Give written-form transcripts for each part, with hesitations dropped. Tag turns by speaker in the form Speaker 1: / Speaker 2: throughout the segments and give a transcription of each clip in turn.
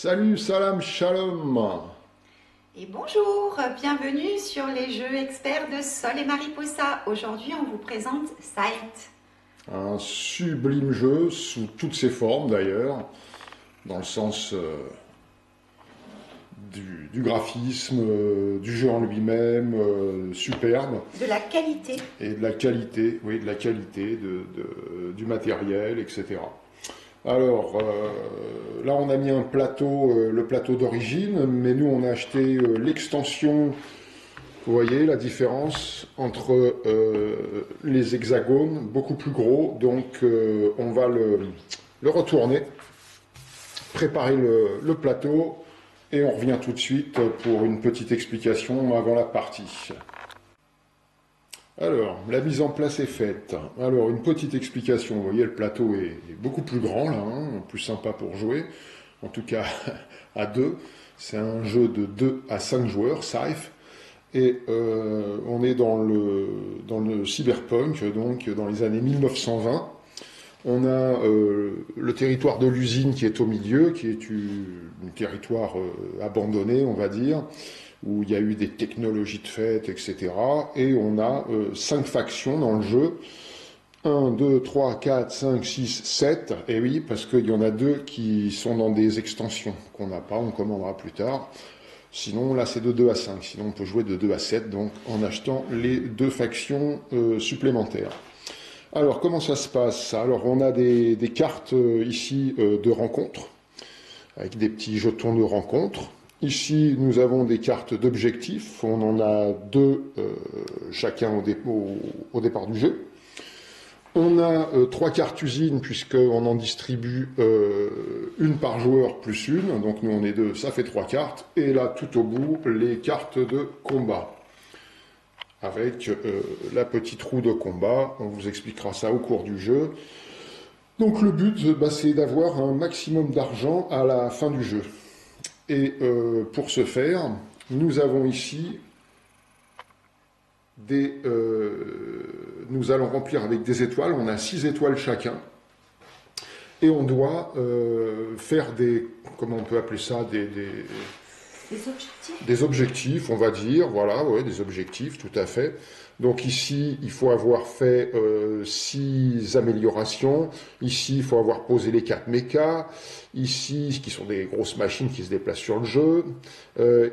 Speaker 1: Salut, salam, shalom.
Speaker 2: Et bonjour, bienvenue sur les jeux experts de Sol et Mariposa. Aujourd'hui, on vous présente Sight.
Speaker 1: Un sublime jeu sous toutes ses formes d'ailleurs, dans le sens du graphisme, du jeu en lui-même, superbe,
Speaker 2: De la qualité.
Speaker 1: et de la qualité, oui, de la qualité du matériel, etc. Alors, là on a mis un plateau, le plateau d'origine, mais nous on a acheté l'extension. Vous voyez la différence entre les hexagones, beaucoup plus gros, donc on va le retourner, préparer le plateau, et on revient tout de suite pour une petite explication avant la partie. Alors, la mise en place est faite. Alors, une petite explication. Vous voyez, le plateau est beaucoup plus grand, là, hein, plus sympa pour jouer, en tout cas à deux. C'est un jeu de 2 à 5 joueurs, Scythe. Et on est dans le cyberpunk, donc dans les années 1920. On a le territoire de l'usine qui est au milieu, qui est un territoire abandonné, on va dire, où il y a eu des technologies de fête, etc. Et on a 5 factions dans le jeu. 1, 2, 3, 4, 5, 6, 7. Et oui, parce qu'il y en a 2 qui sont dans des extensions qu'on n'a pas, on commandera plus tard. Sinon, là, c'est de 2 à 5. Sinon, on peut jouer de 2 à 7, donc en achetant les 2 factions supplémentaires. Alors, comment ça se passe? Alors, on a des cartes ici de rencontre, avec des petits jetons de rencontre. Ici, nous avons des cartes d'objectifs. On en a 2 chacun au départ du jeu. On a 3 cartes usines, puisqu'on en distribue une par joueur plus une. Donc nous on est 2, ça fait 3 cartes. Et là tout au bout, les cartes de combat. Avec la petite roue de combat. On vous expliquera ça au cours du jeu. Donc le but, c'est d'avoir un maximum d'argent à la fin du jeu. Et pour ce faire, nous avons ici nous allons remplir avec des étoiles. On a 6 étoiles chacun. Et on doit faire comment on peut appeler ça, des objectifs, on va dire, voilà, ouais, des objectifs, tout à fait. Donc ici, il faut avoir fait 6 améliorations. Ici, il faut avoir posé les 4 mechas. Ici, qui sont des grosses machines qui se déplacent sur le jeu.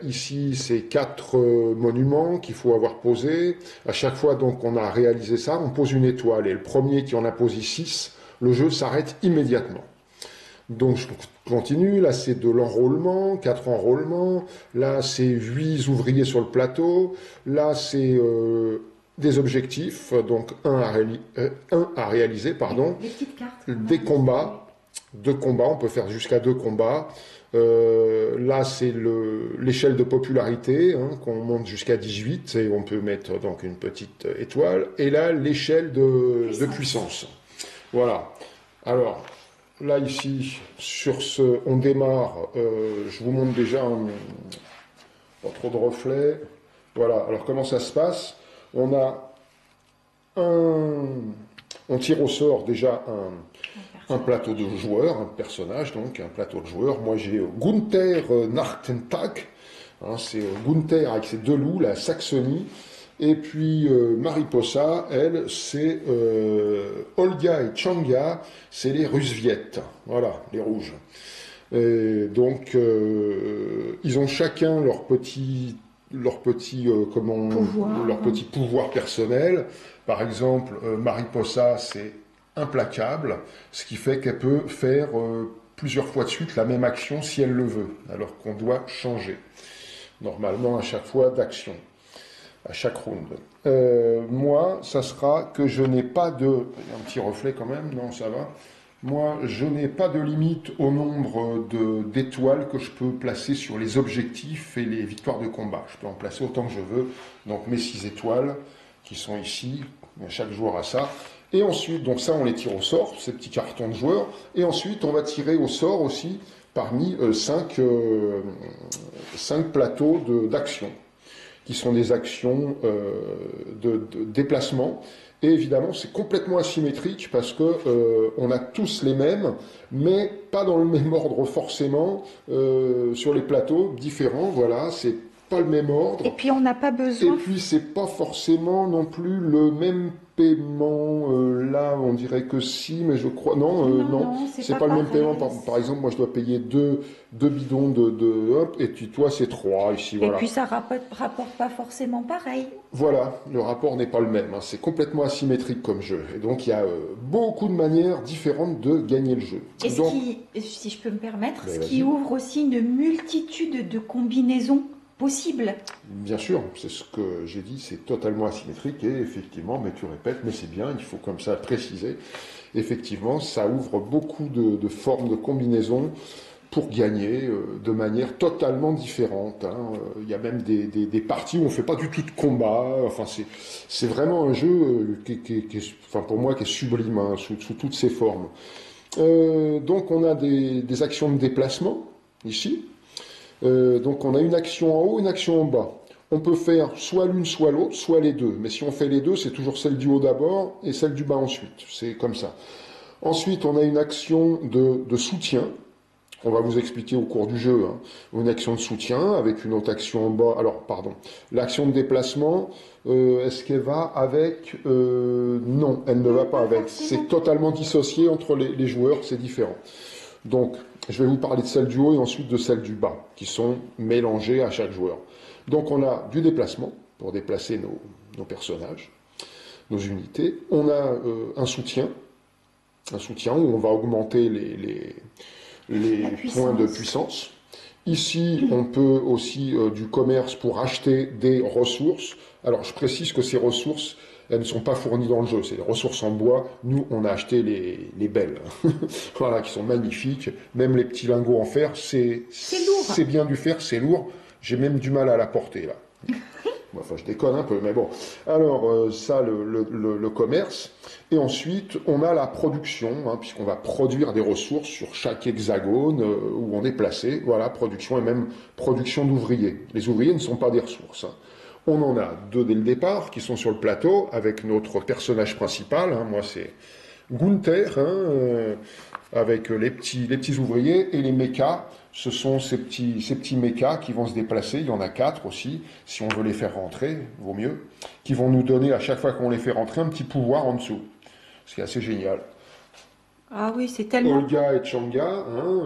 Speaker 1: Ici, c'est 4 monuments qu'il faut avoir posés. À chaque fois, donc, on a réalisé ça, on pose une étoile. Et le premier qui en a posé 6, le jeu s'arrête immédiatement. Donc je continue, là c'est de l'enrôlement, 4 enrôlements, là c'est 8 ouvriers sur le plateau, là c'est des objectifs, donc un à réaliser, pardon,
Speaker 2: Les petites cartes.
Speaker 1: des combats, 2 combats, on peut faire jusqu'à 2 combats. Là c'est l'échelle de popularité, hein, qu'on monte jusqu'à 18, et on peut mettre donc une petite étoile, et là l'échelle de puissance. Voilà. Alors, là, ici, on démarre. Je vous montre déjà pas trop de reflets. Voilà. Alors, comment ça se passe? On a on tire au sort déjà un plateau de joueurs, un personnage, donc un plateau de joueurs. Moi, j'ai Gunther Nachtentag. Hein, c'est Gunther avec ses 2 loups, la Saxonie. Et puis Mariposa, elle, c'est Olga et Changa, c'est les Russes-Viettes. Voilà, les rouges. Et donc, ils ont chacun leur petit pouvoir personnel. Par exemple, Mariposa, c'est implacable, ce qui fait qu'elle peut faire plusieurs fois de suite la même action si elle le veut, alors qu'on doit changer. Normalement, à chaque fois d'action. À chaque round. Moi, ça sera que je n'ai pas de... Il y a un petit reflet quand même, non, ça va. Moi, je n'ai pas de limite au nombre d'étoiles que je peux placer sur les objectifs et les victoires de combat. Je peux en placer autant que je veux. Donc mes 6 étoiles, qui sont ici, chaque joueur a ça. Et ensuite, donc ça, on les tire au sort, ces petits cartons de joueurs. Et ensuite, on va tirer au sort aussi parmi 5 plateaux d'action, qui sont des actions de déplacement. Et évidemment, c'est complètement asymétrique parce que on a tous les mêmes, mais pas dans le même ordre forcément, sur les plateaux différents. Voilà, c'est pas le même ordre.
Speaker 2: Et puis on n'a pas
Speaker 1: Et
Speaker 2: besoin.
Speaker 1: puis c'est pas forcément non plus le même paiement. Là, on dirait que si, mais je crois non,
Speaker 2: C'est
Speaker 1: c'est
Speaker 2: pas
Speaker 1: pas le même
Speaker 2: pareil.
Speaker 1: paiement. Par exemple, moi je dois payer deux bidons de hop, et puis toi c'est trois ici.
Speaker 2: Et
Speaker 1: Voilà.
Speaker 2: puis ça rapporte pas forcément pareil.
Speaker 1: Voilà, le rapport n'est pas le même, hein. C'est complètement asymétrique comme jeu. Et donc il y a beaucoup de manières différentes de gagner le jeu.
Speaker 2: Et
Speaker 1: Donc,
Speaker 2: si je peux me permettre,
Speaker 1: Ben,
Speaker 2: ce
Speaker 1: vas-y.
Speaker 2: qui ouvre aussi une multitude de combinaisons possibles.
Speaker 1: bien sûr, c'est ce que j'ai dit, c'est totalement asymétrique et effectivement, mais tu répètes, mais c'est bien, il faut comme ça préciser. Effectivement, ça ouvre beaucoup de formes de combinaisons pour gagner de manière totalement différente, hein. Il y a même des parties où on ne fait pas du tout de combat. Enfin, c'est vraiment un jeu enfin, pour moi qui est sublime, hein, sous toutes ses formes. Donc on a des actions de déplacement ici. Donc on a une action en haut, une action en bas. On peut faire soit l'une, soit l'autre, soit les deux. Mais si on fait les deux, c'est toujours celle du haut d'abord et celle du bas ensuite. C'est comme ça. Ensuite, on a une action de soutien. On va vous expliquer au cours du jeu, hein. Une action de soutien avec une autre action en bas. Alors, pardon. L'action de déplacement, est-ce qu'elle va avec non, elle ne va pas avec. C'est totalement dissocié entre les joueurs, c'est différent. Donc, je vais vous parler de celle du haut et ensuite de celle du bas, qui sont mélangées à chaque joueur. Donc, on a du déplacement, pour déplacer nos personnages, nos unités. On a un soutien où on va augmenter les points de puissance. Ici, on peut aussi du commerce pour acheter des ressources. Alors, je précise que ces ressources, elles ne sont pas fournies dans le jeu. C'est des ressources en bois. Nous, on a acheté les belles. Voilà, qui sont magnifiques. Même les petits lingots en fer, c'est
Speaker 2: lourd.
Speaker 1: C'est bien du fer, c'est lourd. J'ai même du mal à la porter, là. Enfin, je déconne un peu, mais bon. Alors, ça, le commerce. Et ensuite, on a la production, hein, puisqu'on va produire des ressources sur chaque hexagone où on est placé. Voilà, production et même production d'ouvriers. Les ouvriers ne sont pas des ressources, hein. On en a deux dès le départ qui sont sur le plateau avec notre personnage principal. Hein, moi, c'est Gunther, hein, avec les petits ouvriers et les mechas. Ce sont ces petits mechas qui vont se déplacer. Il y en a 4 aussi, si on veut les faire rentrer, vaut mieux, qui vont nous donner à chaque fois qu'on les fait rentrer un petit pouvoir en dessous. Ce qui est assez génial.
Speaker 2: Ah oui, c'est tellement...
Speaker 1: Olga et Changa, hein,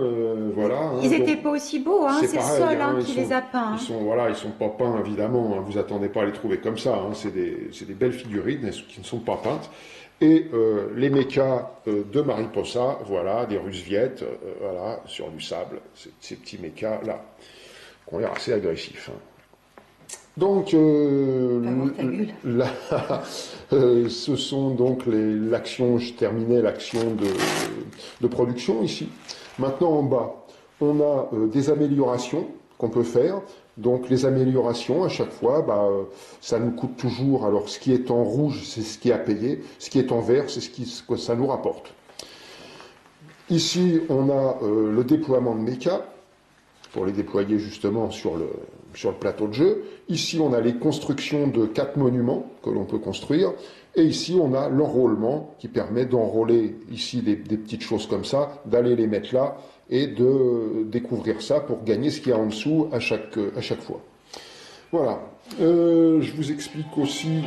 Speaker 1: voilà. Hein,
Speaker 2: Ils n'étaient pas aussi beaux, hein, c'est le
Speaker 1: pareil,
Speaker 2: sol
Speaker 1: hein,
Speaker 2: qui les a peints.
Speaker 1: Ils sont pas peints évidemment, hein, vous attendez pas à les trouver comme ça, hein, c'est des belles figurines qui ne sont pas peintes. Et les mechas de Mariposa, voilà, des Russes viettes, voilà, sur du sable, ces petits mechas là, qui ont l'air assez agressifs, hein. Donc, ce sont donc l'action, je terminais l'action de production ici. Maintenant en bas, on a des améliorations qu'on peut faire. Donc les améliorations, à chaque fois, ça nous coûte toujours. Alors ce qui est en rouge, c'est ce qui est à payer. Ce qui est en vert, c'est ce que ça nous rapporte. Ici, on a le déploiement de méca, pour les déployer justement sur le plateau de jeu. Ici, on a les constructions de 4 monuments que l'on peut construire. Et ici, on a l'enrôlement qui permet d'enrôler ici des petites choses comme ça, d'aller les mettre là et de découvrir ça pour gagner ce qu'il y a en dessous à chaque fois. Voilà. Je vous explique aussi...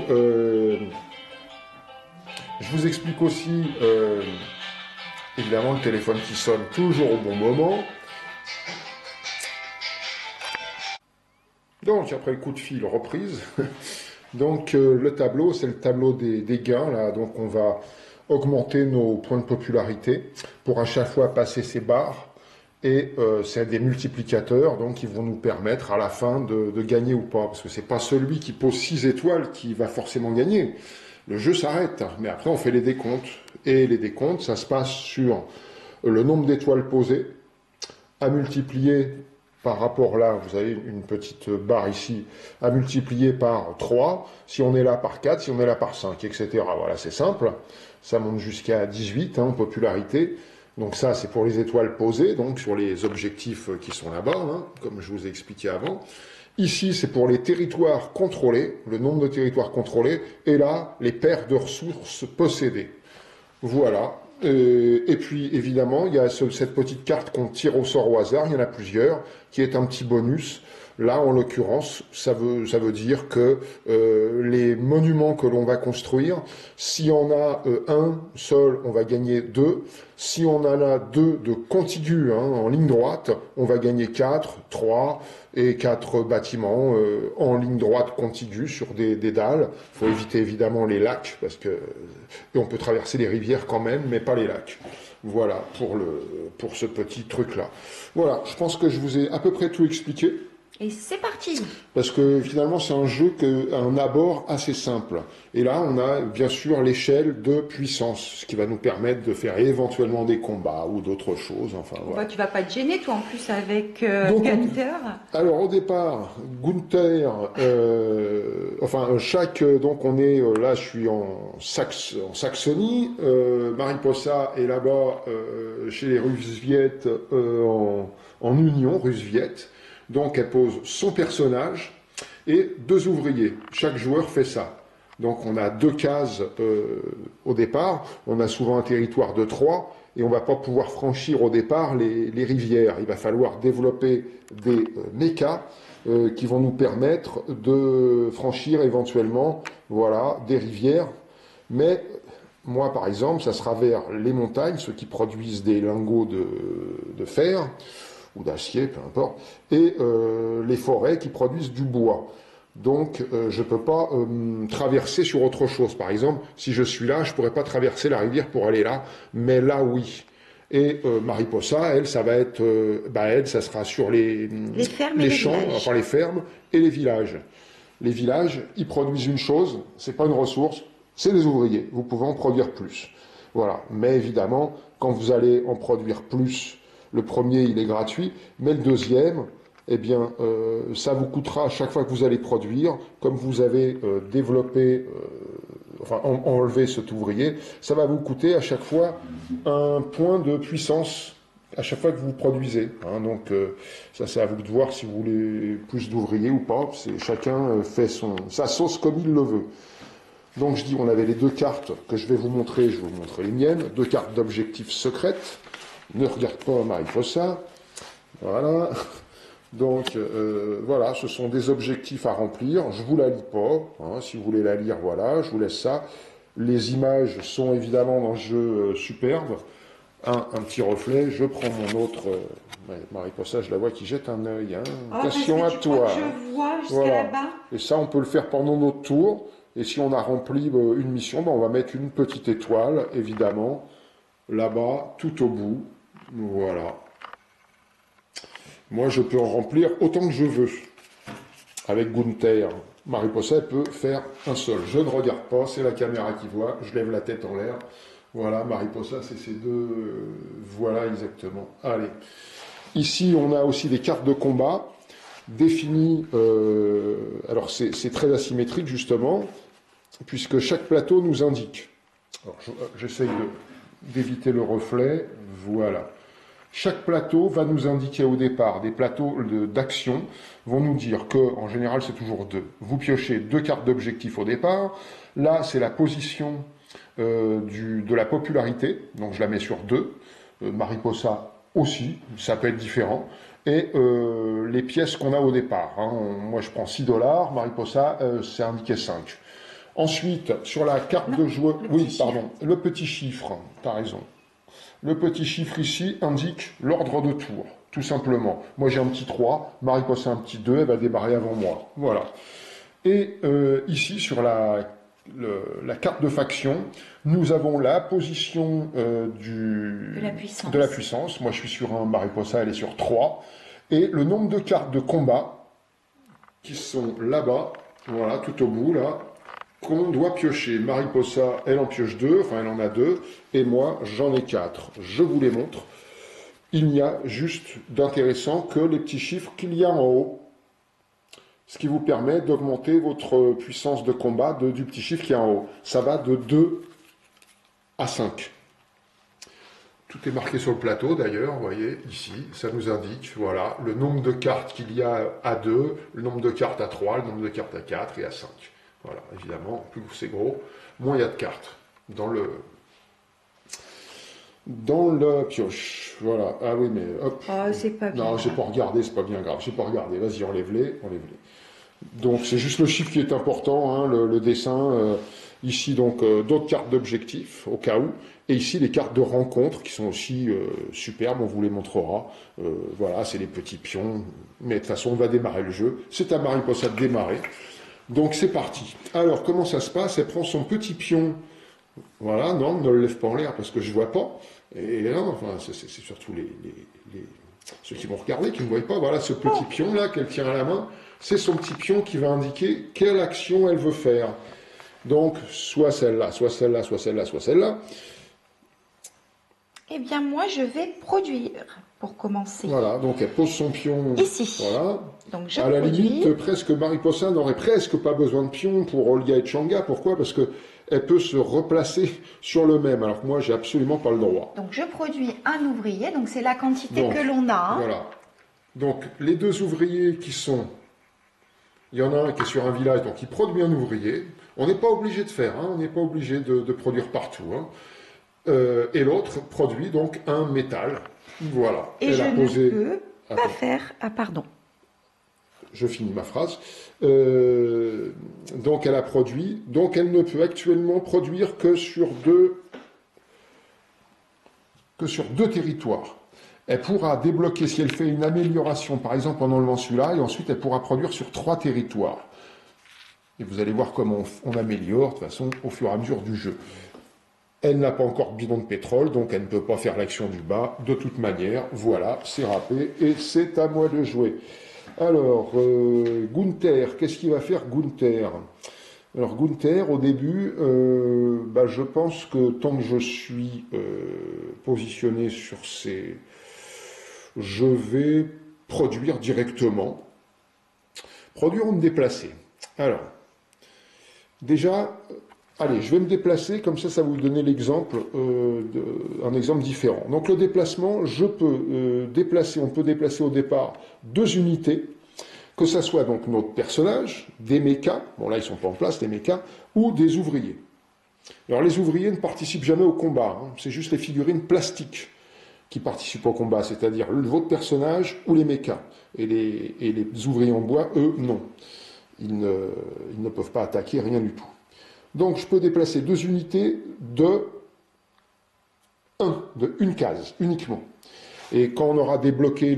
Speaker 1: évidemment, le téléphone qui sonne toujours au bon moment. Donc, après le coup de fil, reprise. Donc, le tableau, c'est le tableau des gains, là. Donc, on va augmenter nos points de popularité pour à chaque fois passer ces barres. Et c'est des multiplicateurs, donc, qui vont nous permettre à la fin de gagner ou pas. Parce que c'est pas celui qui pose 6 étoiles qui va forcément gagner. Le jeu s'arrête, mais après, on fait les décomptes. Et les décomptes, ça se passe sur le nombre d'étoiles posées, à multiplier par rapport là, vous avez une petite barre ici, à multiplier par 3, si on est là par 4, si on est là par 5, etc. Voilà, c'est simple. Ça monte jusqu'à 18 en popularité. Donc ça, c'est pour les étoiles posées, donc sur les objectifs qui sont là-bas, hein, comme je vous ai expliqué avant. Ici, c'est pour les territoires contrôlés, le nombre de territoires contrôlés, et là, les paires de ressources possédées. Voilà. Et puis, évidemment, il y a cette petite carte qu'on tire au sort au hasard, il y en a plusieurs, qui est un petit bonus. Là, en l'occurrence, ça veut dire que les monuments que l'on va construire, si on a un seul, on va gagner 2. Si on en a 2 de contigus, hein, en ligne droite, on va gagner 4, 3 et 4 bâtiments en ligne droite contiguë sur des dalles. Il faut éviter évidemment les lacs, parce que et on peut traverser les rivières quand même, mais pas les lacs. Voilà pour ce petit truc-là. Voilà, je pense que je vous ai à peu près tout expliqué.
Speaker 2: Et c'est parti.
Speaker 1: Parce que finalement, c'est un jeu à un abord assez simple. Et là, on a bien sûr l'échelle de puissance, ce qui va nous permettre de faire éventuellement des combats ou d'autres choses. Enfin, voilà.
Speaker 2: Bah, tu vas pas te gêner, toi, en plus, avec Gunther.
Speaker 1: Alors, au départ, Gunther, donc on est, là, je suis en Saxonie, Mariposa est là-bas, chez les Russes Viettes, en Union Russe-Viette. Donc elle pose son personnage et 2 ouvriers. Chaque joueur fait ça. Donc on a 2 cases au départ. On a souvent un territoire de 3 et on ne va pas pouvoir franchir au départ les rivières. Il va falloir développer des mechas qui vont nous permettre de franchir éventuellement des rivières. Mais moi par exemple, ça sera vers les montagnes, ceux qui produisent des lingots de fer ou d'acier, peu importe, et les forêts qui produisent du bois. Donc, je ne peux pas traverser sur autre chose. Par exemple, si je suis là, je ne pourrais pas traverser la rivière pour aller là, mais là, oui. Et Mariposa, elle, ça va être, ça sera sur les
Speaker 2: fermes
Speaker 1: les
Speaker 2: et
Speaker 1: champs,
Speaker 2: les villages.
Speaker 1: enfin les fermes et les villages. Les villages, ils produisent une chose, c'est pas une ressource, c'est des ouvriers. Vous pouvez en produire plus. Voilà. Mais évidemment, quand vous allez en produire plus, le premier, il est gratuit, mais le deuxième, eh bien, ça vous coûtera à chaque fois que vous allez produire, comme vous avez développé, enlevé cet ouvrier, ça va vous coûter à chaque fois un point de puissance à chaque fois que vous produisez. Hein. Donc, ça, c'est à vous de voir si vous voulez plus d'ouvriers ou pas. Chacun fait sa sauce comme il le veut. Donc, je dis, on avait les 2 cartes que je vais vous montrer, je vais vous montrer les miennes, 2 cartes d'objectifs secrètes. Ne regarde pas Mariposa. Voilà. Donc, voilà, ce sont des objectifs à remplir. Je ne vous la lis pas. Hein. Si vous voulez la lire, voilà, je vous laisse ça. Les images sont évidemment dans le jeu superbe. Un petit reflet. Je prends mon autre. Mariposa, je la vois qui jette un œil. Hein. Attention à toi.
Speaker 2: Je vois jusqu'à là-bas.
Speaker 1: Et ça, on peut le faire pendant notre tour. Et si on a rempli une mission, on va mettre une petite étoile, évidemment, là-bas, tout au bout. Voilà. Moi, je peux en remplir autant que je veux. Avec Gunther. Mariposa peut faire un seul. Je ne regarde pas, c'est la caméra qui voit. Je lève la tête en l'air. Voilà, Mariposa, c'est ces 2... voilà, exactement. Allez. Ici, on a aussi des cartes de combat définies. Alors, c'est très asymétrique, justement, puisque chaque plateau nous indique. Alors, j'essaye d'éviter le reflet. Voilà. Chaque plateau va nous indiquer au départ, des plateaux d'action vont nous dire que, en général, c'est toujours 2. Vous piochez 2 cartes d'objectif au départ. Là, c'est la position de la popularité, donc je la mets sur 2. Mariposa aussi, ça peut être différent. Et les pièces qu'on a au départ. Hein. Moi, je prends 6 $, Mariposa, c'est indiqué 5. Ensuite, sur la carte de joueur... Oui, pardon, le petit chiffre, tu as raison. Le petit chiffre ici indique l'ordre de tour, tout simplement. Moi j'ai un petit 3, Mariposa un petit 2, elle va démarrer avant moi. Voilà. Et ici sur la carte de faction, nous avons la position de la puissance. Moi je suis sur un, Mariposa elle est sur 3. Et le nombre de cartes de combat qui sont là-bas, voilà, tout au bout là, qu'on doit piocher. Mariposa, elle en pioche 2, enfin elle en a 2, et moi j'en ai 4. Je vous les montre. Il n'y a juste d'intéressant que les petits chiffres qu'il y a en haut, ce qui vous permet d'augmenter votre puissance de combat du petit chiffre qui est en haut. Ça va de 2 à 5. Tout est marqué sur le plateau d'ailleurs, vous voyez, ici, ça nous indique, voilà, le nombre de cartes qu'il y a à 2, le nombre de cartes à 3, le nombre de cartes à 4 et à 5. Voilà, évidemment, plus c'est gros, moins il y a de cartes dans la pioche. Voilà, ah oui, mais hop.
Speaker 2: Oh, c'est pas bien.
Speaker 1: Non, j'ai pas regardé, c'est pas bien grave, j'ai pas regardé, vas-y, enlève-les, enlève-les. Donc c'est juste le chiffre qui est important, hein, le dessin. Ici, donc, d'autres cartes d'objectifs, au cas où. Et ici, les cartes de rencontre, qui sont aussi superbes, on vous les montrera. Voilà, c'est les petits pions. Mais de toute façon, on va démarrer le jeu. C'est à Mariposa de démarrer. Donc, c'est parti. Alors, comment ça se passe? Elle prend son petit pion. Voilà, non, ne le lève pas en l'air, parce que je vois pas. Et non, enfin, c'est surtout ceux qui vont regarder, qui ne voient pas. Voilà, ce petit pion-là qu'elle tient à la main, c'est son petit pion qui va indiquer quelle action elle veut faire. Donc, soit celle-là, soit celle-là, soit celle-là, soit celle-là.
Speaker 2: Eh bien, moi, je vais produire pour commencer.
Speaker 1: Voilà, donc elle pose son pion
Speaker 2: ici.
Speaker 1: Voilà.
Speaker 2: Donc, je
Speaker 1: à la
Speaker 2: produis.
Speaker 1: limite, presque Mariposa n'aurait presque pas besoin de pion pour Olga et Changa. Pourquoi? Parce qu'elle peut se replacer sur le même, alors que moi, j'ai absolument pas le droit.
Speaker 2: Donc, je produis un ouvrier. Donc, c'est la quantité
Speaker 1: Donc,
Speaker 2: que l'on a. Hein.
Speaker 1: Voilà. Donc, les deux ouvriers qui sont... Il y en a un qui est sur un village, donc il produit un ouvrier. On n'est pas obligé de faire, hein, on n'est pas obligé de produire partout. Hein. Et l'autre produit donc un métal. Voilà.
Speaker 2: Et
Speaker 1: elle
Speaker 2: je
Speaker 1: a posé...
Speaker 2: ne peux pas faire... Ah, pardon.
Speaker 1: Je finis ma phrase. Donc elle a produit. Donc elle ne peut actuellement produire que sur deux territoires. Elle pourra débloquer, si elle fait une amélioration, par exemple en enlevant celui-là, et ensuite elle pourra produire sur 3 territoires. Et vous allez voir comment on améliore, de toute façon, au fur et à mesure du jeu. Elle n'a pas encore de bidon de pétrole, donc elle ne peut pas faire l'action du bas. De toute manière, voilà, c'est râpé, et c'est à moi de jouer. Alors, Gunther, qu'est-ce qu'il va faire Gunther? Alors Gunther, au début, je pense que tant que je suis positionné sur ces... Je vais produire directement. Produire ou me déplacer. Alors, déjà, allez, je vais me déplacer, comme ça va vous donner l'exemple, un exemple différent. Donc le déplacement, je peux déplacer, on peut déplacer au départ 2 unités, que ce soit donc notre personnage, des mechas, bon là ils sont pas en place, des mechas, ou des ouvriers. Alors les ouvriers ne participent jamais au combat, hein, c'est juste les figurines plastiques qui participent au combat, c'est-à-dire votre personnage ou les mechas. Et les ouvriers en bois, eux, non. Ils ne peuvent pas attaquer, rien du tout. Donc je peux déplacer 2 unités de une case, uniquement. Et quand on aura débloqué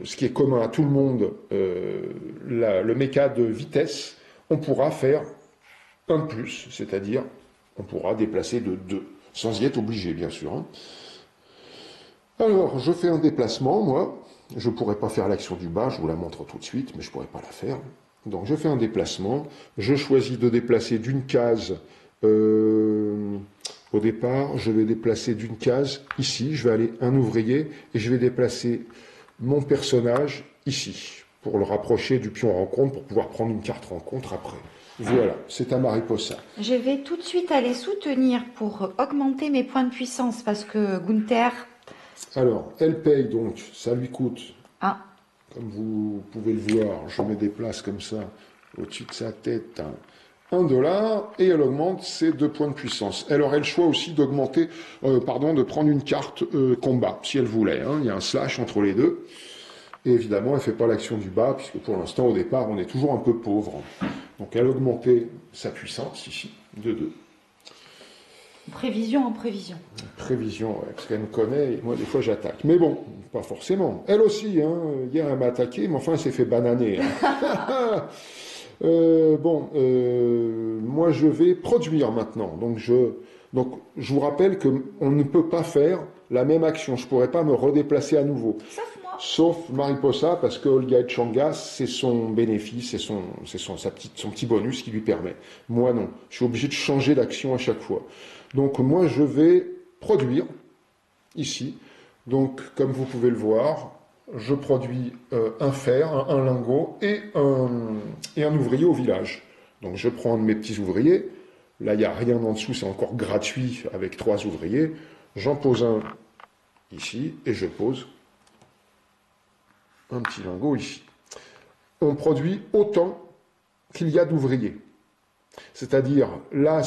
Speaker 1: ce qui est commun à tout le monde, le méca de vitesse, on pourra faire un de plus, c'est-à-dire on pourra déplacer de 2, sans y être obligé, bien sûr. Hein. Alors, je fais un déplacement, moi. Je ne pourrais pas faire l'action du bas, je vous la montre tout de suite, mais je ne pourrais pas la faire. Donc, je fais un déplacement. Je choisis de déplacer d'une case. Au départ, je vais déplacer d'une case ici. Je vais aller un ouvrier et je vais déplacer mon personnage ici pour le rapprocher du pion rencontre pour pouvoir prendre une carte rencontre après. Voilà, c'est à Mariposa.
Speaker 2: Je vais tout de suite aller soutenir pour augmenter mes points de puissance parce que Gunther...
Speaker 1: Alors, elle paye donc, ça lui coûte,
Speaker 2: Ah.
Speaker 1: Comme vous pouvez le voir, je me déplace comme ça au-dessus de sa tête, $1, et elle augmente ses 2 points de puissance. Elle aurait le choix aussi d'augmenter, de prendre une carte combat, si elle voulait. Hein. Il y a un slash entre les deux. Et évidemment, elle ne fait pas l'action du bas, puisque pour l'instant, au départ, on est toujours un peu pauvre. Donc elle a augmenté sa puissance, ici, de 2.
Speaker 2: Prévision en prévision.
Speaker 1: Prévision, ouais, parce qu'elle me connaît, et moi, des fois, j'attaque. Mais bon, pas forcément. Elle aussi, hein, hier, elle m'a attaqué, mais enfin, elle s'est fait bananer. Hein. Moi, je vais produire maintenant. Donc, je vous rappelle qu'on ne peut pas faire la même action. Je ne pourrais pas me redéplacer à nouveau.
Speaker 2: Sauf moi.
Speaker 1: Sauf Mariposa, parce que Olga et Changa, c'est son bénéfice, c'est son petit bonus qui lui permet. Moi, non. Je suis obligé de changer d'action à chaque fois. Donc, moi, je vais produire, ici. Donc, comme vous pouvez le voir, je produis un fer, un lingot et un ouvrier au village. Donc, je prends un de mes petits ouvriers. Là, il n'y a rien en dessous, c'est encore gratuit avec 3 ouvriers. J'en pose un ici, et je pose un petit lingot ici. On produit autant qu'il y a d'ouvriers. C'est-à-dire, là,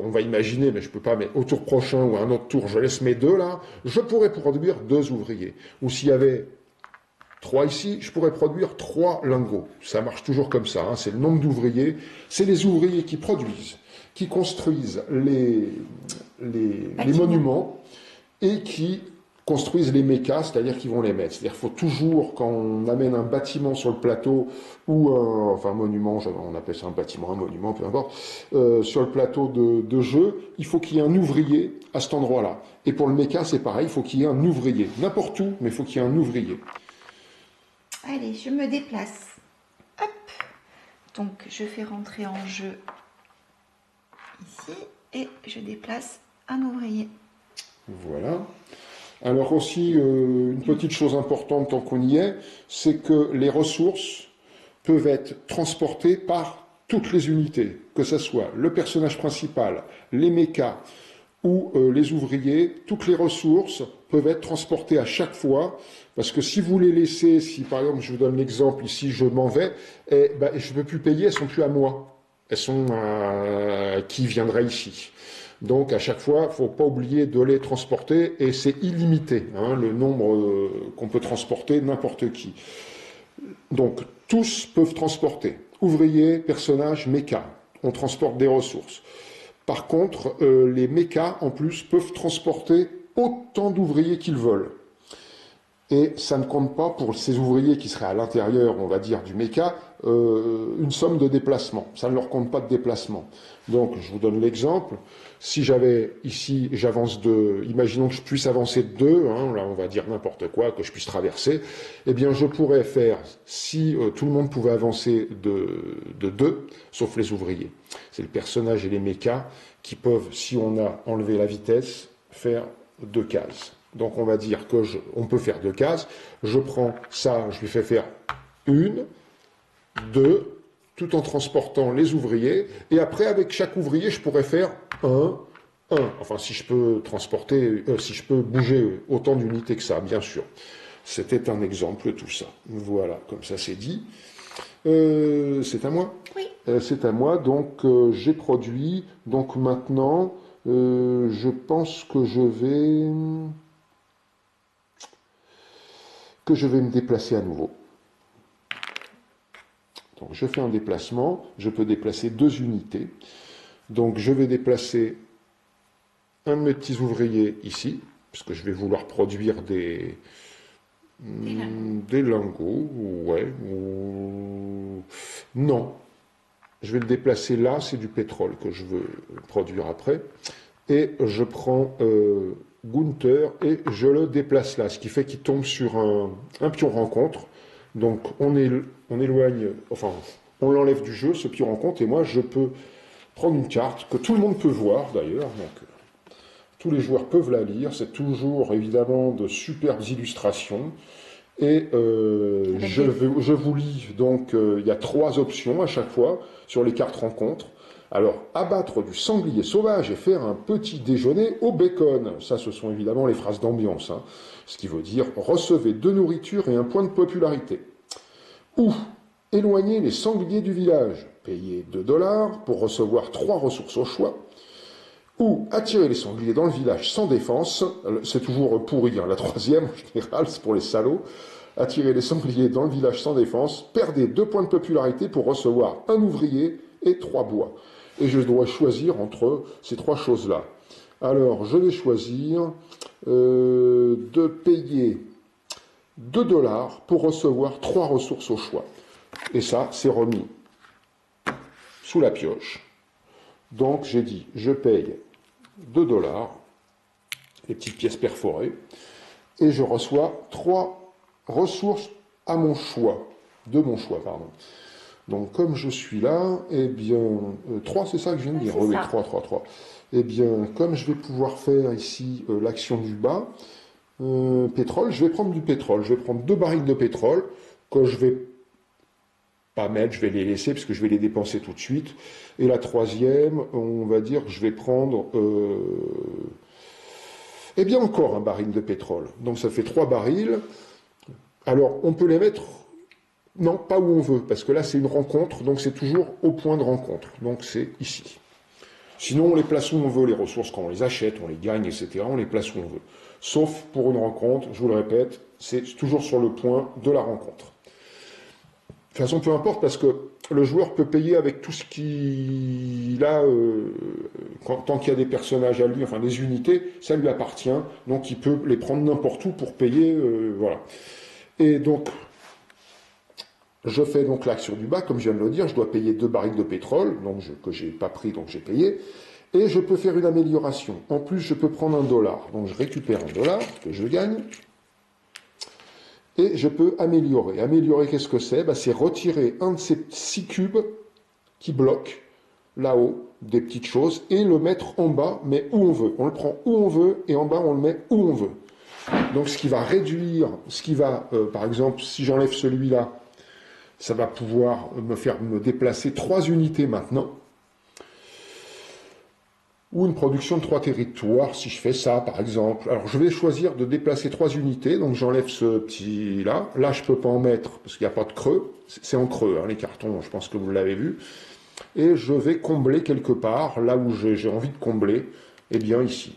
Speaker 1: on va imaginer, mais je ne peux pas, mais au tour prochain ou à un autre tour, je laisse mes 2 là, je pourrais produire 2 ouvriers. Ou s'il y avait 3 ici, je pourrais produire 3 lingots. Ça marche toujours comme ça, hein, c'est le nombre d'ouvriers. C'est les ouvriers qui produisent, qui construisent les monuments et qui construisent les mécas, c'est-à-dire qu'ils vont les mettre. C'est-à-dire qu'il faut toujours, quand on amène un bâtiment sur le plateau, ou un monument, on appelle ça un bâtiment, un monument, peu importe, sur le plateau de jeu, il faut qu'il y ait un ouvrier à cet endroit-là. Et pour le méca, c'est pareil, il faut qu'il y ait un ouvrier. N'importe où, mais il faut qu'il y ait un ouvrier.
Speaker 2: Allez, je me déplace. Hop. Donc, je fais rentrer en jeu ici et je déplace un ouvrier.
Speaker 1: Voilà. Alors aussi, une petite chose importante tant qu'on y est, c'est que les ressources peuvent être transportées par toutes les unités, que ce soit le personnage principal, les mechas ou les ouvriers, toutes les ressources peuvent être transportées à chaque fois, parce que si vous les laissez, si par exemple, je vous donne l'exemple ici, je m'en vais, et je ne peux plus payer, elles sont plus à moi, elles sont à qui viendra ici. Donc à chaque fois, il ne faut pas oublier de les transporter, et c'est illimité, hein, le nombre qu'on peut transporter, n'importe qui. Donc tous peuvent transporter, ouvriers, personnages, mechas, on transporte des ressources. Par contre, les mechas, en plus, peuvent transporter autant d'ouvriers qu'ils veulent. Et ça ne compte pas pour ces ouvriers qui seraient à l'intérieur, on va dire, du méca, une somme de déplacement. Ça ne leur compte pas de déplacement. Donc, je vous donne l'exemple. Si j'avais ici, j'avance imaginons que je puisse avancer de 2, hein, là on va dire n'importe quoi, que je puisse traverser, eh bien je pourrais faire, si tout le monde pouvait avancer de 2, sauf les ouvriers. C'est le personnage et les mécas qui peuvent, si on a enlevé la vitesse, faire 2 cases. Donc on va dire on peut faire 2 cases. Je prends ça, je lui fais faire 1, 2, tout en transportant les ouvriers. Et après, avec chaque ouvrier, je pourrais faire 1. Enfin, si je peux si je peux bouger autant d'unités que ça, bien sûr. C'était un exemple, tout ça. Voilà, comme ça c'est dit. C'est à moi?
Speaker 2: Oui.
Speaker 1: C'est à moi, donc j'ai produit. Donc maintenant, je pense que je vais me déplacer à nouveau. Donc je fais un déplacement, je peux déplacer 2 unités. Donc je vais déplacer un de mes petits ouvriers ici, puisque je vais vouloir produire des lingots, ouais, non. Je vais le déplacer là, c'est du pétrole que je veux produire après. Et je prends Gunther et je le déplace là, ce qui fait qu'il tombe sur un pion rencontre. Donc on éloigne, enfin on l'enlève du jeu, ce pion rencontre, et moi je peux prendre une carte que tout le monde peut voir d'ailleurs, donc tous les joueurs peuvent la lire, c'est toujours évidemment de superbes illustrations. Et je vous lis, donc il y a 3 options à chaque fois sur les cartes rencontres. Alors, abattre du sanglier sauvage et faire un petit déjeuner au bacon. Ça, ce sont évidemment les phrases d'ambiance, hein. Ce qui veut dire recevez 2 nourritures et 1 point de popularité. Ou éloigner les sangliers du village, payer 2 $ pour recevoir 3 ressources au choix. Ou attirer les sangliers dans le village sans défense, c'est toujours pourri, hein. La 3e en général, c'est pour les salauds. Attirer les sangliers dans le village sans défense, perdez 2 points de popularité pour recevoir 1 ouvrier et 3 bois. Et je dois choisir entre ces 3 choses-là. Alors, je vais choisir de payer 2 $ pour recevoir 3 ressources au choix. Et ça, c'est remis sous la pioche. Donc, j'ai dit, je paye 2 $, les petites pièces perforées, et je reçois 3 ressources à mon choix, de mon choix, pardon. Donc, comme je suis là, eh bien, 3, c'est ça que je viens de dire? Oui, 3. Eh bien, comme je vais pouvoir faire ici l'action du bas, pétrole, je vais prendre du pétrole. Je vais prendre 2 barils de pétrole que je vais pas mettre, je vais les laisser parce que je vais les dépenser tout de suite. Et la 3e, on va dire que je vais prendre Eh bien, encore un baril de pétrole. Donc, ça fait 3 barils. Alors, on peut les mettre, non, pas où on veut, parce que là, c'est une rencontre, donc c'est toujours au point de rencontre. Donc, c'est ici. Sinon, on les place où on veut, les ressources, quand on les achète, on les gagne, etc., on les place où on veut. Sauf pour une rencontre, je vous le répète, c'est toujours sur le point de la rencontre. De toute façon, peu importe, parce que le joueur peut payer avec tout ce qu'il a, tant qu'il y a des personnages à lui, enfin des unités, ça lui appartient, donc il peut les prendre n'importe où pour payer, voilà. Et donc, je fais donc l'action du bas, comme je viens de le dire, je dois payer 2 barils de pétrole, donc que j'ai pas pris, donc j'ai payé, et je peux faire une amélioration. En plus, je peux prendre $1, donc je récupère $1 que je gagne, et je peux améliorer. Améliorer, qu'est-ce que c'est? C'est retirer un de ces 6 cubes qui bloquent là-haut des petites choses et le mettre en bas, mais où on veut. On le prend où on veut et en bas, on le met où on veut. Donc, ce qui va réduire, par exemple, si j'enlève celui-là, ça va pouvoir me faire me déplacer 3 unités maintenant. Ou une production de 3 territoires, si je fais ça, par exemple. Alors, je vais choisir de déplacer 3 unités, donc j'enlève ce petit-là. Là, je ne peux pas en mettre, parce qu'il n'y a pas de creux. C'est en creux, hein, les cartons, je pense que vous l'avez vu. Et je vais combler quelque part, là où j'ai envie de combler, eh bien ici.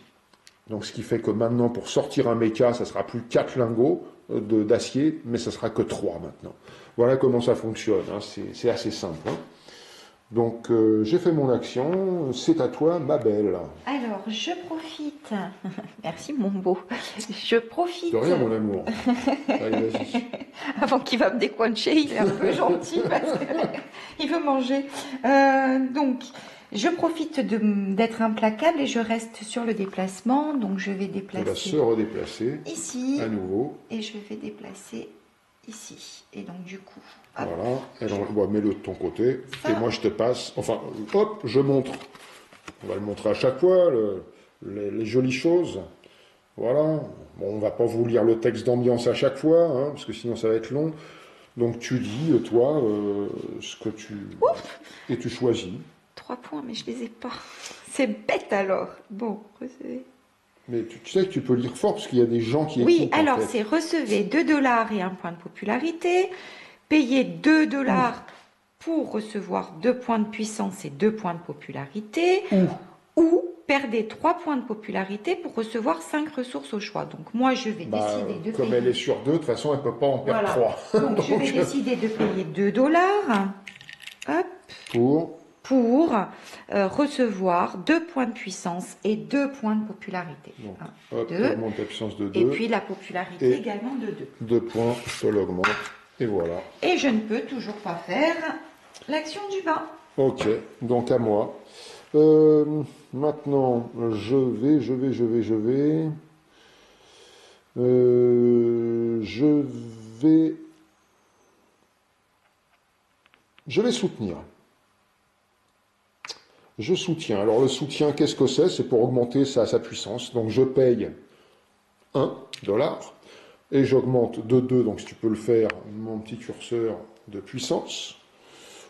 Speaker 1: Donc, ce qui fait que maintenant, pour sortir un méca, ça sera plus 4 lingots d'acier, mais ça sera que 3 maintenant. Voilà comment ça fonctionne, hein. C'est assez simple, hein. Donc, j'ai fait mon action, c'est à toi, ma belle.
Speaker 2: Alors, je profite. Merci, mon beau. Je profite.
Speaker 1: De rien, mon amour. Allez, vas-y.
Speaker 2: Avant qu'il va me décoincher, il est un peu gentil parce qu'il veut manger. Donc, je profite d'être implacable et je reste sur le déplacement. Donc, je vais déplacer.
Speaker 1: Il va se redéplacer.
Speaker 2: Ici.
Speaker 1: À nouveau.
Speaker 2: Et je vais déplacer ici. Et donc, du coup.
Speaker 1: Hop, voilà. Alors, mets-le de ton côté. Ça. Et moi, je te passe. Enfin, hop, je montre. On va le montrer à chaque fois, les jolies choses. Voilà. Bon, on ne va pas vous lire le texte d'ambiance à chaque fois, hein, parce que sinon ça va être long. Donc tu dis, toi, ce que tu... Ouf. Et tu choisis.
Speaker 2: 3 points, mais je les ai pas. C'est bête alors. Bon, recevez.
Speaker 1: Mais tu sais que tu peux lire fort, parce qu'il y a des gens qui...
Speaker 2: Oui, alors c'est recevez $2 et 1 point de popularité. Payez $2 pour recevoir 2 points de puissance et 2 points de popularité. Ou perdez 3 points de popularité pour recevoir 5 ressources au choix. Donc moi, je vais décider de
Speaker 1: comme
Speaker 2: payer...
Speaker 1: elle est sur 2, de toute façon, elle ne peut pas en perdre 3.
Speaker 2: Donc, je vais décider de payer $2. Hop. Pour recevoir 2 points de puissance et 2 points de popularité.
Speaker 1: Donc, hop, augmente la puissance de 2.
Speaker 2: Et puis la popularité également de 2.
Speaker 1: 2 points, je te l'augmente. Et voilà.
Speaker 2: Et je ne peux toujours pas faire l'action du bas.
Speaker 1: Ok, donc à moi. Maintenant, je vais soutenir. Je soutiens. Alors le soutien, qu'est-ce que c'est? C'est pour augmenter sa puissance. Donc je paye $1 et j'augmente de 2, donc si tu peux le faire, mon petit curseur de puissance.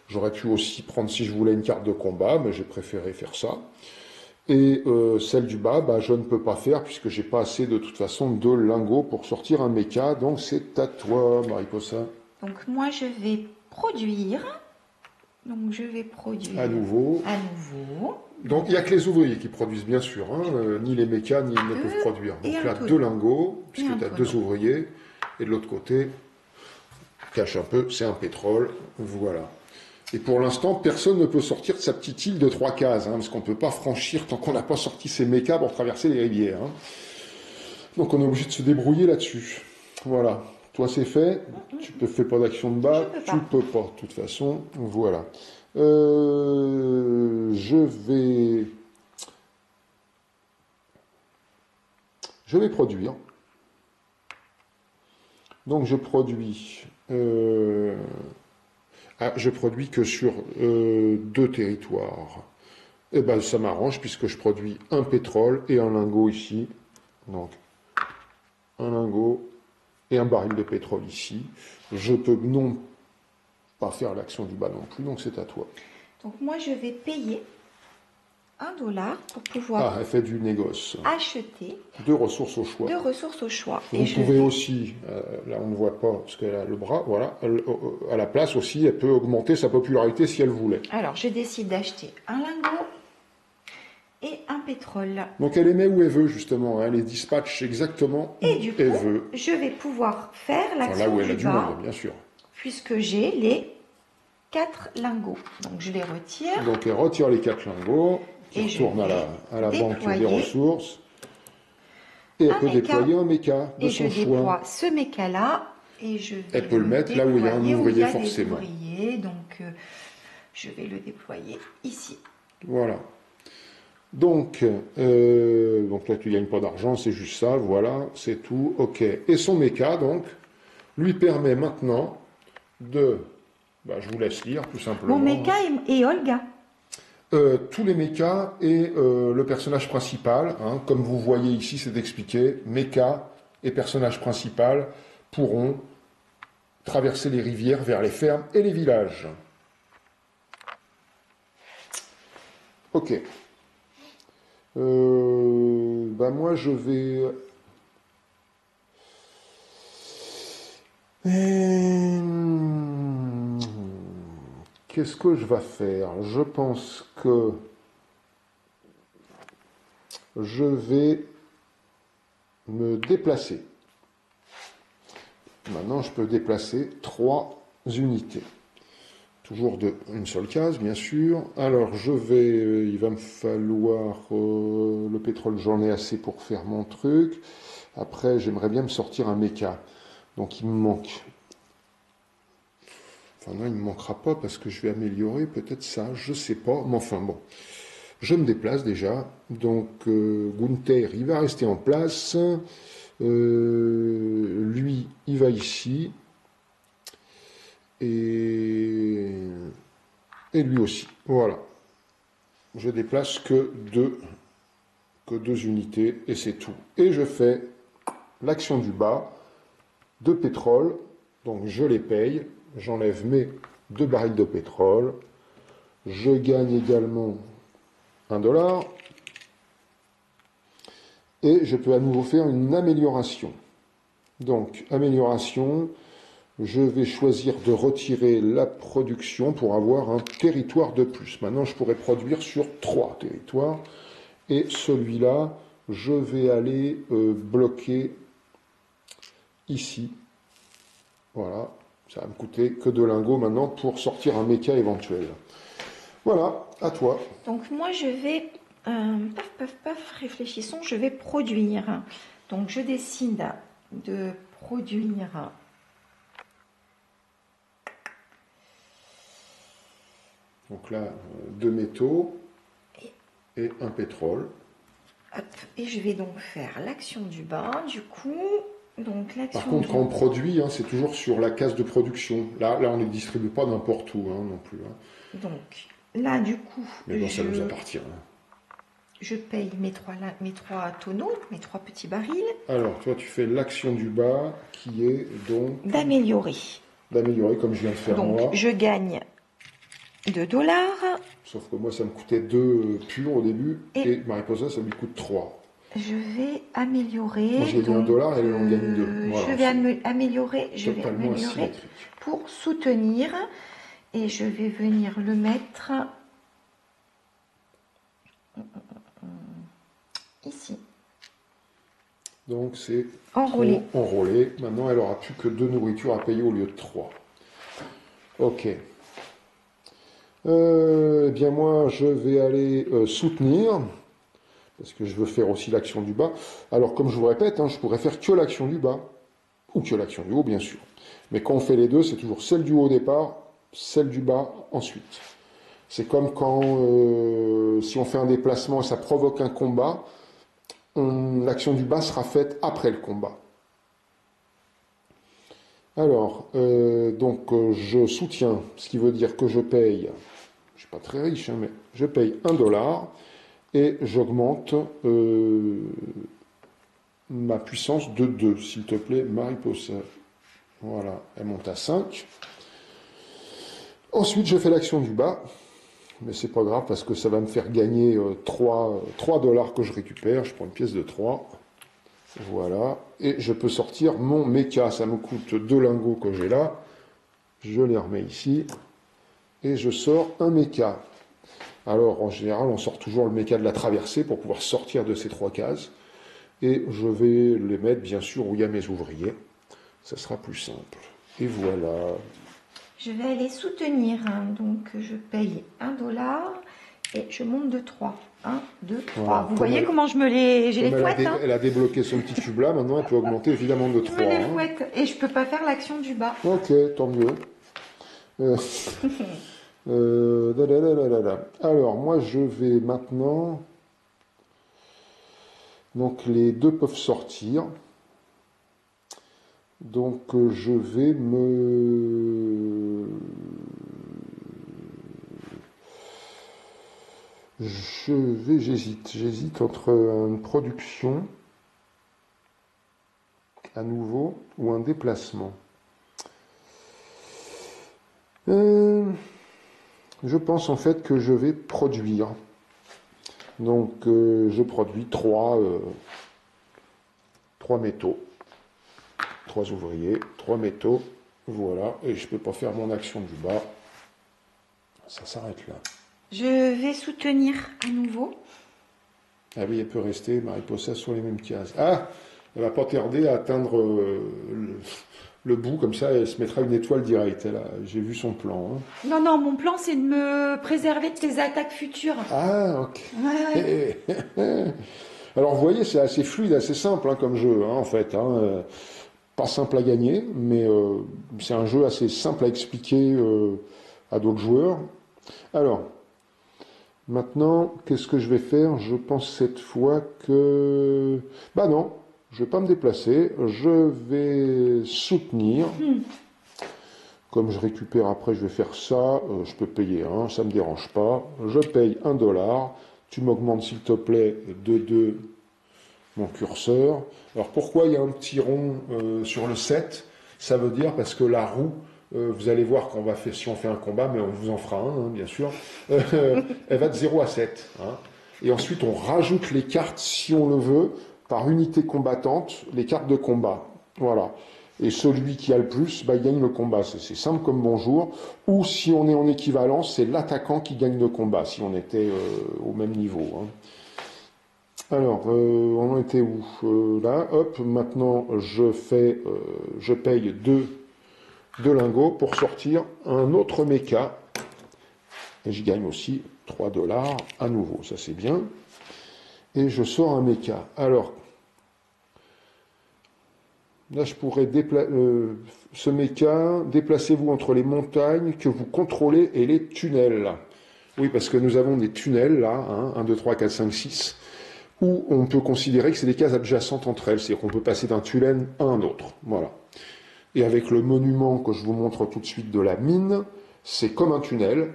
Speaker 1: J'aurais pu aussi prendre, si je voulais, une carte de combat, mais j'ai préféré faire ça. Et celle du bas, je ne peux pas faire, puisque j'ai pas assez, de toute façon, de lingots pour sortir un méca. Donc c'est à toi, Mariposa.
Speaker 2: Donc moi, je vais produire. Donc je vais produire...
Speaker 1: À nouveau. Donc il n'y a que les ouvriers qui produisent, bien sûr. Hein, ni les mécas, ni ils ne peuvent produire. Donc là, 2 lingots, puisque tu as 2 ouvriers. Et de l'autre côté, cache un peu, c'est un pétrole. Voilà. Et pour l'instant, personne ne peut sortir de sa petite île de 3 cases, hein, parce qu'on ne peut pas franchir tant qu'on n'a pas sorti ses mécas pour traverser les rivières. Hein. Donc on est obligé de se débrouiller là-dessus. Voilà. Toi, c'est fait. Tu ne fais pas d'action de bas. Tu ne peux pas, de toute façon. Voilà. Je vais produire. Donc je produis... je produis que sur 2 territoires. Eh bien, ça m'arrange puisque je produis un pétrole et un lingot ici. Donc, un lingot et un baril de pétrole ici. Je peux non pas faire l'action du bas non plus, donc c'est à toi.
Speaker 2: Donc moi, je vais payer $1 pour pouvoir
Speaker 1: elle fait du négoce.
Speaker 2: acheter
Speaker 1: 2 ressources au choix.
Speaker 2: 2 ressources au choix.
Speaker 1: Vous pouvez aussi, là on ne voit pas parce qu'elle a le bras, voilà, à la place aussi, elle peut augmenter sa popularité si elle voulait.
Speaker 2: Alors, je décide d'acheter un lingot et un pétrole.
Speaker 1: Donc elle les met où elle veut justement, elle les dispatche exactement où
Speaker 2: Et du
Speaker 1: elle
Speaker 2: coup,
Speaker 1: veut.
Speaker 2: je vais pouvoir faire
Speaker 1: Enfin, là
Speaker 2: l'action
Speaker 1: où elle
Speaker 2: du
Speaker 1: a du
Speaker 2: bas,
Speaker 1: monde, bien sûr.
Speaker 2: puisque j'ai les 4 lingots. Donc, je les retire.
Speaker 1: Donc elle retire les 4 lingots, qui retournent à la banque des ressources. Et elle peut déployer un méca de son choix.
Speaker 2: Et je déploie ce méca-là. Et je vais
Speaker 1: elle peut le mettre là où il y a un ouvrier forcément.
Speaker 2: Donc, je vais le déployer ici.
Speaker 1: Voilà. Donc là, tu gagnes pas d'argent, c'est juste ça, voilà, c'est tout, ok. Et son méca, donc, lui permet maintenant de... je vous laisse lire, tout simplement.
Speaker 2: Mon méca et Olga.
Speaker 1: Tous les mechas et le personnage principal, hein, comme vous voyez ici, c'est expliqué, mecha et personnage principal pourront traverser les rivières vers les fermes et les villages. Ok. Moi je vais... Qu'est-ce que je vais faire? Je pense que je vais me déplacer. Maintenant, je peux déplacer 3 unités. Toujours une seule case, bien sûr. Alors, il va me falloir le pétrole, j'en ai assez pour faire mon truc. Après, j'aimerais bien me sortir un méca. Donc, il me manque. Enfin, non, il ne me manquera pas parce que je vais améliorer peut-être ça, je sais pas. Mais enfin, bon. Je me déplace déjà. Donc, Gunther, il va rester en place. Lui, il va ici. Et lui aussi. Voilà. Je déplace que deux unités et c'est tout. Et je fais l'action du bas de pétrole. Donc je les paye. J'enlève mes 2 barils de pétrole. Je gagne également $1. Et je peux à nouveau faire une amélioration. Donc amélioration. Je vais choisir de retirer la production pour avoir un territoire de plus. Maintenant, je pourrais produire sur 3 territoires. Et celui-là, je vais aller bloquer ici. Voilà, ça va me coûter que 2 lingots maintenant pour sortir un méca éventuel. Voilà, à toi.
Speaker 2: Donc moi, je vais, réfléchissons, je vais produire. Donc je décide de produire...
Speaker 1: Donc là, 2 métaux et un pétrole.
Speaker 2: Hop, et je vais donc faire l'action du bas, du coup. Donc,
Speaker 1: par contre, quand on produit, hein, c'est toujours sur la case de production. Là on ne distribue pas n'importe où non plus. Hein.
Speaker 2: Donc là, du coup,
Speaker 1: mais bon, ça nous appartient. Hein.
Speaker 2: Je paye mes 3 tonneaux, mes 3 petits barils.
Speaker 1: Alors, toi, tu fais l'action du bas qui est donc...
Speaker 2: D'améliorer.
Speaker 1: D'améliorer, comme je viens de faire moi.
Speaker 2: Donc, je gagne $2.
Speaker 1: Sauf que moi, ça me coûtait 2 purs au début. Et Mariposa, ça lui coûte 3.
Speaker 2: Je vais améliorer.
Speaker 1: Moi, j'ai gagné $1 et elle en gagne 2.
Speaker 2: Voilà, je vais améliorer. Pour soutenir. Et je vais venir le mettre ici.
Speaker 1: Donc, c'est
Speaker 2: enrôlé.
Speaker 1: Enrôlé. Maintenant, elle n'aura plus que 2 nourritures à payer au lieu de 3. Ok. Eh bien moi je vais aller soutenir parce que je veux faire aussi l'action du bas. Alors comme je vous répète, hein, je pourrais faire que l'action du bas ou que l'action du haut bien sûr. Mais quand on fait les deux, c'est toujours celle du haut au départ, celle du bas ensuite. C'est comme quand si on fait un déplacement et ça provoque un combat, l'action du bas sera faite après le combat. Alors, je soutiens, ce qui veut dire que je paye, je ne suis pas très riche, hein, mais je paye $1 et j'augmente ma puissance de 2, s'il te plaît, Mariposa. Voilà, elle monte à 5. Ensuite, je fais l'action du bas. mais c'est pas grave parce que ça va me faire gagner 3 $ que je récupère. Je prends une pièce de 3. Voilà. Et je peux sortir mon méca. Ça me coûte 2 lingots que j'ai là. Je les remets ici. Et je sors un méca. Alors, en général, on sort toujours le méca de la traversée pour pouvoir sortir de ces 3 cases. Et je vais les mettre, bien sûr, où il y a mes ouvriers. Ça sera plus simple. Et voilà.
Speaker 2: Je vais aller soutenir, hein. Donc je paye 1 $ et je monte de 3. 1, 2, 3.
Speaker 1: Voilà.
Speaker 2: Vous voyez comment j'ai les fouettes, hein.
Speaker 1: Elle a débloqué son petit cube là, maintenant elle peut augmenter évidemment de 3.
Speaker 2: Je me les fouette et je peux pas faire l'action du bas.
Speaker 1: Ok, tant mieux. Alors, moi je vais maintenant... Donc les deux peuvent sortir. Donc je vais j'hésite entre une production à nouveau ou un déplacement. Je pense en fait que je vais produire. Donc je produis 3 métaux. 3 ouvriers, 3 métaux, voilà, et je ne peux pas faire mon action du bas, ça s'arrête là.
Speaker 2: Je vais soutenir à nouveau.
Speaker 1: Ah oui, elle peut rester, Mariposa, sur les mêmes cases. Ah, elle va pas tarder à atteindre le bout, comme ça, elle se mettra une étoile directe, j'ai vu son plan. Hein.
Speaker 2: Non, non, mon plan, c'est de me préserver de tes attaques futures.
Speaker 1: Ah, ok.
Speaker 2: Ouais.
Speaker 1: Alors, vous voyez, c'est assez fluide, assez simple hein, comme jeu, hein, en fait. Hein, pas simple à gagner, mais c'est un jeu assez simple à expliquer à d'autres joueurs. Alors, maintenant, qu'est-ce que je vais faire? Je pense cette fois que... Bah non, je vais pas me déplacer, je vais soutenir. Comme je récupère après, je vais faire ça, je peux payer, hein, ça me dérange pas. Je paye 1 $, tu m'augmentes s'il te plaît de 2 mon curseur. Alors pourquoi il y a un petit rond sur le 7? Ça veut dire parce que la roue, vous allez voir qu'on va faire, si on fait un combat, mais on vous en fera un, hein, bien sûr, elle va de 0 à 7. Hein. Et ensuite on rajoute les cartes, si on le veut, par unité combattante, les cartes de combat. Voilà. Et celui qui a le plus, bah, il gagne le combat. C'est simple comme bonjour. Ou si on est en équivalence, c'est l'attaquant qui gagne le combat, si on était au même niveau. Hein. Alors, on en était où? Là, hop, maintenant je paye 2 lingots pour sortir un autre méca. Et je gagne aussi 3 $ à nouveau, ça c'est bien. Et je sors un méca. Alors, là je pourrais ce méca, déplacez-vous entre les montagnes que vous contrôlez et les tunnels. Oui, parce que nous avons des tunnels là, hein, 1, 2, 3, 4, 5, 6. Où on peut considérer que c'est des cases adjacentes entre elles, c'est-à-dire qu'on peut passer d'un tunnel à un autre. Voilà. Et avec le monument que je vous montre tout de suite de la mine, c'est comme un tunnel,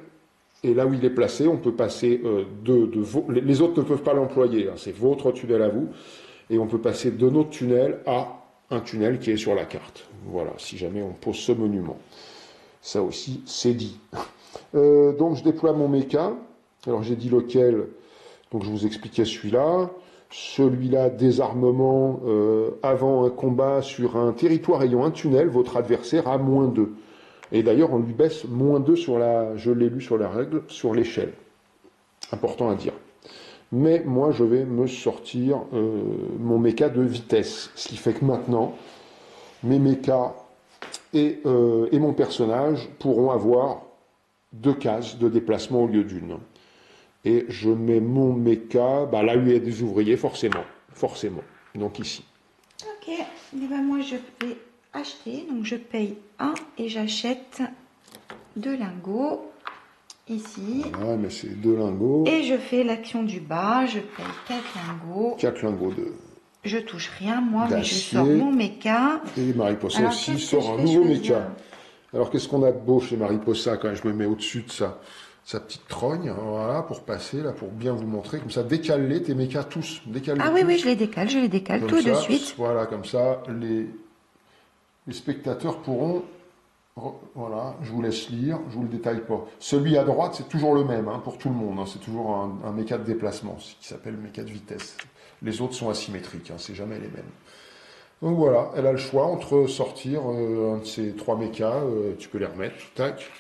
Speaker 1: et là où il est placé, on peut passer les autres ne peuvent pas l'employer, hein, c'est votre tunnel à vous, et on peut passer de notre tunnel à un tunnel qui est sur la carte. Voilà, si jamais on pose ce monument. Ça aussi, c'est dit. Donc je déploie mon méca, alors j'ai dit lequel... Donc je vous expliquais celui-là. Celui-là, désarmement avant un combat sur un territoire ayant un tunnel, votre adversaire a -2. Et d'ailleurs, on lui baisse -2 sur je l'ai lu sur la règle, sur l'échelle. Important à dire. Mais moi, je vais me sortir mon méca de vitesse. Ce qui fait que maintenant, mes mécas et mon personnage pourront avoir 2 cases de déplacement au lieu d'une. Et je mets mon méca, bah là où il y a des ouvriers, forcément. Donc ici.
Speaker 2: Ok, et ben moi je vais acheter, donc je paye 1 et j'achète 2 lingots ici.
Speaker 1: Voilà, mais c'est 2 lingots.
Speaker 2: Et je fais l'action du bas, je paye 4 lingots.
Speaker 1: 4 lingots de...
Speaker 2: Je touche rien moi, mais je sors mon méca.
Speaker 1: Et Mariposa aussi sort un nouveau méca. Alors qu'est-ce qu'on a de beau chez Mariposa quand je me mets au-dessus de ça? Sa petite trogne, voilà, pour passer, là, pour bien vous montrer. Comme ça, décale-les, tes mécas tous.
Speaker 2: Ah oui, oui, je les décale
Speaker 1: comme
Speaker 2: tout
Speaker 1: ça,
Speaker 2: de suite.
Speaker 1: Voilà, comme ça, les spectateurs pourront Voilà, je vous laisse lire, je vous le détaille pas. Celui à droite, c'est toujours le même, hein, pour tout le monde, hein, c'est toujours un méca de déplacement, qui s'appelle méca de vitesse. Les autres sont asymétriques, hein, c'est jamais les mêmes. Donc voilà, elle a le choix entre sortir un de ces trois mécas, tu peux les remettre, tac.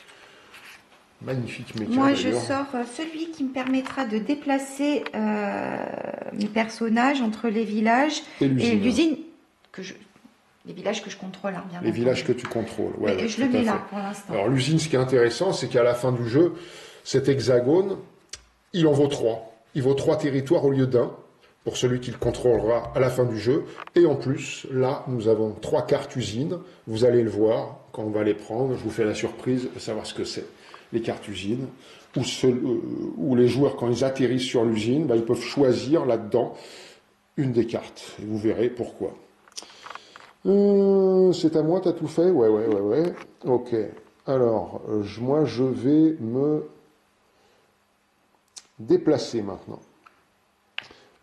Speaker 1: Magnifique méca.
Speaker 2: Moi, je sors celui qui me permettra de déplacer mes personnages entre les villages et l'usine les villages que je contrôle, hein, bien
Speaker 1: les
Speaker 2: entendu.
Speaker 1: villages que tu contrôles. Ouais,
Speaker 2: je le mets là pour l'instant.
Speaker 1: Alors l'usine, ce qui est intéressant, c'est qu'à la fin du jeu, cet hexagone, il en vaut 3. Il vaut 3 territoires au lieu d'un, pour celui qui le contrôlera à la fin du jeu. Et en plus, là, nous avons 3 cartes usines. Vous allez le voir quand on va les prendre. Je vous fais la surprise de savoir ce que c'est. Les cartes usines, où les joueurs, quand ils atterrissent sur l'usine, ils peuvent choisir là-dedans une des cartes. Et vous verrez pourquoi. C'est à moi, t'as tout fait? Ouais. Ok. Alors, moi, je vais me déplacer maintenant.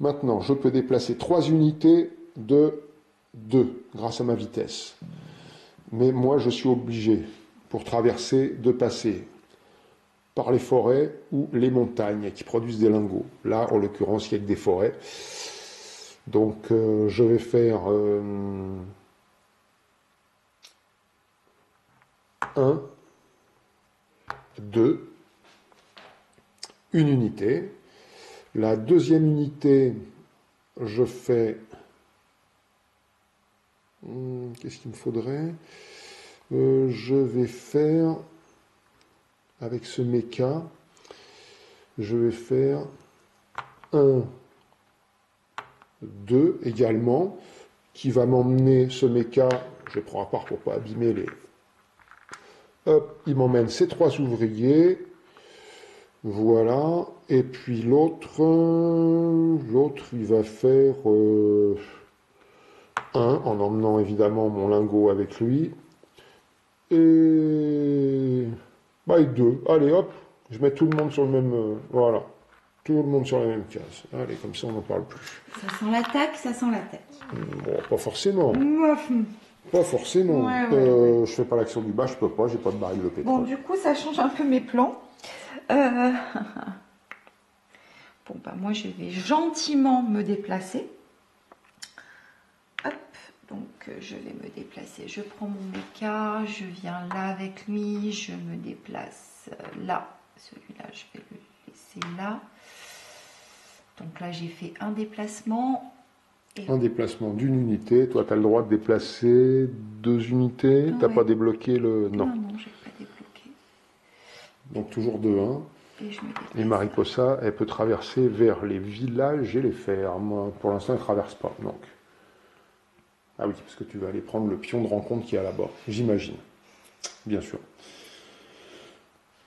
Speaker 1: Maintenant, je peux déplacer 3 unités de 2, grâce à ma vitesse. Mais moi, je suis obligé, pour traverser, de passer par les forêts ou les montagnes qui produisent des lingots. Là, en l'occurrence, il y a que des forêts. Donc, je vais faire 1, 2, une unité. La deuxième unité, je fais... Qu'est-ce qu'il me faudrait? Je vais faire, avec ce méca, je vais faire 1, 2 également, qui va m'emmener ce méca, je prends à part pour ne pas abîmer les... Hop, il m'emmène ces 3 ouvriers. Voilà. Et puis l'autre, il va faire 1, en emmenant évidemment mon lingot avec lui. Et 2. Allez, hop, je mets tout le monde sur le même... voilà. Tout le monde sur la même case. Allez, comme ça, on n'en parle plus.
Speaker 2: Ça sent l'attaque, ça sent l'attaque.
Speaker 1: Bon, pas forcément. Pas forcément. Je fais pas l'action du bas, je peux pas, j'ai pas de baril de pétrole.
Speaker 2: Bon, du coup, ça change un peu mes plans. Bon, moi, je vais gentiment me déplacer. Hop, donc je vais me déplacer. Je prends mon méca, je viens là avec lui, je me déplace là. Celui-là, je vais le laisser là. Donc là, j'ai fait un déplacement.
Speaker 1: Un déplacement d'une unité. Toi, tu as le droit de déplacer 2 unités. Tu n'as pas débloqué le...
Speaker 2: Non, je n'ai pas débloqué.
Speaker 1: Donc toujours 2-1. Et Mariposa, elle peut traverser vers les villages et les fermes. Pour l'instant, elle ne traverse pas. Donc. Ah oui, parce que tu vas aller prendre le pion de rencontre qui est là-bas. J'imagine. Bien sûr.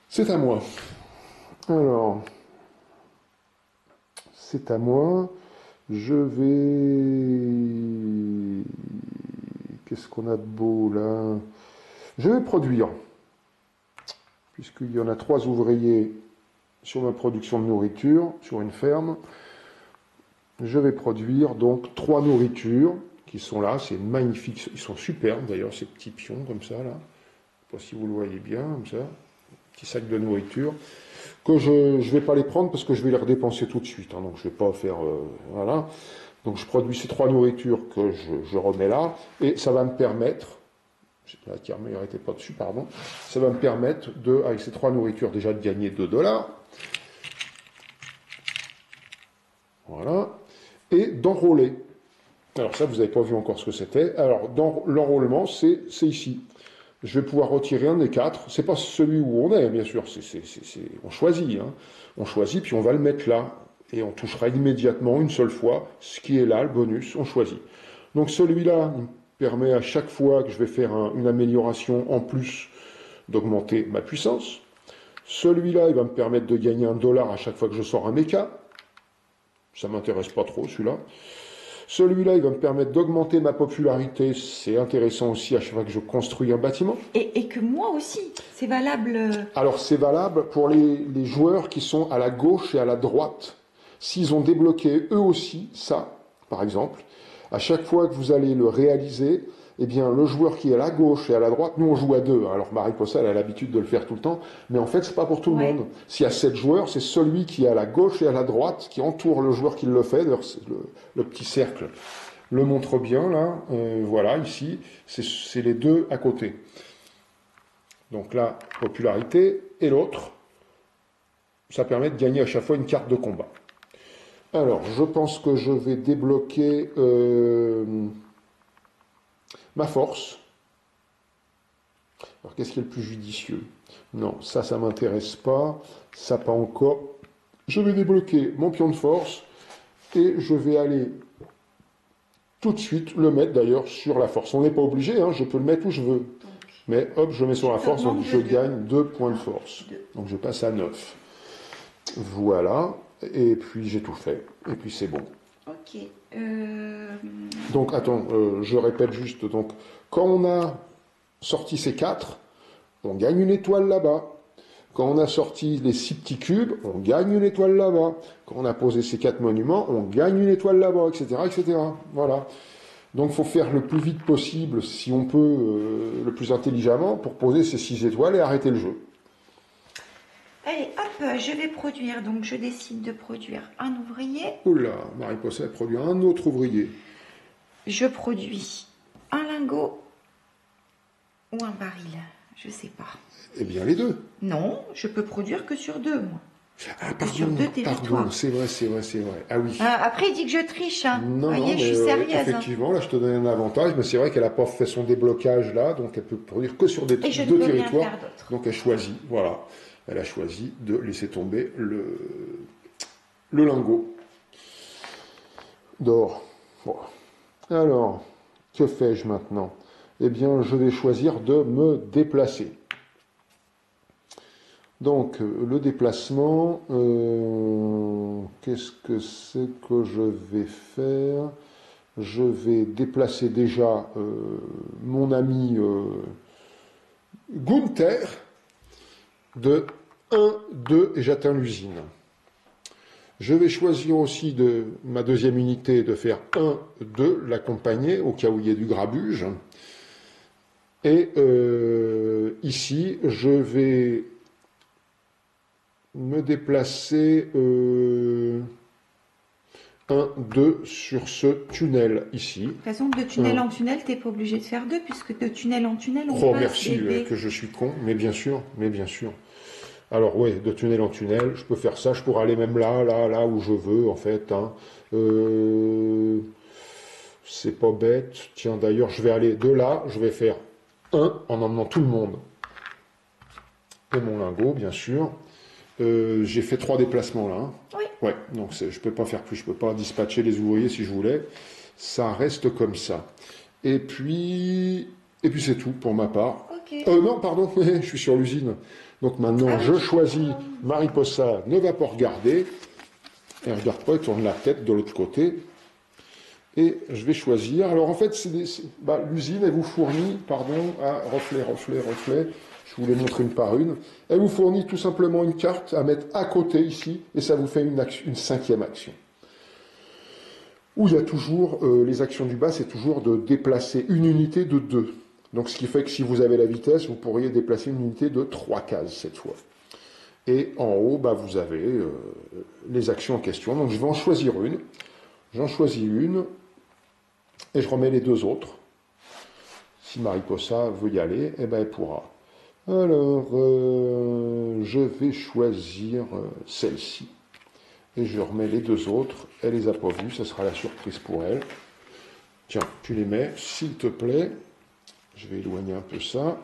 Speaker 1: C'est à moi. Alors... C'est à moi. Je vais... Qu'est-ce qu'on a de beau là? Je vais produire. Puisqu'il y en a 3 ouvriers sur ma production de nourriture, sur une ferme. Je vais produire donc 3 nourritures qui sont là. C'est magnifique. Ils sont superbes d'ailleurs, ces petits pions comme ça là. Je ne sais pas si vous le voyez bien, comme ça. Petit sac de nourriture. Que je ne vais pas les prendre parce que je vais les redépenser tout de suite. Hein, donc je ne vais pas faire... voilà. Donc je produis ces 3 nourritures que je remets là. Et ça va me permettre... La tiers-meilleure n'était pas dessus, pardon. Ça va me permettre, avec ces 3 nourritures, déjà de gagner 2 $. Voilà. Et d'enrôler. Alors ça, vous n'avez pas vu encore ce que c'était. Alors, dans l'enrôlement, c'est ici. Je vais pouvoir retirer un des 4. C'est pas celui où on est, bien sûr. On choisit. Hein. On choisit, puis on va le mettre là. Et on touchera immédiatement, une seule fois, ce qui est là, le bonus, on choisit. Donc celui-là, il me permet à chaque fois que je vais faire une amélioration en plus d'augmenter ma puissance. Celui-là, il va me permettre de gagner 1 $ à chaque fois que je sors un méca. Ça ne m'intéresse pas trop, celui-là. Celui-là, il va me permettre d'augmenter ma popularité. C'est intéressant aussi à chaque fois que je construis un bâtiment.
Speaker 2: Et que moi aussi, c'est valable.
Speaker 1: Alors, c'est valable pour les joueurs qui sont à la gauche et à la droite. S'ils ont débloqué eux aussi ça, par exemple, à chaque fois que vous allez le réaliser, eh bien, le joueur qui est à la gauche et à la droite, nous on joue à 2. Alors Mariposa, elle a l'habitude de le faire tout le temps, mais en fait, c'est pas pour tout le monde. S'il y a 7 joueurs, c'est celui qui est à la gauche et à la droite qui entoure le joueur qui le fait. D'ailleurs, le petit cercle le montre bien, là. Voilà, ici, c'est les deux à côté. Donc là, popularité, et l'autre, ça permet de gagner à chaque fois une carte de combat. Alors, je pense que je vais débloquer ma force. Alors, qu'est-ce qui est le plus judicieux? Non, ça m'intéresse pas. Ça, pas encore. Je vais débloquer mon pion de force et je vais aller tout de suite le mettre d'ailleurs sur la force. On n'est pas obligé, hein, je peux le mettre où je veux. Mais hop, je mets sur la force, donc je gagne 2 points de force. Donc je passe à 9. Voilà. Et puis j'ai tout fait. Et puis c'est bon.
Speaker 2: Ok.
Speaker 1: Donc attends, je répète juste. Donc quand on a sorti ces 4, on gagne une étoile là-bas. Quand on a sorti les 6 petits cubes, on gagne une étoile là-bas. Quand on a posé ces 4 monuments, on gagne une étoile là-bas, etc., etc. Voilà. Donc il faut faire le plus vite possible, si on peut, le plus intelligemment, pour poser ces 6 étoiles et arrêter le jeu.
Speaker 2: Allez, hop, je vais produire. Donc, je décide de produire un ouvrier.
Speaker 1: Oula, Mariposa produit un autre ouvrier.
Speaker 2: Je produis un lingot ou un baril. Je sais pas.
Speaker 1: Eh bien, les deux.
Speaker 2: Non, je peux produire que sur 2, moi.
Speaker 1: Ah,
Speaker 2: sur 2 territoires.
Speaker 1: Pardon, c'est vrai. Ah oui.
Speaker 2: Après, il dit que je triche. Hein.
Speaker 1: Non,
Speaker 2: vous voyez,
Speaker 1: non,
Speaker 2: je suis sérieuse.
Speaker 1: effectivement, là, je te donne un avantage, mais c'est vrai qu'elle n'a pas fait son déblocage là, donc elle peut produire que sur 2 territoires.
Speaker 2: Rien faire d'autre.
Speaker 1: Donc elle choisit, voilà. Elle a choisi de laisser tomber le lingot d'or. Bon. Alors, que fais-je maintenant? Eh bien, je vais choisir de me déplacer. Donc, le déplacement, qu'est-ce que c'est que je vais faire? Je vais déplacer déjà mon ami Gunther de 1, 2 et j'atteins l'usine. Je vais choisir aussi de ma deuxième unité de faire 1, 2, l'accompagner au cas où il y ait du grabuge. Et ici, je vais me déplacer 1, 2 sur ce tunnel ici.
Speaker 2: De toute façon, de tunnel en tunnel, tu n'es pas obligé de faire 2, puisque de tunnel en tunnel, on
Speaker 1: passe. Oh,
Speaker 2: passe
Speaker 1: merci, que je suis con, mais bien sûr. Alors, ouais, de tunnel en tunnel, je peux faire ça, je pourrais aller même là où je veux, en fait. Hein. C'est pas bête. Tiens, d'ailleurs, je vais aller de là, je vais faire 1 en emmenant tout le monde. Et mon lingot, bien sûr. J'ai fait 3 déplacements là. Hein.
Speaker 2: Oui.
Speaker 1: Ouais, donc je peux pas faire plus, je peux pas dispatcher les ouvriers si je voulais. Ça reste comme ça. Et puis c'est tout pour ma part.
Speaker 2: Ok.
Speaker 1: Non, pardon, je suis sur l'usine. Donc maintenant, je choisis Mariposa ne va pas regarder. Elle ne regarde pas, elle tourne la tête de l'autre côté. Et je vais choisir. Alors en fait, l'usine, elle vous fournit, pardon, reflet. Je vous les montre une par une. Elle vous fournit tout simplement une carte à mettre à côté ici, et ça vous fait une 5e action. Où il y a toujours, les actions du bas, c'est toujours de déplacer une unité de 2. Donc ce qui fait que si vous avez la vitesse, vous pourriez déplacer une unité de 3 cases cette fois. Et en haut, vous avez les actions en question. Donc je vais en choisir une. J'en choisis une, et je remets les 2 autres. Si Mariposa veut y aller, eh ben elle pourra. Alors, je vais choisir celle-ci. Et je remets les 2 autres. Elle les a pas vues, ça sera la surprise pour elle. Tiens, tu les mets, s'il te plaît. Je vais éloigner un peu ça.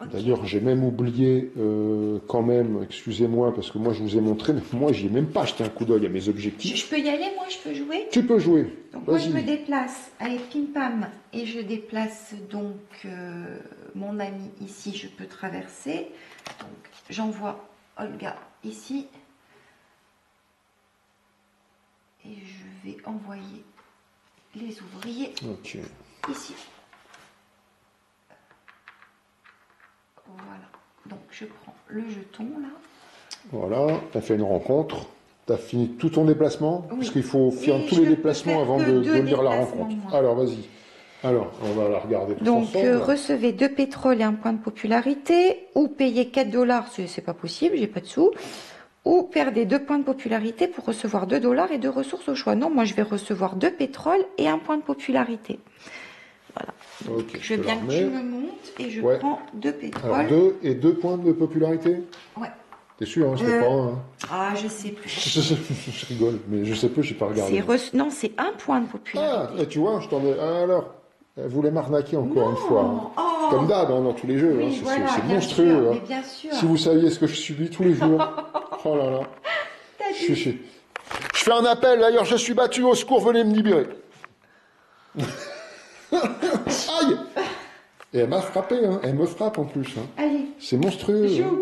Speaker 1: Okay. D'ailleurs, j'ai même oublié, quand même, excusez-moi, parce que moi je vous ai montré, mais moi j'y ai même pas jeté un coup d'œil à mes objectifs.
Speaker 2: Je peux y aller, moi je peux jouer?
Speaker 1: Tu peux jouer.
Speaker 2: Donc moi je me déplace, allez, pim pam, et je déplace donc mon ami ici, je peux traverser. Donc j'envoie Olga ici. Et je vais envoyer les ouvriers ici. Voilà, donc je prends le jeton là.
Speaker 1: Voilà, tu as fait une rencontre. Tu as fini tout ton déplacement?
Speaker 2: Oui.
Speaker 1: Parce qu'il faut faire tous les déplacements avant de lire la rencontre.
Speaker 2: Moi.
Speaker 1: Alors vas-y. Alors, on va la regarder tous
Speaker 2: Donc,
Speaker 1: ensemble.
Speaker 2: recevez 2 pétroles et 1 point de popularité, ou payez 4 $, c'est pas possible, j'ai pas de sous, ou perdez 2 points de popularité pour recevoir 2 $ et 2 ressources au choix. Non, moi je vais recevoir 2 pétroles et 1 point de popularité. Voilà. Donc,
Speaker 1: Ok,
Speaker 2: je veux bien que tu me montes et je prends 2 pétroles.
Speaker 1: Alors 2 et 2 points de popularité?
Speaker 2: Ouais.
Speaker 1: T'es sûr, hein, c'était pas un. Hein.
Speaker 2: Ah, je sais plus.
Speaker 1: Je rigole, mais je sais plus, j'ai pas regardé.
Speaker 2: Non, c'est 1 point de popularité.
Speaker 1: Ah, tu vois, je t'en ai. Ah, alors, elle voulait m'arnaquer encore une fois. Hein.
Speaker 2: Oh.
Speaker 1: Comme d'hab, hein, dans tous les jeux.
Speaker 2: Oui,
Speaker 1: Hein.
Speaker 2: voilà,
Speaker 1: C'est
Speaker 2: bien
Speaker 1: monstrueux.
Speaker 2: sûr,
Speaker 1: Hein.
Speaker 2: mais bien sûr.
Speaker 1: Si vous saviez ce que je subis tous les jours. Oh là là. Je fais un appel, d'ailleurs, je suis battu, au secours, venez me libérer. Aïe! Et elle m'a frappé, hein. Elle me frappe en plus. Hein.
Speaker 2: Allez.
Speaker 1: C'est monstrueux.
Speaker 2: Joue.
Speaker 1: Hein.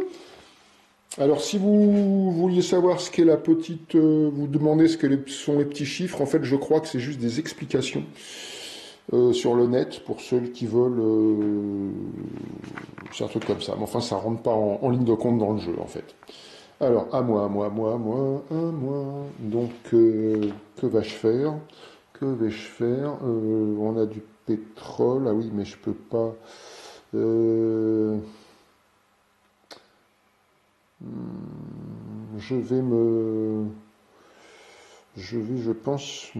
Speaker 1: Alors, si vous vouliez savoir ce qu'est la petite... vous demandez ce que sont les petits chiffres, en fait, je crois que c'est juste des explications sur le net pour ceux qui veulent... c'est un truc comme ça. Mais enfin, ça rentre pas en ligne de compte dans le jeu, en fait. Alors, à moi. Donc, que vais-je faire? Que vais-je faire? On a du pétrole. Ah oui, mais je peux pas... je pense,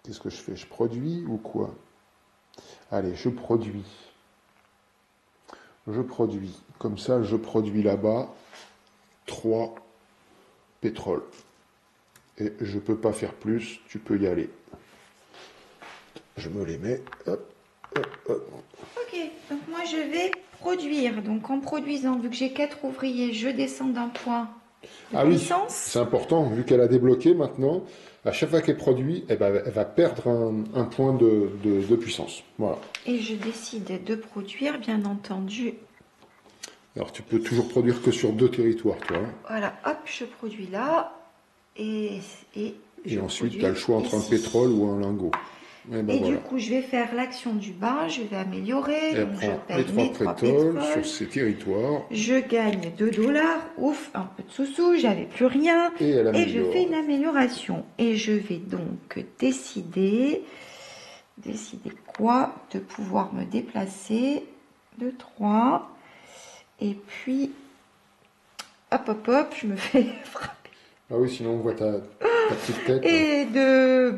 Speaker 1: Qu'est-ce que je fais? Je produis ou quoi? Allez, je produis. Comme ça, je produis là-bas 3 pétroles. Et je peux pas faire plus, tu peux y aller. Je me les mets. Hop.
Speaker 2: Ok, donc moi je vais produire. Donc en produisant, vu que j'ai 4 ouvriers, je descends d'un point de puissance.
Speaker 1: Oui, c'est important, vu qu'elle a débloqué maintenant, à chaque fois qu'elle produit, elle va perdre un point de puissance. Voilà.
Speaker 2: Et je décide de produire, bien entendu.
Speaker 1: Alors tu peux toujours produire que sur 2 territoires, toi.
Speaker 2: Voilà, hop, je produis là. Et
Speaker 1: ensuite, tu as le choix entre un pétrole ou un lingot.
Speaker 2: Et voilà. Du coup, je vais faire l'action du bas, je vais améliorer.
Speaker 1: Elle
Speaker 2: donc
Speaker 1: prend
Speaker 2: je paye
Speaker 1: les 3 pétroles sur
Speaker 2: ces
Speaker 1: territoires.
Speaker 2: Je gagne 2 $. Ouf, un peu de sous-sous, j'avais plus rien.
Speaker 1: Et
Speaker 2: je fais une amélioration. Et je vais donc décider quoi? De pouvoir me déplacer de 3. Et puis, hop, je me fais frapper.
Speaker 1: Ah oui, sinon on voit ta petite tête.
Speaker 2: Et de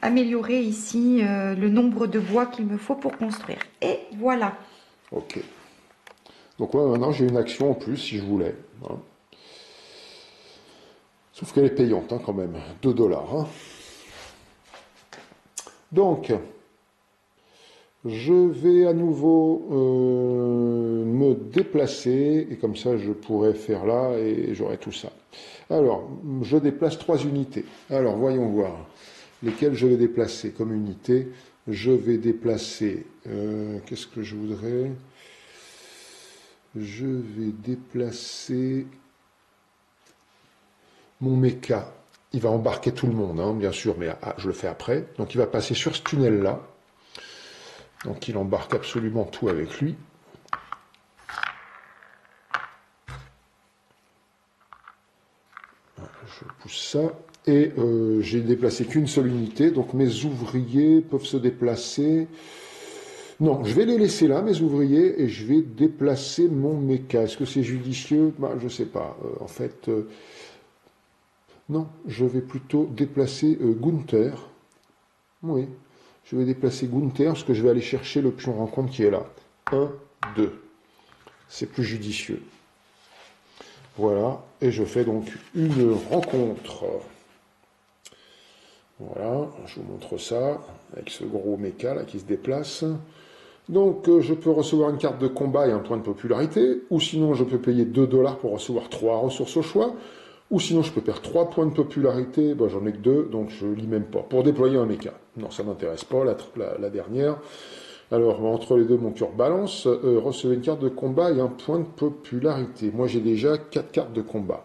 Speaker 2: améliorer ici le nombre de bois qu'il me faut pour construire. Et voilà.
Speaker 1: Ok. Donc ouais, maintenant j'ai une action en plus si je voulais. Hein. Sauf qu'elle est payante hein, quand même. 2 $. Hein. Donc, je vais à nouveau me déplacer. Et comme ça, je pourrais faire là et j'aurai tout ça. Alors, je déplace 3 unités. Alors, voyons voir lesquelles je vais déplacer comme unité. Je vais déplacer... qu'est-ce que je voudrais? Je vais déplacer mon méca. Il va embarquer tout le monde, hein, bien sûr, mais je le fais après. Donc, il va passer sur ce tunnel-là. Donc, il embarque absolument tout avec lui. Je pousse ça. Et j'ai déplacé qu'une seule unité, donc mes ouvriers peuvent se déplacer. Non, je vais les laisser là, mes ouvriers, et je vais déplacer mon méca. Est-ce que c'est judicieux? Je ne sais pas. En fait, non, je vais plutôt déplacer Gunther. Oui, je vais déplacer Gunther, parce que je vais aller chercher le pion rencontre qui est là. 1, 2. C'est plus judicieux. Voilà, et je fais donc une rencontre. Voilà, je vous montre ça, avec ce gros méca là qui se déplace. Donc je peux recevoir une carte de combat et un point de popularité, ou sinon je peux payer 2 $ pour recevoir 3 ressources au choix, ou sinon je peux perdre 3 points de popularité, j'en ai que 2, donc je lis même pas. Pour déployer un méca. Non, ça m'intéresse pas, la dernière. Alors, entre les deux, mon cœur balance. Recevez une carte de combat et un point de popularité. Moi, j'ai déjà 4 cartes de combat.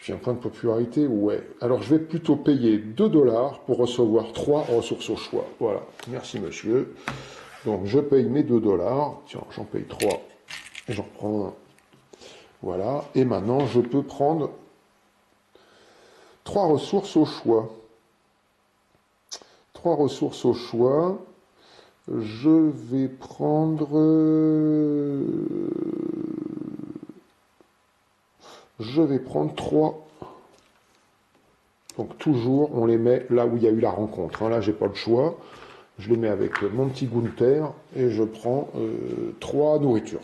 Speaker 1: Puis un point de popularité, ouais. Alors, je vais plutôt payer 2 $ pour recevoir 3 ressources au choix. Voilà. Merci, monsieur. Donc, je paye mes 2 $. Tiens, j'en paye 3. Et j'en reprends un. Voilà. Et maintenant, je peux prendre 3 ressources au choix. 3 ressources au choix. Je vais prendre... je vais prendre 3. Donc toujours, on les met là où il y a eu la rencontre. Hein. Là, j'ai pas le choix. Je les mets avec mon petit Gunther et je prends 3 nourritures.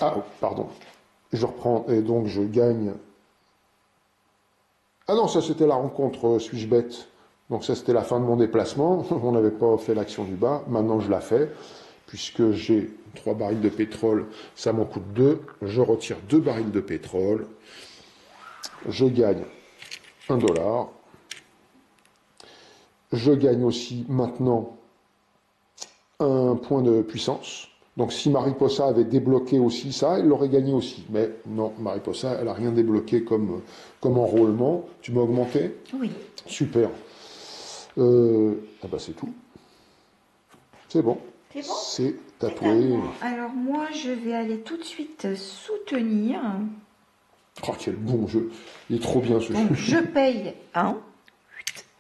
Speaker 1: Ah, pardon. Je reprends et donc je gagne... Ah non, ça c'était la rencontre, suis-je bête? Donc ça c'était la fin de mon déplacement. On n'avait pas fait l'action du bas. Maintenant je la fais. Puisque j'ai 3 barils de pétrole, ça m'en coûte 2. Je retire 2 barils de pétrole. Je gagne 1 dollar. Je gagne aussi maintenant un point de puissance. Donc si Mariposa avait débloqué aussi ça, elle l'aurait gagné aussi. Mais non, Mariposa, elle n'a rien débloqué comme enrôlement. Tu m'as augmenté?
Speaker 2: Oui.
Speaker 1: Super. Ah bah c'est tout. C'est bon.
Speaker 2: C'est bon?
Speaker 1: C'est tatoué.
Speaker 2: Alors moi, je vais aller tout de suite soutenir.
Speaker 1: Oh, quel bon jeu. Il est trop bien ce
Speaker 2: Donc
Speaker 1: jeu.
Speaker 2: je paye 1.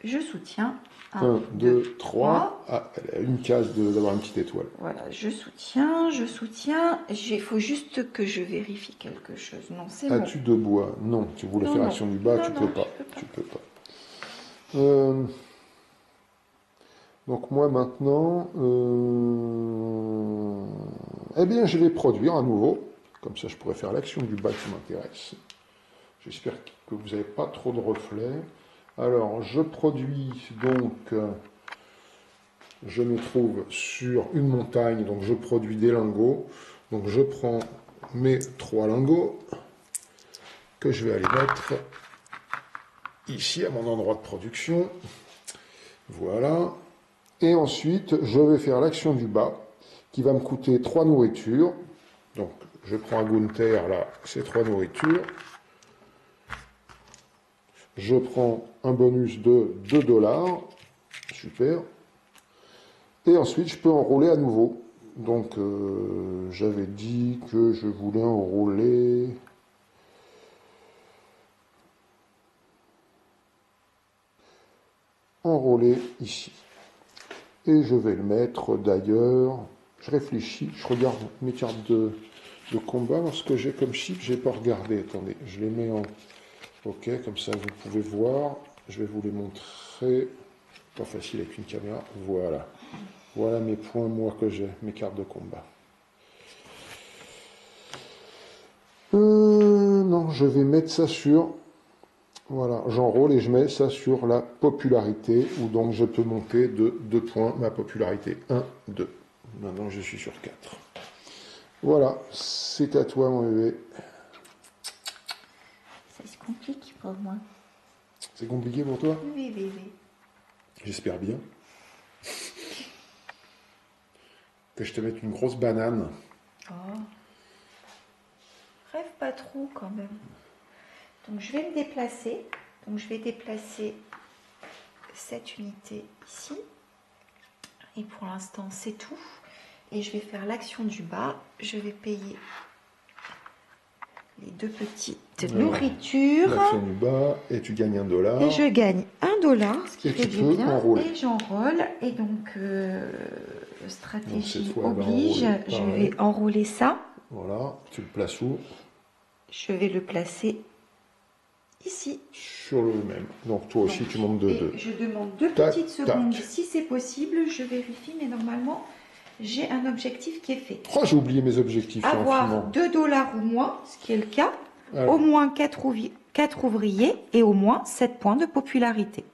Speaker 2: Je soutiens.
Speaker 1: 1, 2, 3. Ah, elle a une case d'avoir une petite étoile.
Speaker 2: Voilà, je soutiens, je soutiens. Il faut juste que je vérifie quelque chose. Non, c'est bon.
Speaker 1: As-tu de bois? Non, tu voulais faire l'action du bas, tu peux pas. Tu peux pas. Donc moi maintenant, eh bien je vais produire à nouveau. Comme ça je pourrais faire l'action du bas qui m'intéresse. J'espère que vous n'avez pas trop de reflets. Alors je produis donc, je me trouve sur une montagne, donc je produis des lingots. Donc je prends mes 3 lingots que je vais aller mettre ici à mon endroit de production. Voilà. Et ensuite, je vais faire l'action du bas, qui va me coûter 3 nourritures. Donc, je prends un Gunther, là, c'est 3 nourritures. Je prends un bonus de 2 dollars. Super. Et ensuite, je peux enrôler à nouveau. Donc, j'avais dit que je voulais enrôler... Enrôler ici. Et je vais le mettre d'ailleurs, je réfléchis, je regarde mes cartes de combat, ce que j'ai comme chiffre, je n'ai pas regardé, attendez, je les mets en... Ok, comme ça vous pouvez voir, je vais vous les montrer, pas facile avec une caméra, voilà. Voilà mes points, moi, que j'ai, mes cartes de combat. Non, je vais mettre ça sur... Voilà, j'enrôle et je mets ça sur la popularité, où donc je peux monter de 2 points ma popularité. 1, 2. Maintenant je suis sur 4. Voilà, c'est à toi mon bébé.
Speaker 2: Ça se complique pour moi.
Speaker 1: C'est compliqué pour toi?
Speaker 2: Oui, oui, oui.
Speaker 1: J'espère bien. Que je te mette une grosse banane.
Speaker 2: Oh. Rêve pas trop quand même. Donc je vais me déplacer. Donc je vais déplacer cette unité ici. Et pour l'instant c'est tout. Et je vais faire l'action du bas. Je vais payer les 2 petites nourritures.
Speaker 1: L'action du bas et tu gagnes 1 dollar.
Speaker 2: Et je gagne 1 dollar, ce qui fait du bien.
Speaker 1: Enrôler.
Speaker 2: Et j'enrôle. Et donc stratégie
Speaker 1: Donc,
Speaker 2: oblige. Je vais enrôler ça.
Speaker 1: Voilà, tu le places où?
Speaker 2: Je vais le placer ici.
Speaker 1: Sur le même. Donc toi aussi tu montes de 2.
Speaker 2: Je demande 2 petites secondes si c'est possible. Je vérifie, mais normalement j'ai un objectif qui est fait.
Speaker 1: Oh, j'ai oublié mes objectifs.
Speaker 2: Avoir 2 dollars ou moins, ce qui est le cas. Alors. Au moins 4 ouvriers et au moins 7 points de popularité.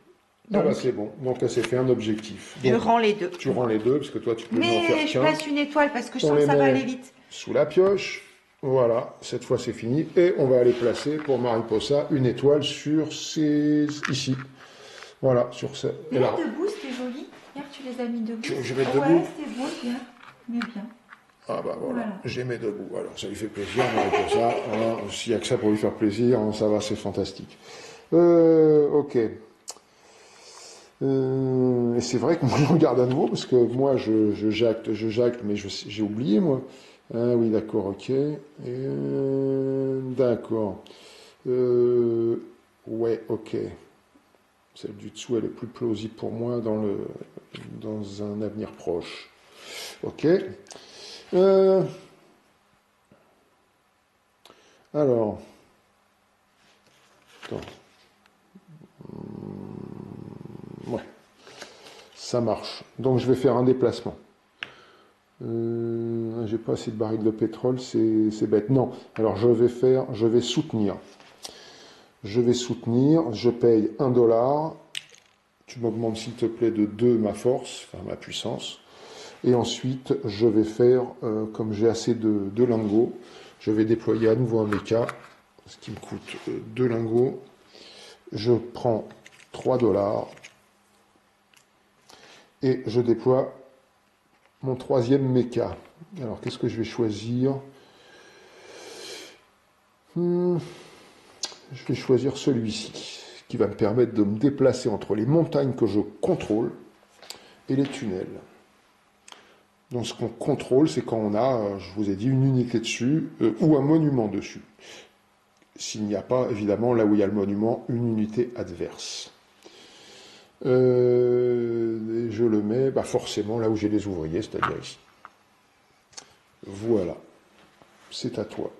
Speaker 1: Donc, ah bah c'est bon. Donc là c'est fait un objectif.
Speaker 2: Je rends les 2.
Speaker 1: Tu rends les 2 parce que toi tu peux en faire qu'un.
Speaker 2: Mais je place une étoile parce que je sens que ça va aller vite.
Speaker 1: Sous la pioche. Voilà, cette fois c'est fini. Et on va aller placer pour Mariposa une étoile sur ces... ici. Voilà, sur ce...
Speaker 2: Mais là, debout, c'était joli. Regarde, tu les as mis debout.
Speaker 1: Je vais debout.
Speaker 2: Ouais, c'était beau, bien. Mais bien.
Speaker 1: Ah bah voilà, j'ai mis debout. Alors ça lui fait plaisir, Mariposa. Voilà, s'il n'y a que ça pour lui faire plaisir, ça va, c'est fantastique. Ok. Et c'est vrai que moi je regarde à nouveau, parce que moi je jacte, mais j'ai oublié moi. Ah oui, d'accord, ok. D'accord. Ouais, ok. Celle du dessous, elle est plus plausible pour moi dans un avenir proche. Ok. Alors. Attends. Ouais. Ça marche. Donc je vais faire un déplacement. J'ai pas assez de barils de pétrole, c'est bête. Non. Alors je vais soutenir. Je paye 1 dollar. Tu m'augmentes s'il te plaît de 2 ma force, enfin ma puissance. Et ensuite, je vais faire, comme j'ai assez de lingots, je vais déployer à nouveau un méca, ce qui me coûte 2 lingots. Je prends 3 dollars et je déploie mon troisième méca. Alors, qu'est-ce que je vais choisir? Je vais choisir celui-ci, qui va me permettre de me déplacer entre les montagnes que je contrôle et les tunnels. Donc ce qu'on contrôle, c'est quand on a, je vous ai dit, une unité dessus ou un monument dessus. S'il n'y a pas, évidemment, là où il y a le monument, une unité adverse. Et je le mets forcément là où j'ai les ouvriers, c'est-à-dire ici. Voilà, c'est à toi.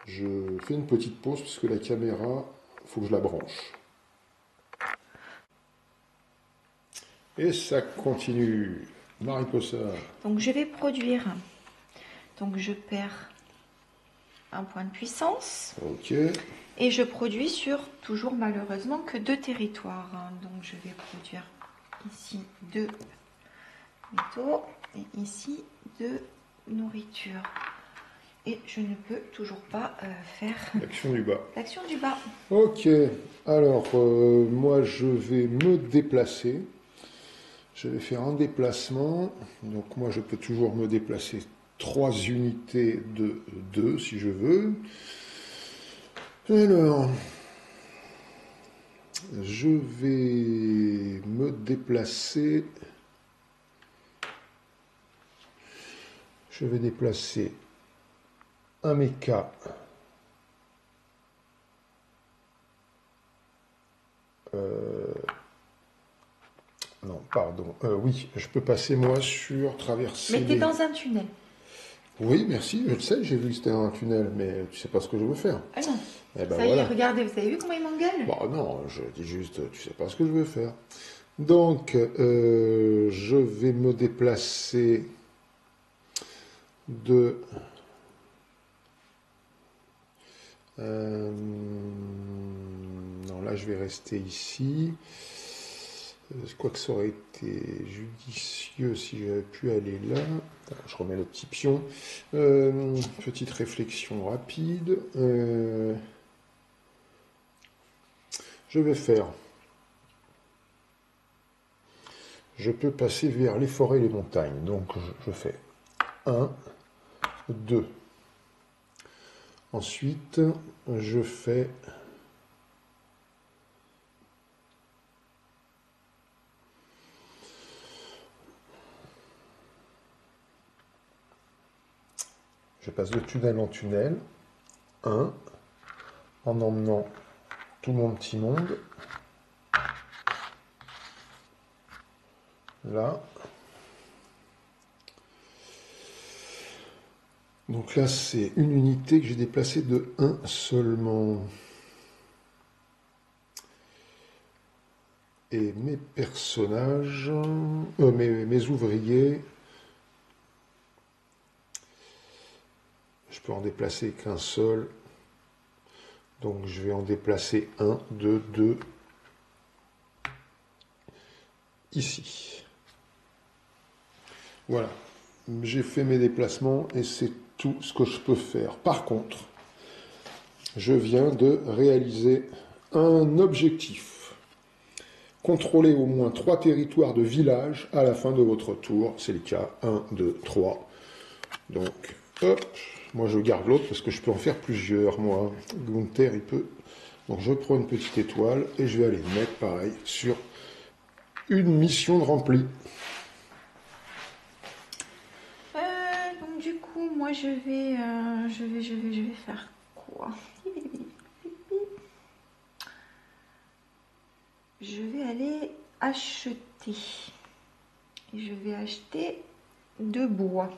Speaker 1: Je fais une petite pause parce que la caméra, il faut que je la branche. Et ça continue. Mariposa.
Speaker 2: Donc je vais produire. Donc je perds un point de puissance.
Speaker 1: Ok.
Speaker 2: Et je produis sur, toujours malheureusement, que 2 territoires. Donc je vais produire ici 2 métaux et ici 2 nourritures. Et je ne peux toujours pas faire
Speaker 1: l'action du bas.
Speaker 2: L'action du bas.
Speaker 1: Ok, alors moi je vais me déplacer. Je vais faire un déplacement. Donc moi je peux toujours me déplacer 3 unités de 2 si je veux. Alors, je vais me déplacer. Je vais déplacer un méca. Non, pardon. Oui, je peux passer moi sur traverser.
Speaker 2: Mais t'es dans un tunnel.
Speaker 1: Oui, merci, je le sais, j'ai vu que c'était un tunnel, mais tu sais pas ce que je veux faire.
Speaker 2: Ah non.
Speaker 1: Eh ben
Speaker 2: Ça y
Speaker 1: voilà.
Speaker 2: est, regardez, vous avez vu comment il m'engueule?
Speaker 1: Bon, non, je dis juste, tu sais pas ce que je veux faire. Donc, je vais me déplacer de... non, là, je vais rester ici. Je crois que ça aurait été judicieux si j'avais pu aller là. Je remets le petit pion. Petite réflexion rapide. Je vais faire. Je peux passer vers les forêts et les montagnes. Donc je fais 1, 2. Ensuite, je fais... Je passe de tunnel en tunnel. 1, en emmenant tout mon petit monde. Là. Donc là, c'est une unité que j'ai déplacée de 1 seulement. Et mes personnages, mes ouvriers, je peux en déplacer qu'un seul. Donc je vais en déplacer 1, 2, 2, ici. Voilà, j'ai fait mes déplacements et c'est tout ce que je peux faire. Par contre, je viens de réaliser un objectif. Contrôler au moins 3 territoires de village à la fin de votre tour. C'est le cas. 1, 2, 3. Donc, hop, moi je garde l'autre parce que je peux en faire plusieurs, moi. Gunther, il peut. Donc je prends une petite étoile et je vais aller le mettre, pareil, sur une mission de rempli.
Speaker 2: moi je vais faire quoi? Je vais aller acheter. Je vais acheter 2 bois.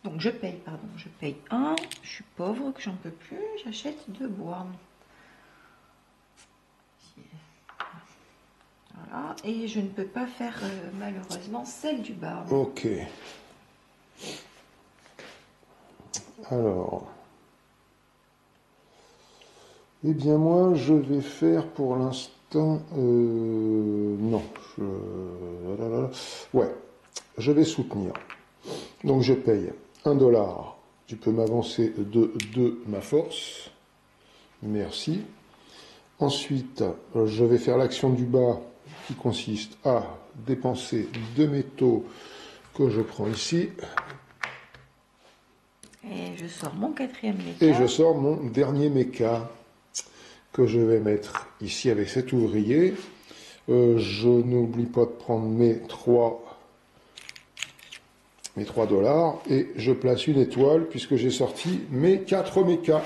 Speaker 2: Donc je paye, pardon, je paye 1. Je suis pauvre, que j'en peux plus. J'achète 2 bois. Voilà. Et je ne peux pas faire malheureusement celle du bas.
Speaker 1: Ok. Alors. Eh bien moi, je vais faire pour l'instant... non. Ouais. Je vais soutenir. Donc je paye 1 dollar. Tu peux m'avancer de ma force. Merci. Ensuite, je vais faire l'action du bas qui consiste à dépenser 2 métaux que je prends ici.
Speaker 2: Et je sors mon 4e méca.
Speaker 1: Et je sors mon dernier méca que je vais mettre ici avec cet ouvrier. Je n'oublie pas de prendre mes 3 dollars et je place une étoile puisque j'ai sorti mes 4 mécas.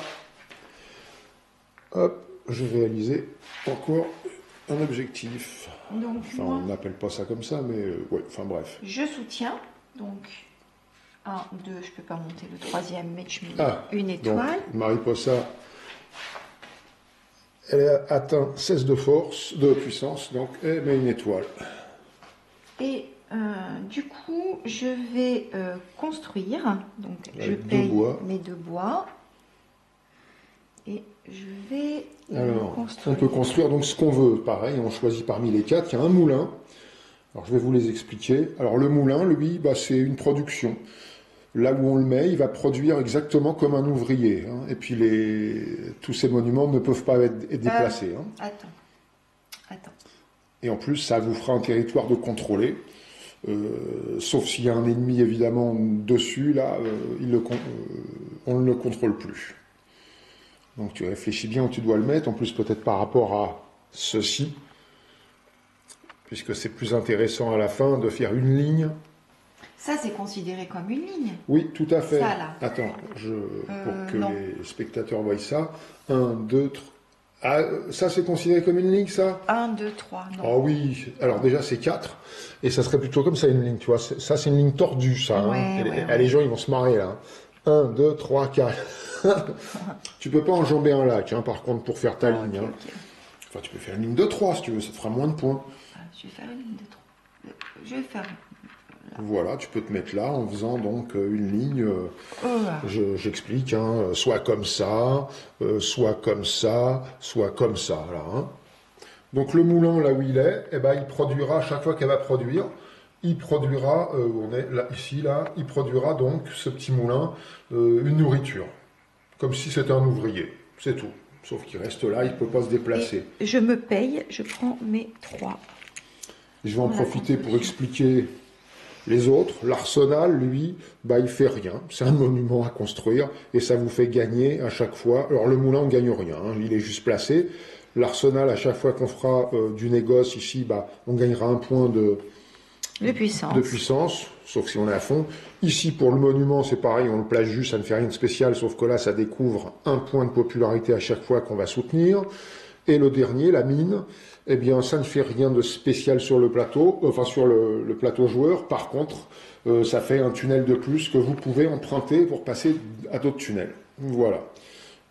Speaker 1: Hop, je vais réaliser encore un objectif.
Speaker 2: Donc,
Speaker 1: enfin,
Speaker 2: moi,
Speaker 1: on n'appelle pas ça comme ça, mais ouais, enfin bref.
Speaker 2: je soutiens. Donc, 1, 2, je peux pas monter le 3e, mais je mets une
Speaker 1: Donc,
Speaker 2: étoile.
Speaker 1: Mariposa, elle a atteint 16 de force, de puissance, donc elle met une étoile.
Speaker 2: Et du coup, je vais construire. Donc, je
Speaker 1: Avec
Speaker 2: paye
Speaker 1: 2 bois.
Speaker 2: mes 2 bois. Et je vais
Speaker 1: Alors,
Speaker 2: construire.
Speaker 1: on peut construire donc ce qu'on veut. Pareil, on choisit parmi les 4. Il y a un moulin. Alors, je vais vous les expliquer. Alors, le moulin, lui, bah, c'est une production. Là où on le met, il va produire exactement comme un ouvrier. Hein. Et puis, tous ces monuments ne peuvent pas être déplacés. Hein.
Speaker 2: Attends.
Speaker 1: Et en plus, ça vous fera un territoire de contrôler. Sauf s'il y a un ennemi, évidemment, dessus. Là, on ne le contrôle plus. Donc tu réfléchis bien où tu dois le mettre, en plus peut-être par rapport à ceci, puisque c'est plus intéressant à la fin de faire une ligne.
Speaker 2: Ça, c'est considéré comme une ligne.
Speaker 1: Oui, tout à fait.
Speaker 2: Ça, là.
Speaker 1: Attends, pour que
Speaker 2: non.
Speaker 1: les spectateurs voient ça. 1, 2, 3... Ah, ça c'est considéré comme une ligne, ça?
Speaker 2: 1, 2, 3, non.
Speaker 1: Ah oui, alors déjà c'est 4, et ça serait plutôt comme ça une ligne, tu vois. Ça c'est une ligne tordue, ça.
Speaker 2: Ouais,
Speaker 1: hein. Les gens, ils vont se marrer, là. 1, 2, 3, 4... Tu peux pas enjamber un lac, hein, par contre, pour faire ta ligne.
Speaker 2: Okay,
Speaker 1: hein.
Speaker 2: okay.
Speaker 1: Enfin, tu peux faire une ligne de 3 si tu veux, ça te fera moins de points.
Speaker 2: Je vais faire une ligne de 3. Je vais faire.
Speaker 1: Là. Voilà, tu peux te mettre là en faisant donc une ligne. J'explique, hein, soit comme ça, soit comme ça, soit comme ça. Là, hein. Donc le moulin, là où il est, eh ben, il produira, chaque fois qu'elle va produire, il produira, on est là, ici, là, il produira donc, ce petit moulin, une nourriture. Comme si c'était un ouvrier, c'est tout. Sauf qu'il reste là, il ne peut pas se déplacer.
Speaker 2: Et je me paye, je prends mes 3.
Speaker 1: Je vais en profiter pour expliquer les autres. L'arsenal, lui, bah, il fait rien. C'est un monument à construire et ça vous fait gagner à chaque fois. Alors le moulin, on ne gagne rien, hein, il est juste placé. L'arsenal, à chaque fois qu'on fera du négoce ici, bah, on gagnera un point de puissance, sauf si on est à fond. Ici, pour le monument, c'est pareil, on le place juste, ça ne fait rien de spécial, sauf que là, ça découvre un point de popularité à chaque fois qu'on va soutenir. Et le dernier, la mine, eh bien, ça ne fait rien de spécial sur le plateau, enfin sur le plateau joueur. Par contre, ça fait un tunnel de plus que vous pouvez emprunter pour passer à d'autres tunnels. Voilà.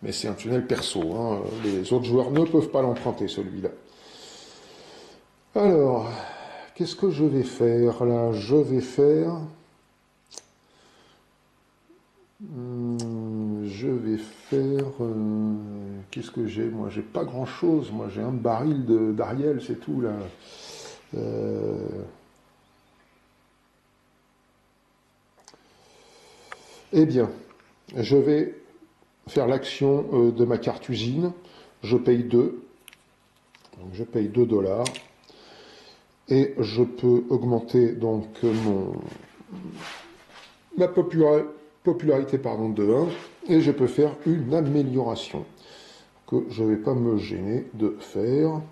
Speaker 1: Mais c'est un tunnel perso, hein. Les autres joueurs ne peuvent pas l'emprunter, celui-là. Alors... Qu'est-ce que je vais faire là? Je vais faire... Qu'est-ce que j'ai? Moi, j'ai pas grand-chose. Moi, j'ai un baril d'Ariel, c'est tout là. Eh bien, je vais faire l'action de ma carte usine. Je paye 2. Donc, je paye 2 dollars. Et je peux augmenter donc ma popularité de 1. Et je peux faire une amélioration que je ne vais pas me gêner de faire.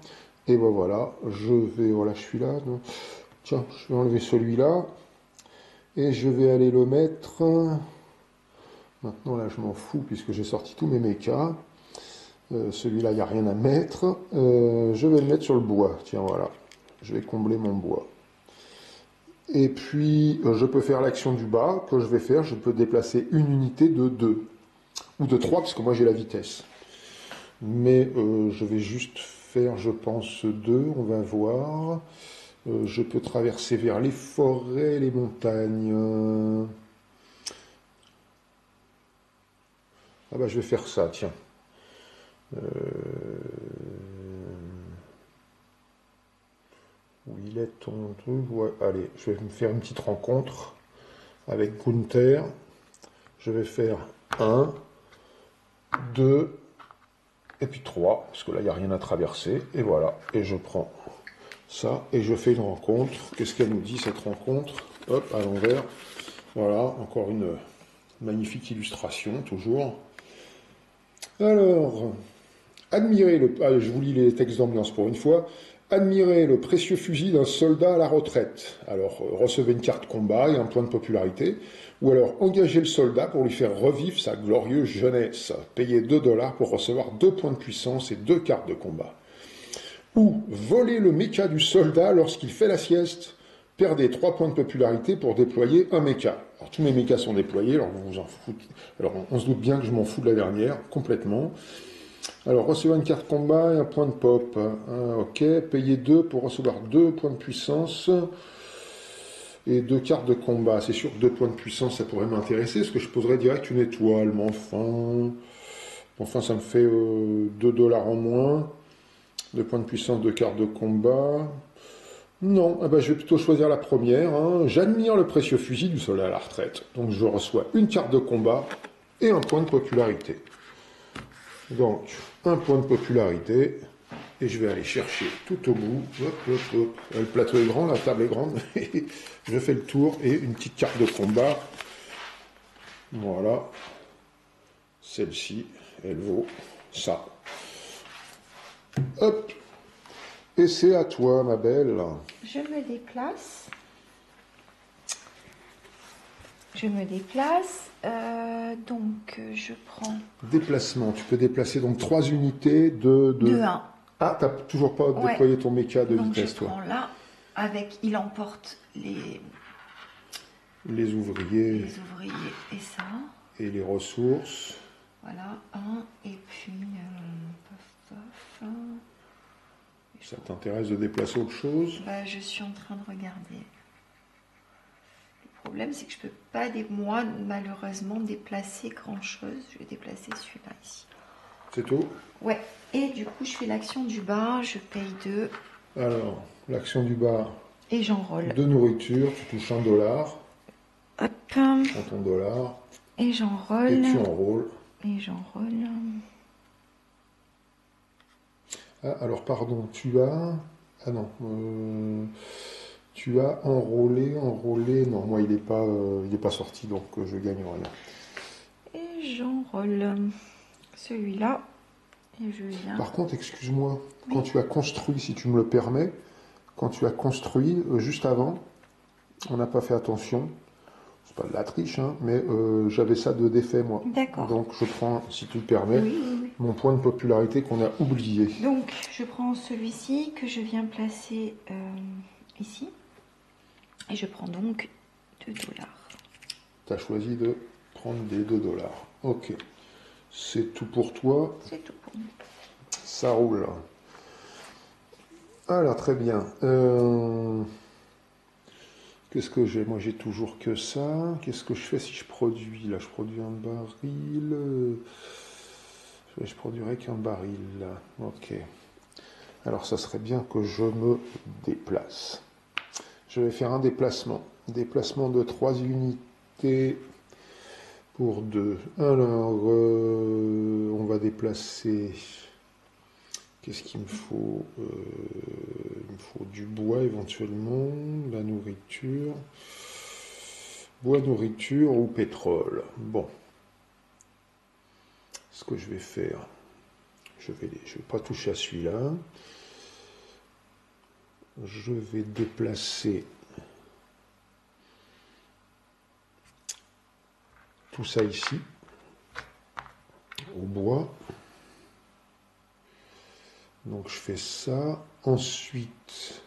Speaker 1: Et ben voilà, voilà, je suis là. Donc, tiens, je vais enlever celui-là. Et je vais aller le mettre Maintenant, là, je m'en fous puisque j'ai sorti tous mes mechas. Celui-là, il n'y a rien à mettre. Je vais le mettre sur le bois. Tiens, voilà. Je vais combler mon bois. Et puis, je peux faire l'action du bas. Que je vais faire, je peux déplacer une unité de 2. Ou de 3, parce que moi, j'ai la vitesse. Mais je vais juste faire, je pense, 2. On va voir. Je peux traverser vers les forêts, les montagnes. Ah bah, je vais faire ça, tiens. Où il est ton truc? Ouais, allez, je vais me faire une petite rencontre avec Gunther. Je vais faire 1, 2, et puis 3, parce que là, il n'y a rien à traverser. Et voilà, et je prends ça, et je fais une rencontre. Qu'est-ce qu'elle nous dit, cette rencontre? Hop, à l'envers. Voilà, encore une magnifique illustration, toujours. Alors, admirez le... Ah, je vous lis les textes d'ambiance pour une fois. Admirez le précieux fusil d'un soldat à la retraite. Alors, recevez une carte combat et un point de popularité. Ou alors, engagez le soldat pour lui faire revivre sa glorieuse jeunesse. Payez 2 $ pour recevoir 2 points de puissance et 2 cartes de combat. Ou, volez le méca du soldat lorsqu'il fait la sieste. Perdez 3 points de popularité pour déployer un méca. Alors, tous mes mécas sont déployés, alors vous vous en foutez. Alors, on se doute bien que je m'en fous de la dernière, complètement. Alors, recevoir une carte combat et un point de pop. Ok, payer 2 pour recevoir 2 points de puissance et 2 cartes de combat. C'est sûr que 2 points de puissance, ça pourrait m'intéresser, parce que je poserais direct une étoile, mais enfin ça me fait 2 $ en moins. 2 points de puissance, 2 cartes de combat. Non, je vais plutôt choisir la première. Hein. J'admire le précieux fusil du soldat à la retraite. Donc je reçois une carte de combat et un point de popularité. Donc, un point de popularité, et je vais aller chercher tout au bout. Hop, hop, hop. Le plateau est grand, la table est grande. Je fais le tour et une petite carte de combat. Voilà. Celle-ci, elle vaut ça. Hop. Et c'est à toi, ma belle.
Speaker 2: Je me déplace. Donc je prends
Speaker 1: Déplacement. Tu peux déplacer donc 3 unités de
Speaker 2: 1.
Speaker 1: Ah, t'as toujours pas
Speaker 2: Ouais.
Speaker 1: déployé ton méca de
Speaker 2: Donc
Speaker 1: vitesse,
Speaker 2: je
Speaker 1: toi.
Speaker 2: prends là, avec, il emporte
Speaker 1: Les
Speaker 2: les
Speaker 1: ouvriers
Speaker 2: ouvriers et ça.
Speaker 1: et les ressources.
Speaker 2: Voilà, un, et puis paf, paf.
Speaker 1: Ça t'intéresse de déplacer autre chose?
Speaker 2: Bah, je suis en train de regarder. Le problème, c'est que je peux pas, moi, malheureusement, déplacer grand-chose. Je vais déplacer celui-là ici.
Speaker 1: C'est tout?
Speaker 2: Ouais, et du coup, je fais l'action du bas, je paye 2.
Speaker 1: Alors, l'action du bas.
Speaker 2: Et j'enrôle.
Speaker 1: De nourriture, tu touches 1 $.
Speaker 2: Hop.
Speaker 1: Prends ton dollar.
Speaker 2: Et j'enrôle.
Speaker 1: Et tu enrôles.
Speaker 2: Et j'enrôle.
Speaker 1: Ah, alors, pardon, tu as... Ah non. Tu as enrôlé. Non, moi, il n'est pas sorti, donc je gagne rien.
Speaker 2: Et j'enrôle celui-là. Et je viens.
Speaker 1: Par contre, excuse-moi, quand tu as construit, si tu me le permets, quand tu as construit, juste avant, on n'a pas fait attention, c'est pas de la triche, hein, mais j'avais ça de défait, moi.
Speaker 2: D'accord.
Speaker 1: Donc je prends, si tu le permets,
Speaker 2: oui.
Speaker 1: mon point de popularité qu'on a oublié.
Speaker 2: Donc je prends celui-ci que je viens placer ici. Et je prends donc 2 $.
Speaker 1: Tu as choisi de prendre des 2 $. Ok. C'est tout pour toi.
Speaker 2: C'est tout pour moi.
Speaker 1: Ça roule. Alors, très bien. Qu'est-ce que j'ai? Moi, j'ai toujours que ça. Qu'est-ce que je fais si je produis? Là, je produis un baril. Je produirais qu'un baril. Là. Ok. Alors, ça serait bien que je me déplace. Je vais faire un déplacement. Déplacement de 3 unités pour 2. Alors, on va déplacer... Qu'est-ce qu'il me faut? Il me faut du bois éventuellement, de la nourriture. Bois, nourriture ou pétrole. Bon. Ce que je vais faire, je vais pas toucher à celui-là. Je vais déplacer tout ça ici. bois. Donc je fais ça. Ensuite,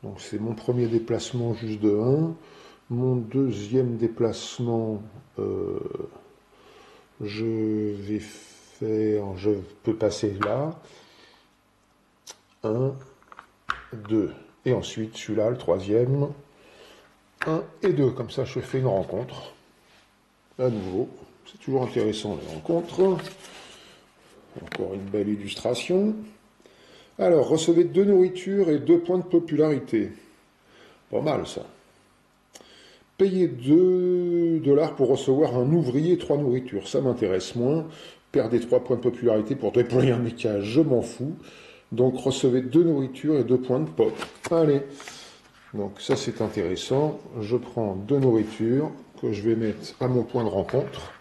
Speaker 1: donc c'est mon premier déplacement juste de 1. Mon deuxième déplacement, je vais faire, je peux passer là. 1, 2. Et ensuite, celui-là, le troisième. 1 et 2. Comme ça, je fais une rencontre. À nouveau, c'est toujours intéressant les rencontres. Encore une belle illustration. Alors, recevez 2 nourritures et 2 points de popularité. Pas mal ça. Payez 2 $ pour recevoir un ouvrier et 3 nourritures. Ça m'intéresse moins. Perdez 3 points de popularité pour déployer un méca. Je m'en fous. Donc, recevez 2 nourritures et 2 points de pop. Allez. Donc, ça c'est intéressant. Je prends 2 nourritures que je vais mettre à mon point de rencontre.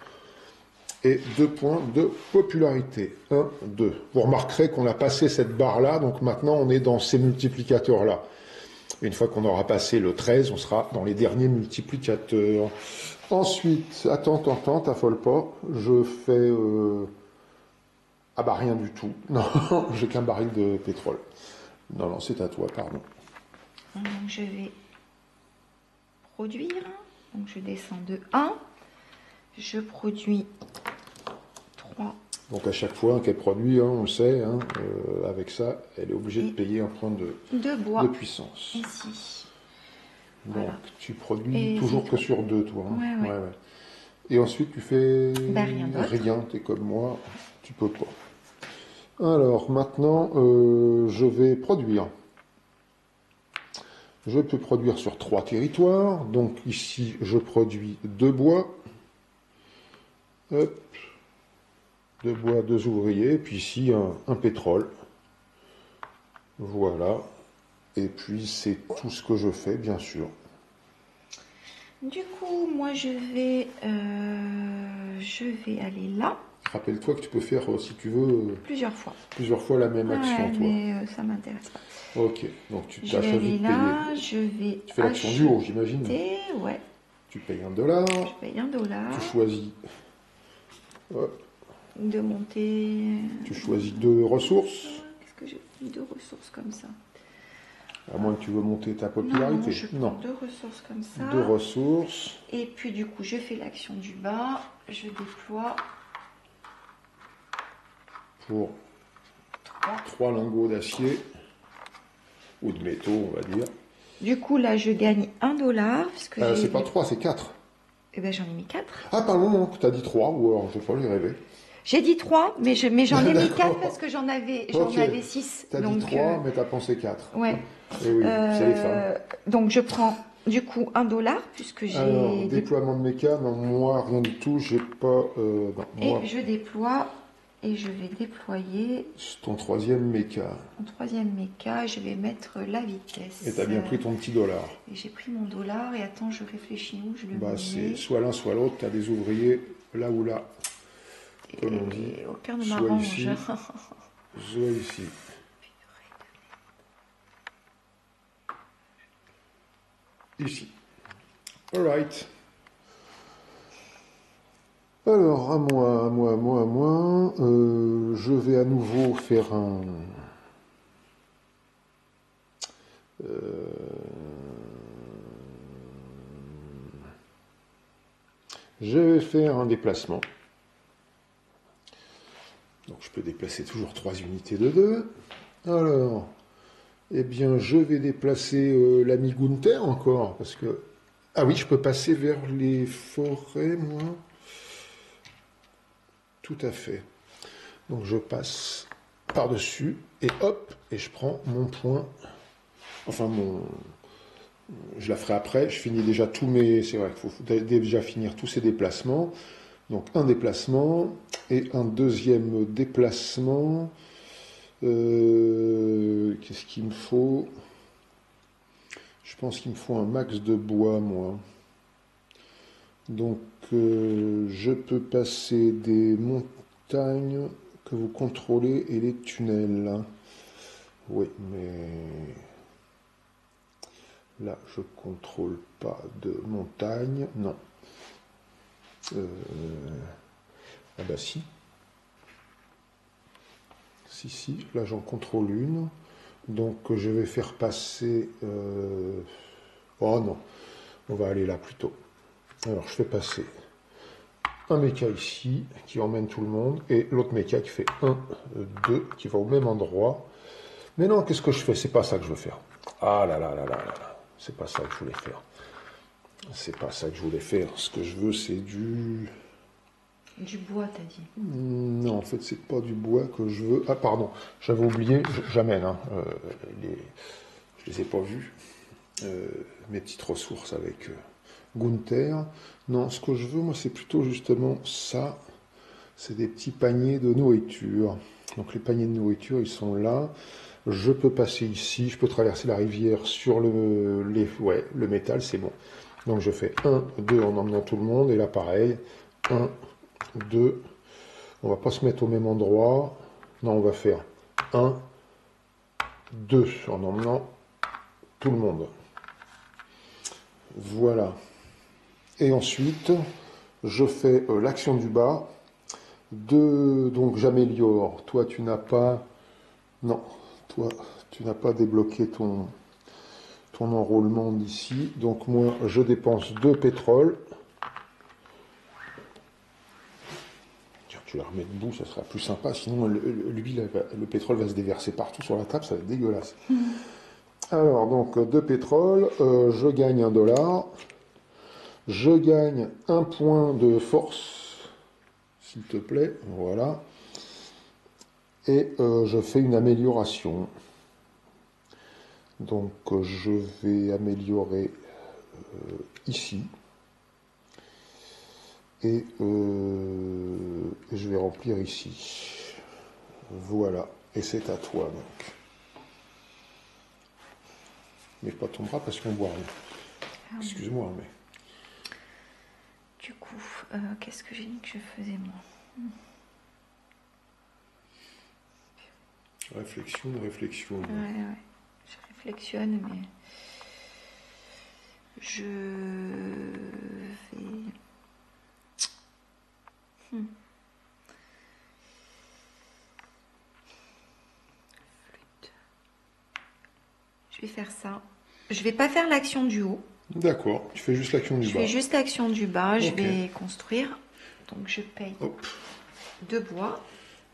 Speaker 1: Et 2 points de popularité. 1, 2. Vous remarquerez qu'on a passé cette barre-là, donc maintenant on est dans ces multiplicateurs-là. Une fois qu'on aura passé le 13, on sera dans les derniers multiplicateurs. Ensuite, attends, t'affole pas. Je fais... Ah bah rien du tout. Non, j'ai qu'un baril de pétrole. Non, c'est à toi, pardon.
Speaker 2: Donc je vais produire. Donc je descends de 1. Je produis 3.
Speaker 1: Donc à chaque fois qu'elle produit, hein, on le sait, hein, avec ça, elle est obligée de payer un point de
Speaker 2: bois.
Speaker 1: De puissance.
Speaker 2: Ici.
Speaker 1: Donc
Speaker 2: Voilà.
Speaker 1: tu produis toujours que sur 2, toi. Hein.
Speaker 2: Ouais.
Speaker 1: Et ensuite tu fais
Speaker 2: rien,
Speaker 1: t'es comme moi, tu peux pas. Alors maintenant, je vais produire. Je peux produire sur 3 territoires. Donc ici, je produis 2 bois. Hop. 2 bois, 2 ouvriers. Puis ici, un pétrole. Voilà. Et puis, c'est tout ce que je fais, bien sûr.
Speaker 2: Du coup, moi, je vais aller là.
Speaker 1: Rappelle-toi que tu peux faire, si tu veux...
Speaker 2: Plusieurs fois
Speaker 1: la même action, toi.
Speaker 2: Mais ça m'intéresse pas.
Speaker 1: Ok, donc tu
Speaker 2: Je vais aller là, je vais
Speaker 1: Tu fais l'action du haut, j'imagine.
Speaker 2: Ouais.
Speaker 1: Tu payes 1 $.
Speaker 2: Je paye 1 $.
Speaker 1: Tu choisis. Hop.
Speaker 2: De monter.
Speaker 1: Tu choisis 2 ressources.
Speaker 2: Qu'est-ce que j'ai mis 2 ressources comme ça?
Speaker 1: À moins que tu veux monter ta popularité.
Speaker 2: Non, je prends 2 ressources comme ça.
Speaker 1: 2 ressources.
Speaker 2: Et puis du coup, je fais l'action du bas. Je déploie.
Speaker 1: Pour 3 lingots d'acier. Ou de métaux, on va dire.
Speaker 2: Du coup, là, je gagne 1 $.
Speaker 1: C'est pas 3, c'est 4.
Speaker 2: Eh bien, j'en ai mis 4.
Speaker 1: Ah, pardon, tu as dit 3, ou alors je vais pas les rêver.
Speaker 2: J'ai dit 3, mais j'en ai mis 4 parce que j'en avais 6.
Speaker 1: Tu as dit 3, mais tu as pensé 4.
Speaker 2: Ouais.
Speaker 1: Et oui, c'est les femmes.
Speaker 2: Donc, je prends du coup 1 $, puisque j'ai...
Speaker 1: Alors, déploiement de méca, non, moi, rien du tout, j'ai pas...
Speaker 2: Et je déploie, et je vais déployer...
Speaker 1: Ton 3e méca.
Speaker 2: Mon 3e méca, je vais mettre la vitesse.
Speaker 1: Et tu as bien pris ton petit $.
Speaker 2: Et j'ai pris mon $, et attends, je réfléchis où je le mets.
Speaker 1: C'est soit l'un, soit l'autre, tu as des ouvriers là ou là. Comme on dit.
Speaker 2: Aucun ne m'arrange.
Speaker 1: Soit ici. Ici. Alright. Alors, à moi. Je vais à nouveau faire un... Je vais faire un déplacement. Donc je peux déplacer toujours 3 unités de 2. Alors, eh bien, je vais déplacer l'ami Gunther encore, parce que... Ah oui, je peux passer vers les forêts, moi. Tout à fait. Donc je passe par-dessus, et hop, et je prends mon point... Enfin, je la ferai après, je finis déjà tous mes... C'est vrai qu'il faut déjà finir tous ces déplacements. Donc un déplacement et un deuxième déplacement. Qu'est-ce qu'il me faut? Je pense qu'il me faut un max de bois, moi. Donc je peux passer des montagnes que vous contrôlez et les tunnels. Oui, mais... Là, je ne contrôle pas de montagne. Non. Ah bah si. Si, là j'en contrôle une. Donc je vais faire passer... Oh non, on va aller là plutôt. Alors je fais passer un méca ici, qui emmène tout le monde, et l'autre méca qui fait 1, 2, qui va au même endroit. Mais non, qu'est-ce que je fais? C'est pas ça que je veux faire. Ah là là là là là là. C'est pas ça que je voulais faire. C'est pas ça que je voulais faire. Ce que je veux, c'est du...
Speaker 2: Du bois, t'as dit.
Speaker 1: Non, en fait, c'est pas du bois que je veux. Ah, pardon, j'avais oublié, j'amène. Hein, je les ai pas vus. Mes petites ressources avec Gunther. Non, ce que je veux, moi, c'est plutôt justement ça. C'est des petits paniers de nourriture. Donc les paniers de nourriture, ils sont là. Je peux passer ici, je peux traverser la rivière sur le métal, c'est bon. Donc je fais 1, 2 en emmenant tout le monde, et là pareil, 1, 2, on va pas se mettre au même endroit, non, on va faire 1, 2 en emmenant tout le monde. Voilà. Et ensuite, je fais l'action du bas, donc j'améliore, toi tu n'as pas, non, toi tu n'as pas débloqué ton enrôlement d'ici, donc moi je dépense 2 pétrole. Tu la remets debout, ça sera plus sympa, sinon l'huile, le pétrole va se déverser partout sur la table, ça va être dégueulasse. Alors, donc, 2 pétrole, je gagne 1 dollar, je gagne 1 point de force, s'il te plaît, voilà, et je fais une amélioration. Donc, je vais améliorer ici, et je vais remplir ici. Voilà, et c'est à toi, donc. Mais pas ton bras parce qu'on boit rien. Excuse-moi, mais...
Speaker 2: Du coup, qu'est-ce que j'ai dit que je faisais moi?
Speaker 1: Réflexion.
Speaker 2: Ouais. Je réflexionne, mais je vais... Flûte. Je vais faire ça. Je vais pas faire l'action du haut.
Speaker 1: D'accord, tu fais juste l'action du bas.
Speaker 2: Je fais juste l'action du bas,
Speaker 1: Okay.
Speaker 2: Je vais construire. Donc je paye 2 bois.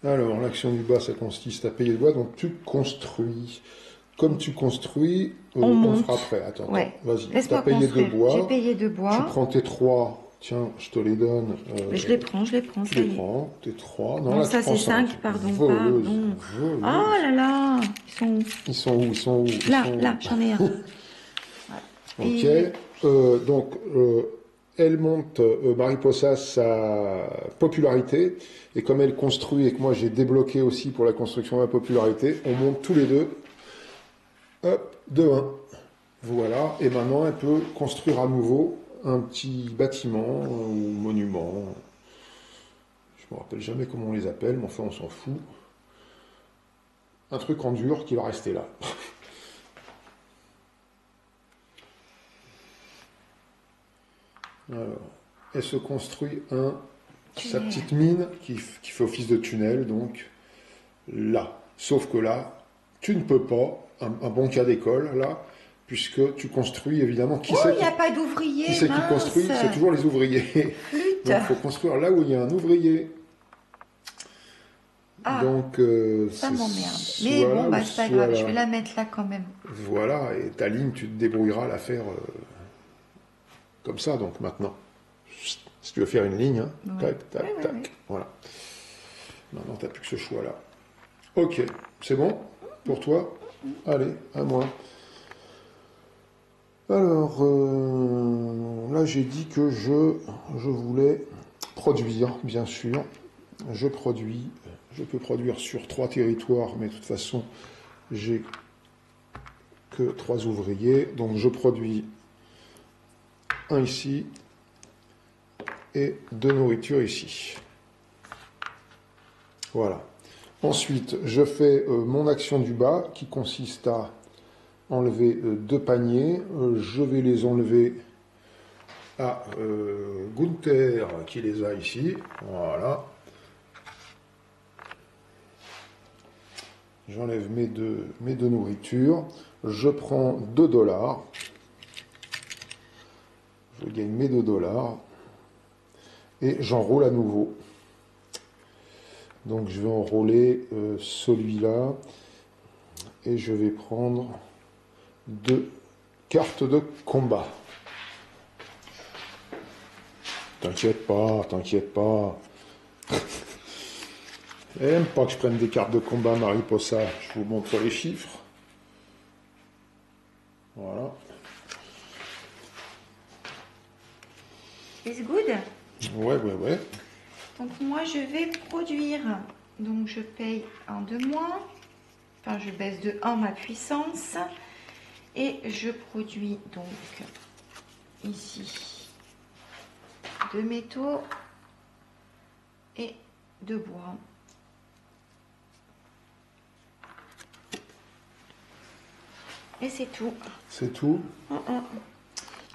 Speaker 1: Alors, l'action du bas, ça consiste à payer le bois, donc tu construis. Comme tu construis, on fera après. Attends, vas-y. Tu as payé 2 bois.
Speaker 2: J'ai payé 2 bois.
Speaker 1: Tu prends tes 3. Tiens, je te les donne.
Speaker 2: Je les prends,
Speaker 1: tu les prends, tes 3. Non,
Speaker 2: là,
Speaker 1: ça
Speaker 2: c'est 5, pardon.
Speaker 1: Voleuse.
Speaker 2: Oh là là,
Speaker 1: ils sont où
Speaker 2: Là, j'en ai un.
Speaker 1: Ok, donc elle monte, Mariposa, sa popularité, et comme elle construit et que moi j'ai débloqué aussi pour la construction de la popularité, on monte tous les deux, hop, de 1. Voilà, et maintenant elle peut construire à nouveau un petit bâtiment ou monument. Je me rappelle jamais comment on les appelle, mais enfin on s'en fout. Un truc en dur qui va rester là. Alors, elle se construit sa petite mine qui fait office de tunnel, donc là. Sauf que là, tu ne peux pas, un bon cas d'école, là, puisque tu construis évidemment.
Speaker 2: Il n'y a pas d'ouvrier.
Speaker 1: Qui c'est qui construit? C'est toujours les ouvriers.
Speaker 2: Flûte.
Speaker 1: Donc il faut construire là où il y a un ouvrier. Donc,
Speaker 2: ça m'emmerde. Mais bon, c'est pas grave, je vais la mettre là quand même.
Speaker 1: Voilà, et ta ligne, tu te débrouilleras à la faire comme ça, donc maintenant. Si tu veux faire une ligne, hein, tac, tac, tac, voilà. Maintenant, tu n'as plus que ce choix-là. Ok, c'est bon pour toi? Allez, à moi. Alors, là, j'ai dit que je voulais produire, bien sûr. Je peux produire sur 3 territoires, mais de toute façon, j'ai que 3 ouvriers. Donc, je produis un ici et 2 nourritures ici. Voilà. Ensuite, je fais mon action du bas qui consiste à enlever 2 paniers. Je vais les enlever à Gunther qui les a ici. Voilà. J'enlève mes deux nourritures. Je prends 2 $. Je gagne mes 2 $. Et j'enrôle à nouveau. Donc je vais enrôler celui-là. Et je vais prendre 2 cartes de combat. T'inquiète pas, t'inquiète pas. Elle n'aime pas que je prenne des cartes de combat, Mariposa. Je vous montre les chiffres. Voilà.
Speaker 2: It's good.
Speaker 1: Ouais.
Speaker 2: Donc moi je vais produire. Donc je paye 1 de moins. Enfin je baisse de 1 ma puissance. Et je produis donc ici 2 métaux et 2 bois. Et c'est tout.
Speaker 1: C'est tout.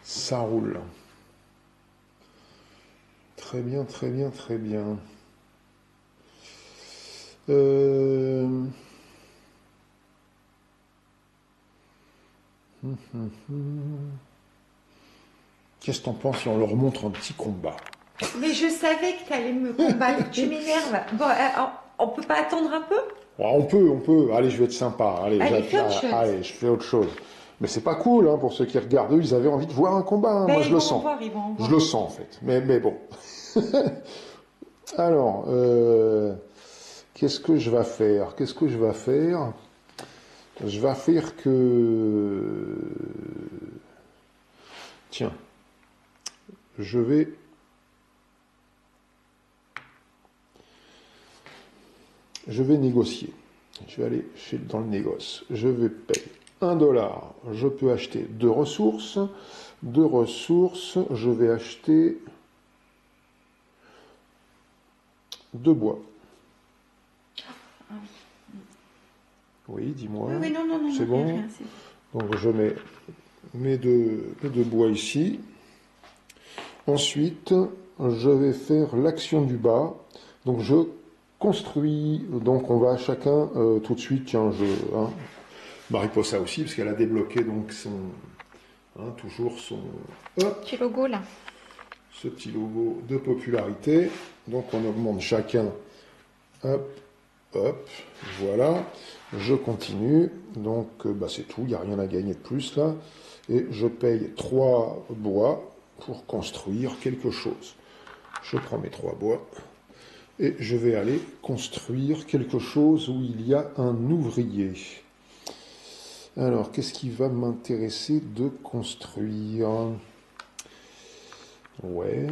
Speaker 1: Ça roule. Très bien, très bien, très bien. Qu'est-ce que t'en penses si on leur montre un petit combat?
Speaker 2: Mais je savais que tu allais me combattre. Tu m'énerves. Bon, on peut pas attendre un peu?
Speaker 1: On peut. Allez, je vais être sympa. Allez,
Speaker 2: fais autre chose.
Speaker 1: allez, je fais autre chose. Mais c'est pas cool, hein, pour ceux qui regardent. Eux, ils avaient envie de voir un combat. Hein.
Speaker 2: Ben,
Speaker 1: Moi, je le
Speaker 2: ils vont en
Speaker 1: sens.
Speaker 2: voir.
Speaker 1: Je le sens, en fait. Mais bon. Alors, qu'est-ce que je vais faire? Je vais faire que... Tiens, je vais... négocier. Je vais aller dans le négoce. Je vais payer 1 $. Je peux acheter 2 ressources. 2 ressources, je vais acheter 2 bois. Oui, dis-moi.
Speaker 2: Oui, non,
Speaker 1: c'est bon.
Speaker 2: Rien,
Speaker 1: donc je mets mes deux bois ici. Ensuite, je vais faire l'action du bas. Donc je construis. Donc on va chacun tout de suite. Tiens, Mariposa aussi, parce qu'elle a débloqué donc toujours son
Speaker 2: petit logo là.
Speaker 1: Ce petit logo de popularité. Donc on augmente chacun. Hop, voilà. Je continue. Donc c'est tout, il n'y a rien à gagner de plus là. Et je paye 3 bois pour construire quelque chose. Je prends mes 3 bois et je vais aller construire quelque chose où il y a un ouvrier. Alors, qu'est-ce qui va m'intéresser de construire? Ouais.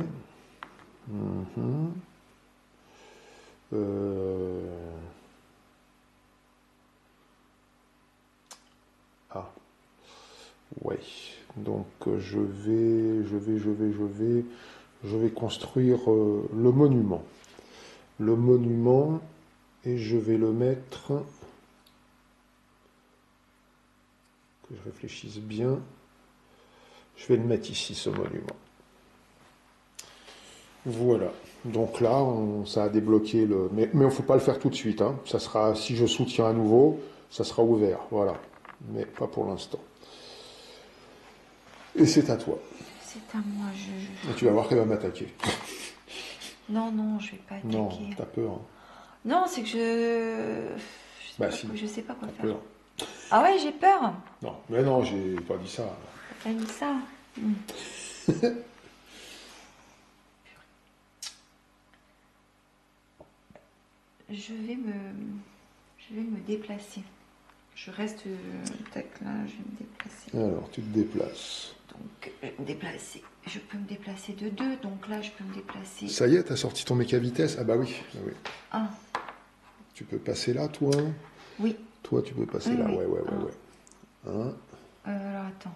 Speaker 1: Ouais. Donc, je vais construire le monument. Le monument, et je vais le mettre... Que je réfléchisse bien. Je vais le mettre ici, ce monument. Voilà. Donc là, ça a débloqué le... Mais il ne faut pas le faire tout de suite. Hein. Ça sera, si je soutiens à nouveau, ça sera ouvert. Voilà. Mais pas pour l'instant. Et c'est à toi.
Speaker 2: C'est à moi.
Speaker 1: Et tu vas voir qu'elle va m'attaquer.
Speaker 2: Non, je vais pas attaquer.
Speaker 1: Non, t'as peur. Hein.
Speaker 2: Non, c'est que je sais pas quoi faire. Peur. Ah ouais, j'ai peur.
Speaker 1: Non, mais non, j'ai pas dit ça.
Speaker 2: T'as dit ça. Je vais me déplacer. Je reste tac là, je vais me déplacer.
Speaker 1: Alors, tu te déplaces.
Speaker 2: Donc, je vais me déplacer. Je peux me déplacer de 2, donc là, je peux me déplacer.
Speaker 1: Ça y est, t'as sorti ton méca vitesse? Ah bah oui. Oui.
Speaker 2: 1.
Speaker 1: Tu peux passer là, toi?
Speaker 2: Oui.
Speaker 1: Toi, tu peux passer là,
Speaker 2: oui.
Speaker 1: Ouais. 1.
Speaker 2: Alors, attends.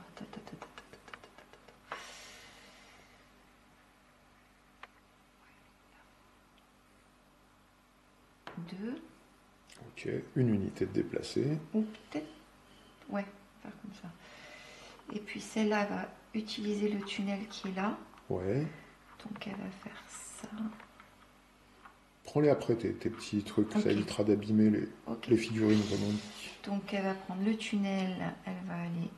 Speaker 2: 2.
Speaker 1: Ok, une unité de déplacée.
Speaker 2: Ou peut-être... Ouais, faire comme ça. Et puis celle-là va utiliser le tunnel qui est là.
Speaker 1: Ouais.
Speaker 2: Donc elle va faire ça.
Speaker 1: Prends-les après, tes petits trucs, ça
Speaker 2: Ok.
Speaker 1: évitera d'abîmer
Speaker 2: Ok.
Speaker 1: les figurines, comme on dit.
Speaker 2: Donc elle va prendre le tunnel, elle va aller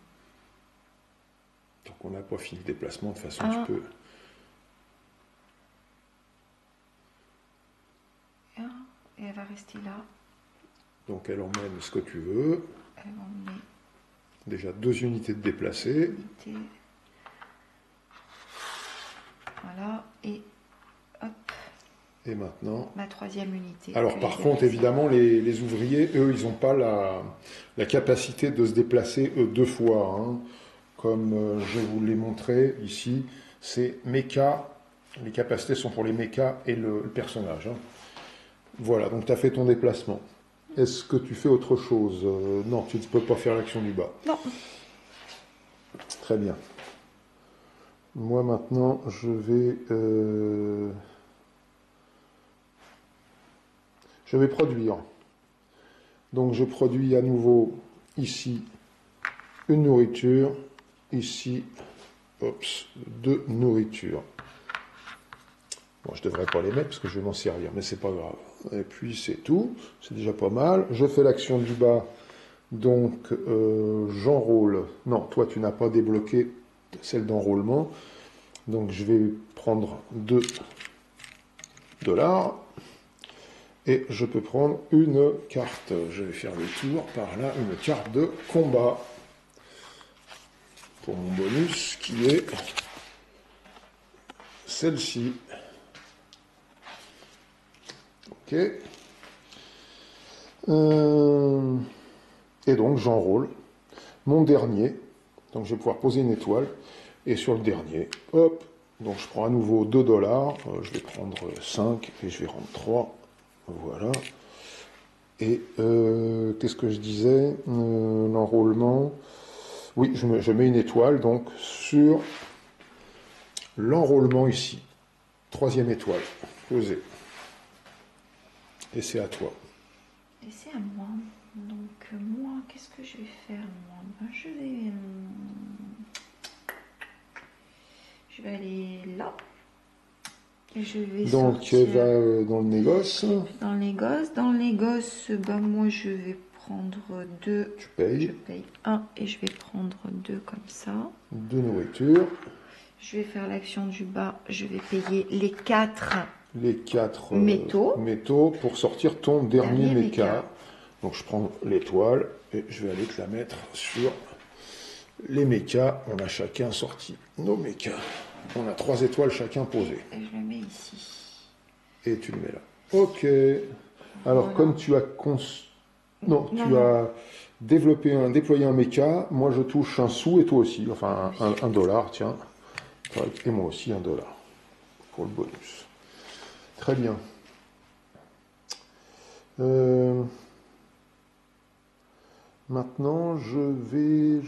Speaker 1: Donc on n'a pas fini le déplacement, de toute façon tu
Speaker 2: 1,
Speaker 1: peux...
Speaker 2: 1, et elle va rester là.
Speaker 1: Donc elle emmène ce que tu veux.
Speaker 2: Elle va emmener
Speaker 1: Déjà 2 unités de déplacés.
Speaker 2: l'unité. Voilà, et hop,
Speaker 1: Et maintenant...
Speaker 2: ma 3e unité.
Speaker 1: Alors
Speaker 2: que
Speaker 1: par
Speaker 2: j'ai
Speaker 1: contre,
Speaker 2: déplacée.
Speaker 1: évidemment, les ouvriers, eux, ils n'ont pas la capacité de se déplacer 2 fois. Hein. Comme je vous l'ai montré ici, c'est méca. Les capacités sont pour les mécas et le personnage. Hein. Voilà, donc tu as fait ton déplacement. Est-ce que tu fais autre chose? Non, tu ne peux pas faire l'action du bas.
Speaker 2: Non.
Speaker 1: Très bien. Moi maintenant, je vais produire. Donc je produis à nouveau ici une nourriture, ici, 2 nourritures. Bon, je devrais pas les mettre parce que je vais m'en servir, mais c'est pas grave. Et puis c'est tout, c'est déjà pas mal. Je fais l'action du bas, donc j'enrôle. Non, toi tu n'as pas débloqué celle d'enrôlement, donc je vais prendre 2 $. Et je peux prendre une carte, je vais faire le tour par là, une carte de combat. Pour mon bonus, qui est celle-ci. Ok. Et donc j'enrôle mon dernier. Donc je vais pouvoir poser une étoile. Et sur le dernier, hop, donc je prends à nouveau 2 $. Je vais prendre 5 et je vais rendre 3. Voilà. Et qu'est-ce que je disais? L'enrôlement. Oui, je mets une étoile donc sur l'enrôlement ici. 3e étoile. Posée. Et c'est à toi.
Speaker 2: Et c'est à moi. Donc moi, qu'est-ce que je vais faire moi? Ben, je vais aller là. Et je vais
Speaker 1: Donc
Speaker 2: sortir
Speaker 1: va dans le négoce.
Speaker 2: dans les gosses. Dans les gosses, ben, moi je vais prendre 2.
Speaker 1: Tu payes.
Speaker 2: Je paye 1 et je vais prendre 2 comme ça.
Speaker 1: 2 nourritures.
Speaker 2: Je vais faire l'action du bas. Je vais payer les 4
Speaker 1: Les 4
Speaker 2: métaux
Speaker 1: pour sortir ton dernier méca.
Speaker 2: méca.
Speaker 1: Donc je prends l'étoile et je vais aller te la mettre sur les mécas. On a chacun sorti nos mécas. On a 3 étoiles chacun posées.
Speaker 2: Et je le mets ici.
Speaker 1: Et tu le mets là. Ok. Alors
Speaker 2: Voilà.
Speaker 1: comme tu as as déployé un méca, moi je touche un sou et toi aussi. Enfin un $, tiens. Et moi aussi $, pour le bonus. Très bien. Maintenant, je vais.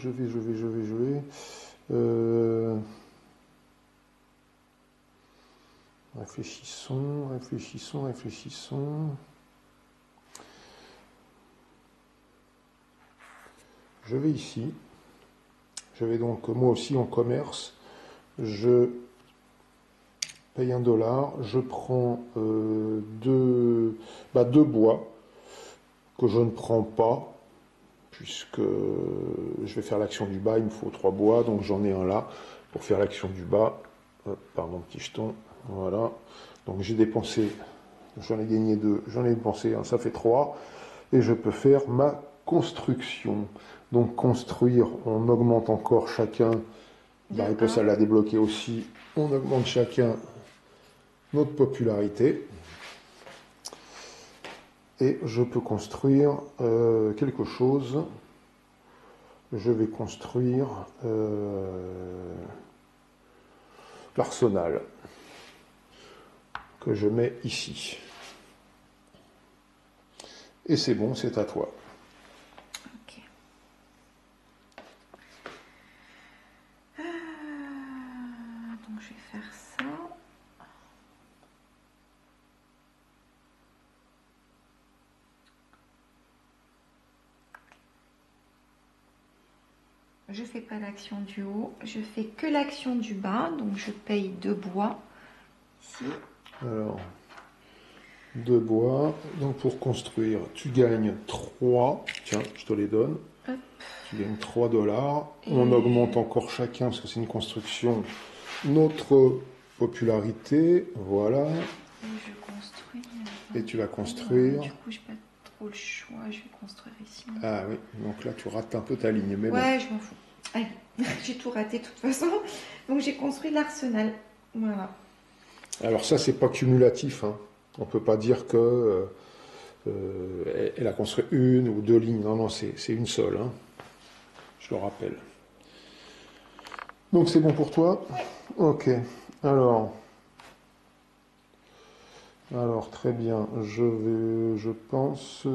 Speaker 1: Réfléchissons. Je vais ici. Je vais donc moi aussi en commerce. Je paye $. Je prends 2 bois que je ne prends pas puisque je vais faire l'action du bas. Il me faut 3 bois, donc j'en ai un là pour faire l'action du bas. Pardon, petit jeton. Voilà. Donc j'ai dépensé, j'en ai gagné 2, j'en ai dépensé un, ça fait 3. Et je peux faire ma construction. Donc construire, on augmente encore chacun. Marie-Paul, ça l'a débloqué aussi. On augmente chacun notre popularité. Et je peux construire quelque chose. Je vais construire l'arsenal que je mets ici. Et c'est bon, c'est à toi.
Speaker 2: Ok. Donc je vais faire ça. Je fais pas l'action du haut, je fais que l'action du bas, donc je paye 2 bois ici.
Speaker 1: Alors, de bois. Donc pour construire, tu gagnes 3. Tiens, je te les donne.
Speaker 2: Hop.
Speaker 1: Tu gagnes 3 dollars.
Speaker 2: Et
Speaker 1: On augmente encore chacun parce que c'est une construction. Notre popularité, voilà.
Speaker 2: Et je construis.
Speaker 1: Et tu vas construire.
Speaker 2: Du coup, j'ai pas trop le choix. Je vais construire ici.
Speaker 1: Ah oui, donc là tu rates un peu ta ligne. Mais
Speaker 2: Ouais, je m'en fous. Allez, j'ai tout raté de toute façon. Donc j'ai construit l'arsenal. Voilà.
Speaker 1: bon. Alors ça, c'est pas cumulatif, hein. On peut pas dire que elle a construit une ou 2 lignes. Non, non, c'est une seule, hein. Je le rappelle. Donc c'est bon pour toi? Ok. Alors, très bien. Je pense,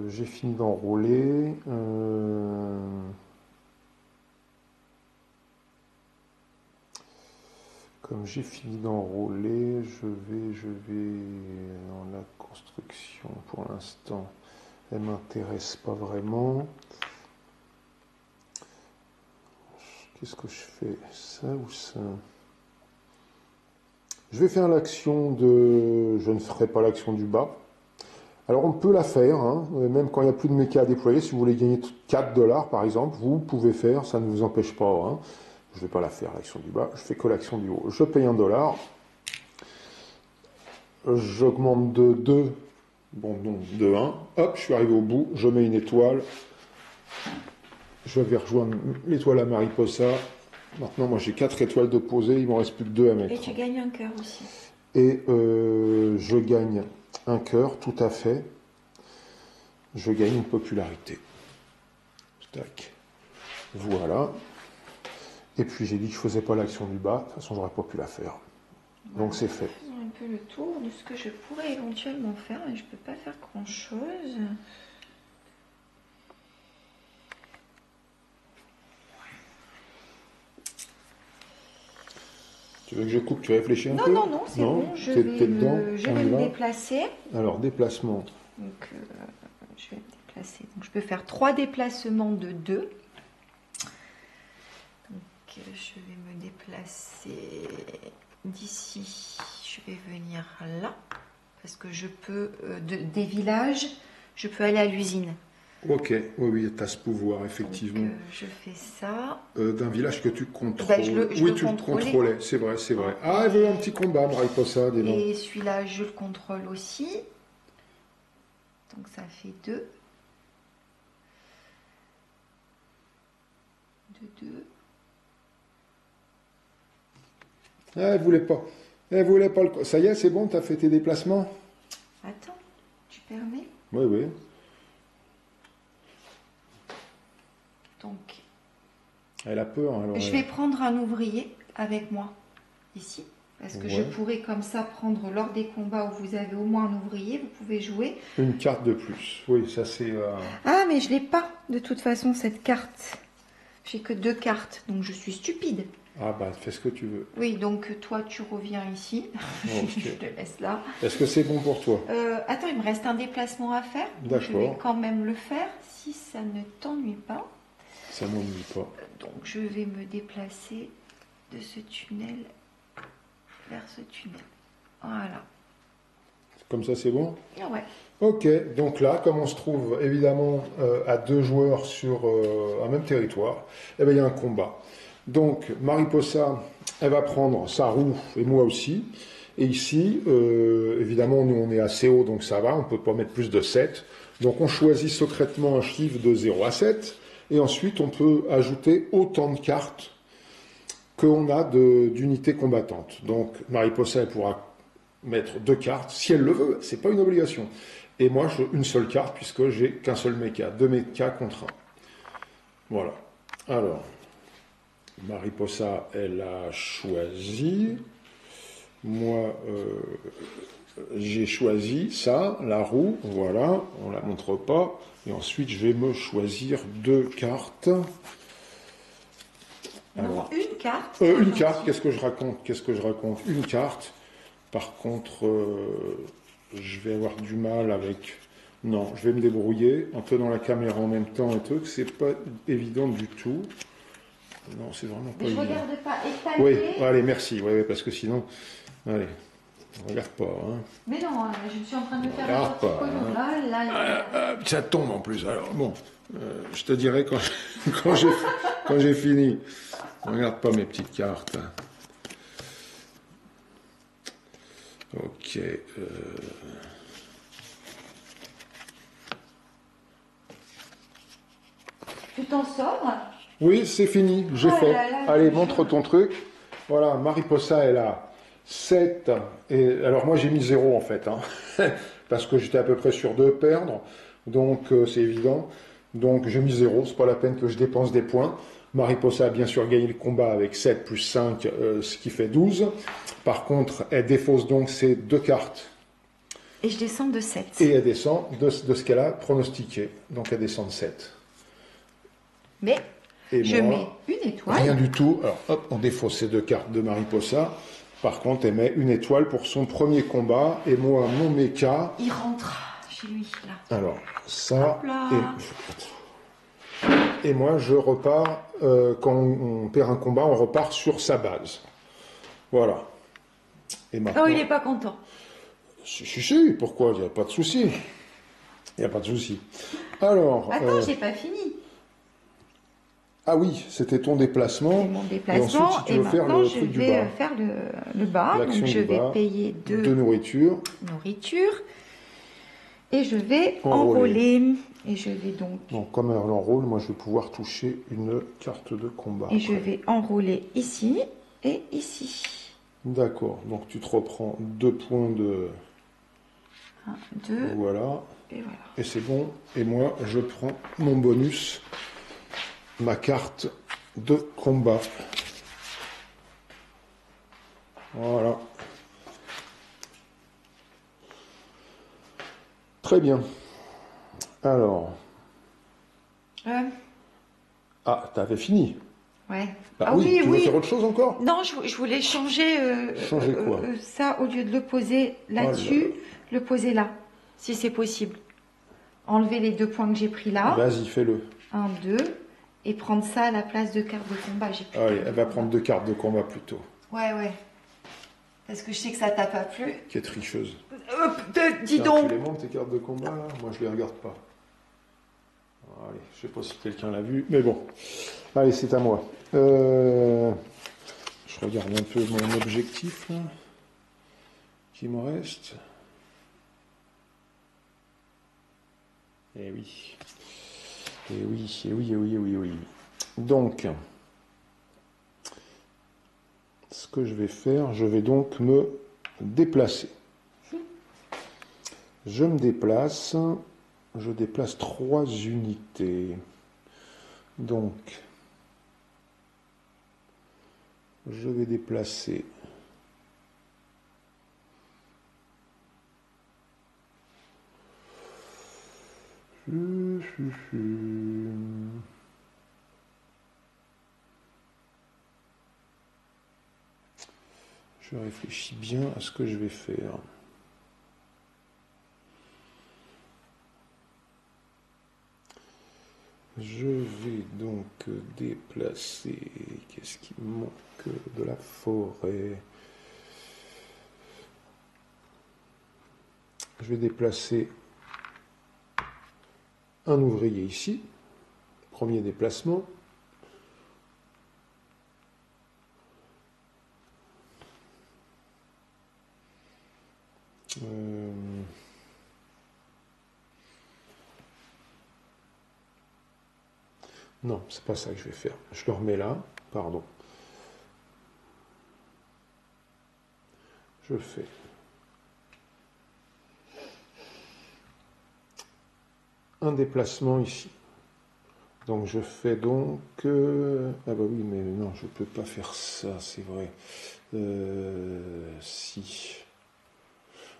Speaker 1: j'ai fini d'enrouler. Comme j'ai fini d'enrouler, je vais dans la construction pour l'instant. Elle m'intéresse pas vraiment. Qu'est-ce que je fais? Ça ou ça? Je vais faire l'action de... Je ne ferai pas l'action du bas. Alors on peut la faire, hein, même quand il n'y a plus de méca à déployer. Si vous voulez gagner 4 dollars par exemple, vous pouvez faire, ça ne vous empêche pas, hein. Je ne vais pas la faire, l'action du bas, je fais que l'action du haut. Je paye 1 dollar. J'augmente de 2, bon donc de 1. Hop, je suis arrivé au bout, je mets une étoile. Je vais rejoindre l'étoile à Mariposa. Maintenant, moi j'ai 4 étoiles de posée, il m'en reste plus que 2 à mettre.
Speaker 2: Et tu gagnes un cœur aussi.
Speaker 1: Et je gagne un cœur, tout à fait. Je gagne une popularité. Tac. Voilà. Et puis j'ai dit que je ne faisais pas l'action du bas, de toute façon j'aurais pas pu la faire.
Speaker 2: Voilà.
Speaker 1: Donc c'est fait.
Speaker 2: Faisons un peu le tour de ce que je pourrais éventuellement faire, mais je ne peux pas faire grand chose.
Speaker 1: Tu veux que je coupe, tu réfléchis un
Speaker 2: Non,
Speaker 1: peu?
Speaker 2: non, non, c'est bon, je vais me déplacer.
Speaker 1: Alors, déplacement.
Speaker 2: Donc, je vais me déplacer. Donc, je peux faire 3 déplacements de 2. Donc, je vais me déplacer d'ici. Je vais venir là. Parce que je peux, des villages, je peux aller à l'usine.
Speaker 1: Ok, oui, tu as ce pouvoir, effectivement.
Speaker 2: Donc, je fais ça.
Speaker 1: D'un village que tu contrôles.
Speaker 2: Ben,
Speaker 1: oui, tu le contrôlais, c'est vrai, c'est vrai. Ah, elle veut un petit combat, Mariposa, dis donc.
Speaker 2: Et celui-là, je le contrôle aussi. Donc, ça fait 2. De 2.
Speaker 1: Ah, elle voulait pas. Elle voulait pas le... Ça y est, c'est bon, tu as fait tes déplacements?
Speaker 2: Attends, tu permets?
Speaker 1: Oui, oui.
Speaker 2: Donc,
Speaker 1: elle a peur. Alors,
Speaker 2: je vais prendre un ouvrier avec moi, ici. Parce que je pourrais comme ça prendre lors des combats où vous avez au moins un ouvrier, vous pouvez jouer.
Speaker 1: Une carte de plus, oui, ça c'est...
Speaker 2: Ah, mais je ne l'ai pas, de toute façon, cette carte. J'ai que 2 cartes, donc je suis stupide.
Speaker 1: Ah bah, fais ce que tu veux.
Speaker 2: Oui, donc toi, tu reviens ici.
Speaker 1: Okay.
Speaker 2: Je te laisse là.
Speaker 1: Est-ce que c'est bon pour toi?
Speaker 2: Attends, il me reste un déplacement à faire.
Speaker 1: D'accord.
Speaker 2: Je vais quand même le faire, si ça ne t'ennuie pas.
Speaker 1: Ça ne m'ennuie pas.
Speaker 2: Donc, je vais me déplacer de ce tunnel vers ce tunnel. Voilà.
Speaker 1: Comme ça, c'est bon?
Speaker 2: Ouais.
Speaker 1: Ok, donc là, comme on se trouve évidemment à 2 joueurs sur un même territoire, eh bien, il y a un combat. Donc, Mariposa, elle va prendre sa roue, et moi aussi. Et ici, évidemment, nous, on est assez haut, donc ça va, on ne peut pas mettre plus de 7. Donc, on choisit secrètement un chiffre de 0 à 7. Et ensuite, on peut ajouter autant de cartes qu'on a d'unités combattantes. Donc, Mariposa, elle pourra mettre 2 cartes, si elle le veut, c'est pas une obligation. Et moi, une seule carte, puisque j'ai qu'un seul méca, 2 mécas contre 1. Voilà. Alors, Mariposa, elle a choisi. Moi, j'ai choisi ça, la roue, voilà, on la montre pas. Et ensuite, je vais me choisir 2 cartes.
Speaker 2: Alors, une carte.
Speaker 1: Une carte, qu'est-ce que je raconte? Une carte. Par contre, je vais avoir du mal avec... Non, je vais me débrouiller en tenant la caméra en même temps et tout, que c'est pas évident du tout. Non, c'est vraiment pas évident.
Speaker 2: Je regarde pas étalé.
Speaker 1: Oui, allez, merci. Oui, parce que sinon... Allez. Regarde pas, hein.
Speaker 2: Mais non, je suis en train de faire
Speaker 1: Regarde
Speaker 2: un petit
Speaker 1: pas,
Speaker 2: colon.
Speaker 1: hein.
Speaker 2: Là.
Speaker 1: Ça tombe en plus. Alors bon, je te dirai quand, quand j'ai fini. Regarde pas mes petites cartes. Ok.
Speaker 2: Tu t'en sors?
Speaker 1: Oui, c'est fini, j'ai
Speaker 2: Oh
Speaker 1: fait.
Speaker 2: là là,
Speaker 1: Allez,
Speaker 2: je
Speaker 1: montre
Speaker 2: jure.
Speaker 1: ton truc. Voilà, Mariposa, elle a 7. Et, alors moi, j'ai mis 0 en fait, hein, parce que j'étais à peu près sûr de perdre. Donc, c'est évident. Donc, j'ai mis 0. C'est pas la peine que je dépense des points. Mariposa a bien sûr gagné le combat avec 7 plus 5, ce qui fait 12. Par contre, elle défausse donc ses 2 cartes.
Speaker 2: Et je descends de 7.
Speaker 1: Et elle descend de ce qu'elle a pronostiqué. Donc, elle descend de 7.
Speaker 2: Mais
Speaker 1: Et
Speaker 2: je
Speaker 1: moi,
Speaker 2: mets une étoile.
Speaker 1: rien du tout. Alors, hop, on défausse ces 2 cartes de Mariposa. Par contre, elle met une étoile pour son premier combat. Et moi, mon mecha.
Speaker 2: Il rentre chez lui, là.
Speaker 1: Alors, ça.
Speaker 2: Hop là.
Speaker 1: Et moi, je repars. Quand on perd un combat, on repart sur sa base. Voilà. Et maintenant.
Speaker 2: Oh, il n'est pas content.
Speaker 1: Si, pourquoi? Il n'y a pas de souci. Il n'y a pas de souci. Alors.
Speaker 2: Attends, j'ai pas fini.
Speaker 1: Ah oui, c'était ton déplacement.
Speaker 2: C'est mon
Speaker 1: Et
Speaker 2: déplacement.
Speaker 1: ensuite, si tu veux faire
Speaker 2: maintenant,
Speaker 1: le
Speaker 2: je
Speaker 1: truc du
Speaker 2: vais
Speaker 1: bas.
Speaker 2: faire le bas.
Speaker 1: L'action
Speaker 2: Donc, je
Speaker 1: du
Speaker 2: vais
Speaker 1: bas,
Speaker 2: payer
Speaker 1: de nourriture.
Speaker 2: nourriture. Et je vais
Speaker 1: Enrôler.
Speaker 2: enrôler. Et je vais donc...
Speaker 1: Donc, comme elle enrôle, moi, je vais pouvoir toucher une carte de combat.
Speaker 2: Et je vais enrôler ici et ici.
Speaker 1: D'accord. Donc, tu te reprends 2 points de...
Speaker 2: 1, 2,
Speaker 1: Voilà.
Speaker 2: et voilà.
Speaker 1: Et c'est bon. Et moi, je prends mon bonus, ma carte de combat. Voilà. Très bien. Alors. Ah, t'avais fini.
Speaker 2: Ouais.
Speaker 1: Bah,
Speaker 2: Ah
Speaker 1: oui,
Speaker 2: oui,
Speaker 1: tu veux
Speaker 2: oui.
Speaker 1: faire autre chose encore?
Speaker 2: Non, je voulais changer,
Speaker 1: Changer quoi?
Speaker 2: Ça, au lieu de le poser
Speaker 1: Oh là
Speaker 2: là-dessus,
Speaker 1: là.
Speaker 2: le poser là, si c'est possible. Enlever les 2 points que j'ai pris là.
Speaker 1: Vas-y, fais-le.
Speaker 2: 1, 2. Et prendre ça à la place de carte de combat. J'ai plus de
Speaker 1: Allez,
Speaker 2: carte
Speaker 1: elle
Speaker 2: de
Speaker 1: va
Speaker 2: combat.
Speaker 1: prendre 2 cartes de combat plutôt.
Speaker 2: Ouais. Parce que je sais que ça t'a pas plu.
Speaker 1: Qui est tricheuse.
Speaker 2: Dis
Speaker 1: Tiens,
Speaker 2: donc.
Speaker 1: tu les montes tes cartes de combat là? Moi je les regarde pas. Allez, je sais pas si quelqu'un l'a vu, mais bon. Allez, c'est à moi. Je regarde un peu mon objectif là. Qui me reste. Eh oui. Oui. Donc, ce que je vais faire, je vais donc me déplacer. Je me déplace. Je déplace 3 unités. Donc, je vais déplacer je réfléchis bien à ce que je vais faire. Je vais donc déplacer, qu'est-ce qui me manque de la forêt? Je vais déplacer un ouvrier ici, premier déplacement. Non, c'est pas ça que je vais faire. Je le remets là, pardon. Je fais un déplacement ici. Donc je fais donc... ah bah oui, mais non, je peux pas faire ça, c'est vrai. Si.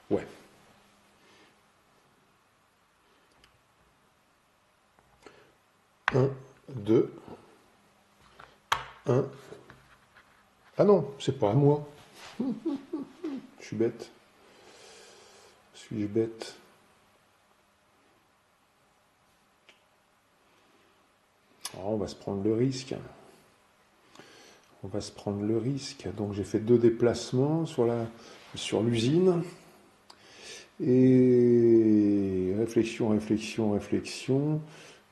Speaker 1: Ouais. 1, 2, 1. Ah non, c'est pas à moi. Je suis bête. Suis-je bête? On va se prendre le risque. on va se prendre le risque. Donc j'ai fait 2 déplacements sur l'usine. Et réflexion, réflexion, réflexion.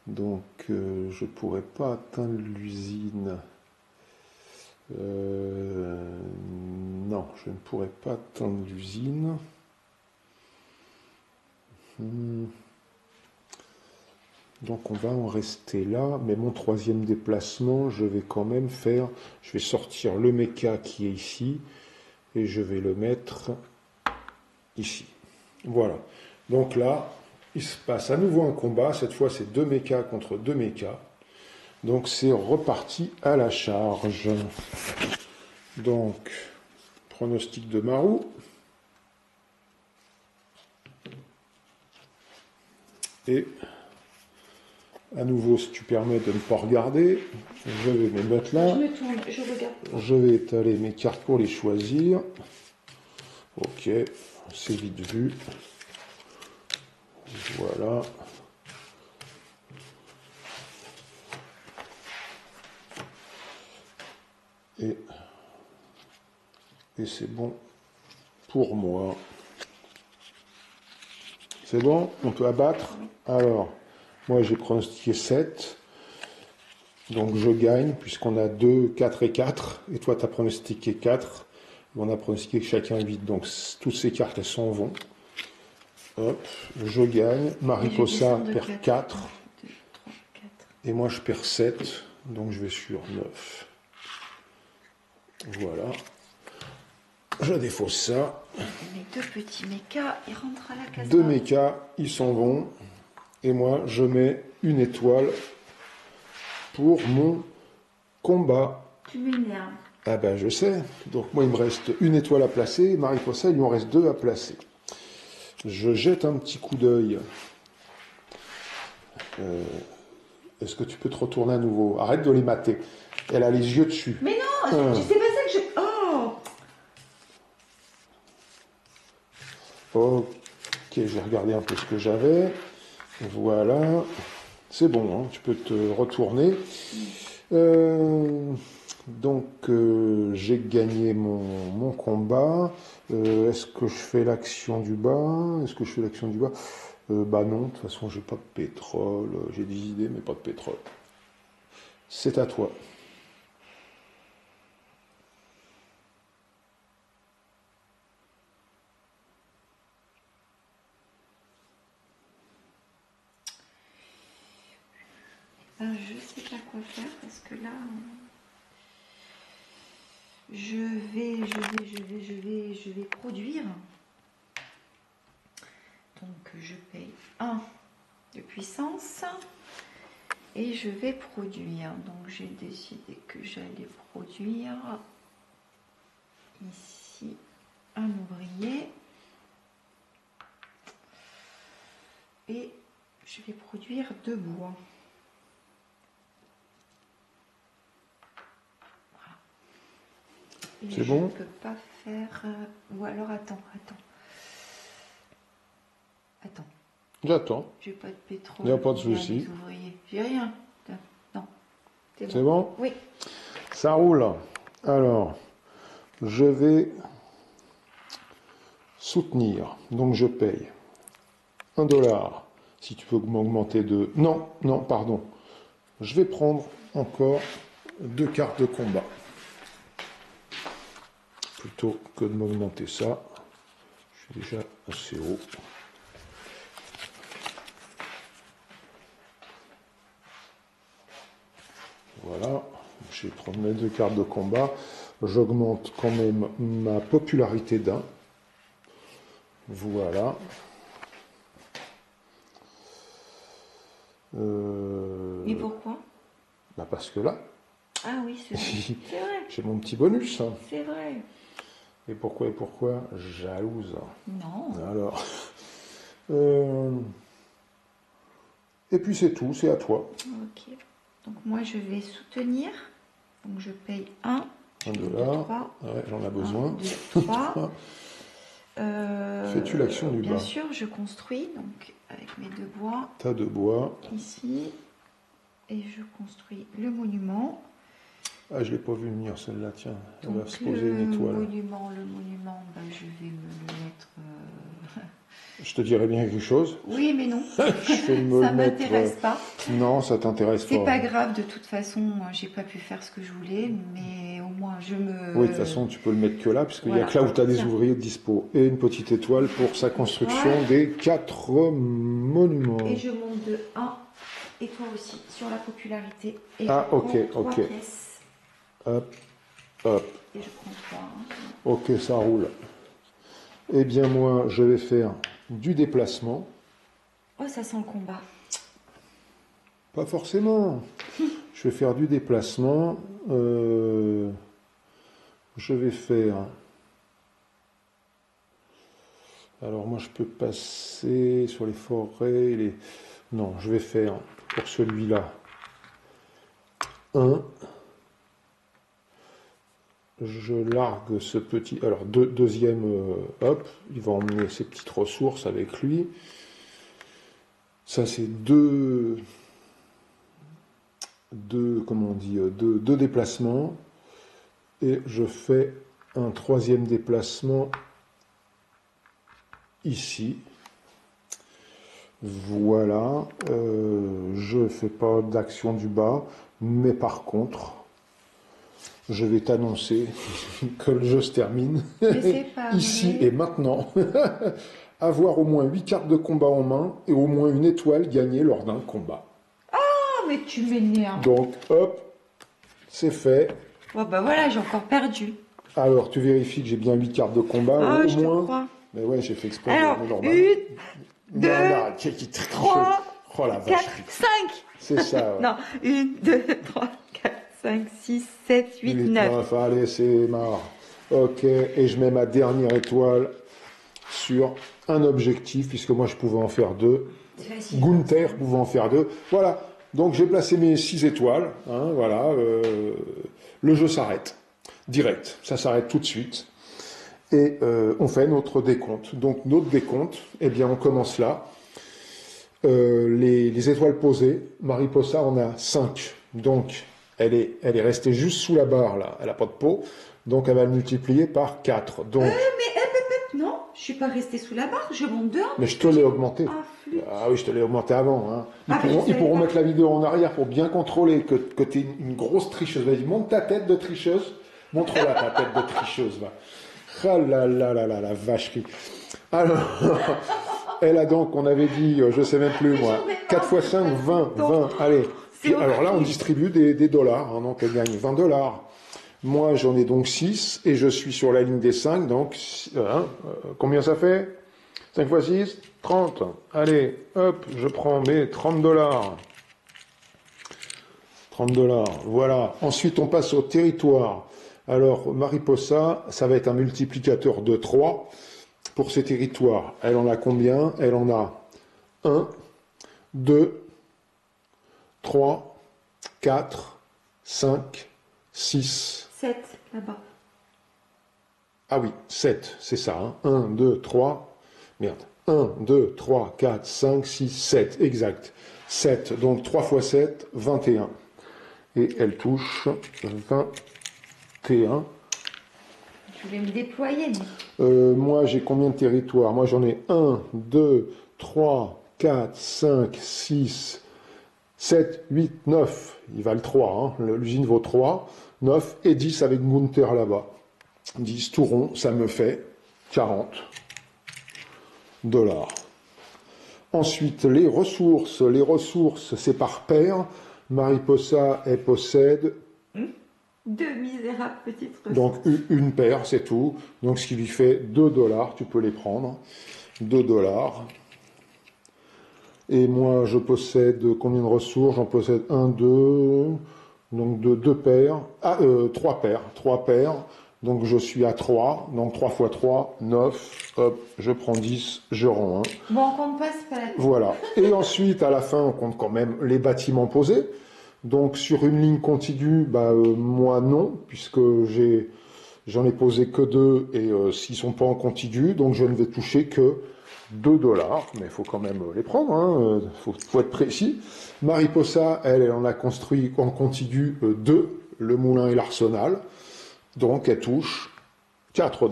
Speaker 1: Donc je ne pourrais pas atteindre l'usine. Non, je ne pourrais pas atteindre l'usine. Donc on va en rester là, mais mon 3e déplacement, je vais quand même je vais sortir le méca qui est ici, et je vais le mettre ici. Voilà. Donc là, il se passe à nouveau un combat, cette fois c'est 2 mécas contre 2 mécas. Donc c'est reparti à la charge. Donc, pronostic de Marou. Et à nouveau, si tu permets de ne pas regarder, je vais me mettre là.
Speaker 2: Je me tourne, je regarde.
Speaker 1: Je vais étaler mes cartes pour les choisir. Ok, c'est vite vu. Voilà. Et c'est bon pour moi. C'est bon? On peut abattre? Alors, moi j'ai pronostiqué 7. Donc je gagne, puisqu'on a 2, 4 et 4. Et toi, tu as pronostiqué 4. On a pronostiqué que chacun 8. Donc toutes ces cartes, elles s'en vont. Hop, je gagne. Mariposa perd 4.
Speaker 2: 2, 3, 4.
Speaker 1: Et moi, je perds 7. Donc je vais sur 9. Voilà. Je défausse ça.
Speaker 2: Mes 2 petits mécas, ils rentrent à la case.
Speaker 1: 2 mécas, ils s'en vont. Et moi, je mets une étoile pour mon combat.
Speaker 2: Tu m'énerves.
Speaker 1: Ah ben, je sais. Donc moi, il me reste une étoile à placer. Mariposa, il lui en reste 2 à placer. Je jette un petit coup d'œil. Est-ce que tu peux te retourner à nouveau? Arrête de les mater. Elle a les yeux dessus.
Speaker 2: Mais non, c'est pas ça que je... Oh!
Speaker 1: Ok, j'ai regardé un peu ce que j'avais. Voilà. C'est bon, hein, tu peux te retourner. Donc, j'ai gagné mon combat. Est-ce que je fais l'action du bas? Est-ce que je fais l'action du bas? Bah non, de toute façon, j'ai pas de pétrole. J'ai des idées, mais pas de pétrole. C'est à toi.
Speaker 2: Je sais pas quoi faire parce que là, je vais produire. Donc je paye 1 de puissance et je vais produire. Donc j'ai décidé que j'allais produire ici un ouvrier et je vais produire 2 bois.
Speaker 1: C'est bon?
Speaker 2: Je ne peux pas faire... Ou alors, attends.
Speaker 1: J'attends.
Speaker 2: J'ai pas de pétrole.
Speaker 1: Il n'y a pas de souci.
Speaker 2: J'ai rien. Non.
Speaker 1: C'est bon?
Speaker 2: Oui.
Speaker 1: Ça roule. Alors, je vais soutenir. Donc, je paye 1 $. Si tu peux m'augmenter de... Non, pardon. Je vais prendre encore 2 cartes de combat. Plutôt que de m'augmenter ça. Je suis déjà assez haut. Voilà. Je vais prendre mes 2 cartes de combat. J'augmente quand même ma popularité d'1. Voilà.
Speaker 2: Mais pourquoi?
Speaker 1: Bah parce que là,
Speaker 2: Ah oui, c'est vrai.
Speaker 1: j'ai mon petit bonus.
Speaker 2: C'est vrai.
Speaker 1: Et pourquoi? Jalouse.
Speaker 2: Non.
Speaker 1: Alors. Et puis c'est tout, c'est à toi.
Speaker 2: Ok. Donc moi je vais soutenir. Donc je paye 1.
Speaker 1: 1 $. Ouais, j'en ai besoin.
Speaker 2: 1, 2, 3.
Speaker 1: Fais-tu l'action du bas?
Speaker 2: Bien sûr, je construis donc avec mes 2 bois.
Speaker 1: Tas de bois.
Speaker 2: Ici. Et je construis le monument.
Speaker 1: Ah, je l'ai pas vu venir celle-là, tiens. Elle
Speaker 2: Donc,
Speaker 1: va se poser une étoile.
Speaker 2: le monument, ben, je vais me le mettre...
Speaker 1: Je te dirais bien quelque chose.
Speaker 2: Oui, mais non.
Speaker 1: Je vais me
Speaker 2: Ça
Speaker 1: le mettre.
Speaker 2: m'intéresse pas.
Speaker 1: Non, ça t'intéresse
Speaker 2: C'est
Speaker 1: pas.
Speaker 2: pas grave, de toute façon, j'ai pas pu faire ce que je voulais, mais au moins je me...
Speaker 1: Oui, de toute façon, tu peux le mettre que là, puisqu'il n'y a
Speaker 2: Voilà.
Speaker 1: que là où tu as des
Speaker 2: Tiens.
Speaker 1: ouvriers dispo. Et une petite étoile pour sa construction des 4 monuments.
Speaker 2: Et je monte de 1, et toi aussi, sur la popularité. Et
Speaker 1: Ah,
Speaker 2: je
Speaker 1: ok,
Speaker 2: prends 3
Speaker 1: ok.
Speaker 2: pièces.
Speaker 1: Hop, hop.
Speaker 2: Et je prends 3.
Speaker 1: Ok, ça roule. Eh bien, moi, je vais faire du déplacement.
Speaker 2: Oh, ça sent le combat.
Speaker 1: Pas forcément. Je vais faire du déplacement. Je vais faire... Alors moi je peux passer sur les forêts, les... Non, je vais faire pour celui-là 1. Je largue ce petit... Alors deuxième, hop, il va emmener ses petites ressources avec lui. Ça c'est comment on dit, deux déplacements. Et je fais un troisième déplacement ici. Voilà. Je ne fais pas d'action du bas, mais par contre, je vais t'annoncer que le jeu se termine
Speaker 2: Mais c'est pas
Speaker 1: ici
Speaker 2: vrai.
Speaker 1: et maintenant. Avoir au moins 8 cartes de combat en main et au moins une étoile gagnée lors d'un combat.
Speaker 2: Oh, mais tu m'énerves.
Speaker 1: Donc, hop, c'est fait.
Speaker 2: Oh, bah voilà, j'ai encore perdu.
Speaker 1: Alors, tu vérifies que j'ai bien 8 cartes de combat,
Speaker 2: Ah,
Speaker 1: au
Speaker 2: je te
Speaker 1: moins.
Speaker 2: crois.
Speaker 1: Mais ouais, j'ai fait exprès,
Speaker 2: Alors,
Speaker 1: mais normal.
Speaker 2: 1, 2,
Speaker 1: Non, non, qui
Speaker 2: 3,
Speaker 1: oh la vache.
Speaker 2: 4, 5.
Speaker 1: C'est ça, ouais.
Speaker 2: Non, 1, 2, 3, 4, 5, 6, 7, 8, 9.
Speaker 1: Allez, c'est marre. Ok, et je mets ma dernière étoile sur un objectif, puisque moi je pouvais en faire 2. Gunther pouvait en faire 2. Voilà, donc j'ai placé mes 6 étoiles. Hein, voilà, le jeu s'arrête. Direct, ça s'arrête tout de suite. Et on fait notre décompte. Donc notre décompte, eh bien on commence là. Les étoiles posées, Mariposa en a 5. Donc elle est restée juste sous la barre là, elle n'a pas de pot. Donc elle va le multiplier par 4. Donc,
Speaker 2: Non, je suis pas restée sous la barre, je monte de 1.
Speaker 1: mais je te l'ai augmenté.
Speaker 2: Ah, flûte.
Speaker 1: Ah oui, je te l'ai augmenté avant. Hein.
Speaker 2: Ah, mais je
Speaker 1: Ils
Speaker 2: savais
Speaker 1: pourront
Speaker 2: pas.
Speaker 1: mettre la vidéo en arrière pour bien contrôler que tu es une grosse tricheuse. Vas-y, monte ta tête de tricheuse. Montre-la ta tête de tricheuse. Va. Ah là là là là, la vacherie. Alors, elle a donc, on avait dit, je sais même plus moi, 4 x 5, 20, 20. Allez. Puis, alors là, on distribue des dollars. Hein, donc elle gagne 20 $. Moi, j'en ai donc 6 et je suis sur la ligne des 5. Donc, combien ça fait 5 x 6, 30. Allez, hop, je prends mes 30 $. 30 $, voilà. Ensuite, on passe au territoire. Alors, Mariposa, ça va être un multiplicateur de 3 pour ces territoires. Elle en a combien? Elle en a 1, 2, 3, 4, 5, 6.
Speaker 2: 7, là-bas.
Speaker 1: Ah oui, 7, c'est ça. Hein. 1, 2, 3, merde. 1, 2, 3, 4, 5, 6, 7, exact. 7, donc 3 x 7, 21. Et elle touche 21.
Speaker 2: Je voulais me déployer, mais...
Speaker 1: Moi, j'ai combien de territoires? Moi, j'en ai 1, 2, 3, 4, 5, 6, 7, 8, 9. Il va le 3, hein. L'usine vaut 3, 9 et 10 avec Gunther là-bas. 10 tout rond, ça me fait 40 $. Ensuite, les ressources. Les ressources, c'est par paire. Mariposa, elle possède...
Speaker 2: 2 misérables petites ressources.
Speaker 1: Donc une paire, c'est tout. Donc ce qui lui fait 2 $, tu peux les prendre. 2 $. Et moi, je possède combien de ressources? J'en possède 1, 2, donc 2 paires. Ah, 3 paires. 3 paires. Donc je suis à 3. Donc 3 x 3, 9. Hop, je prends 10, je rends 1.
Speaker 2: Bon, on compte pas, c'est pas la peine.
Speaker 1: Voilà. Et ensuite, à la fin, on compte quand même les bâtiments posés. Donc sur une ligne contiguë, moi non, puisque j'en ai posé que 2 et s'ils sont pas en contigu, donc je ne vais toucher que 2 $, mais il faut quand même les prendre, hein, faut être précis. Mariposa, elle en a construit en contigu 2, le moulin et l'arsenal. Donc elle touche 4 $.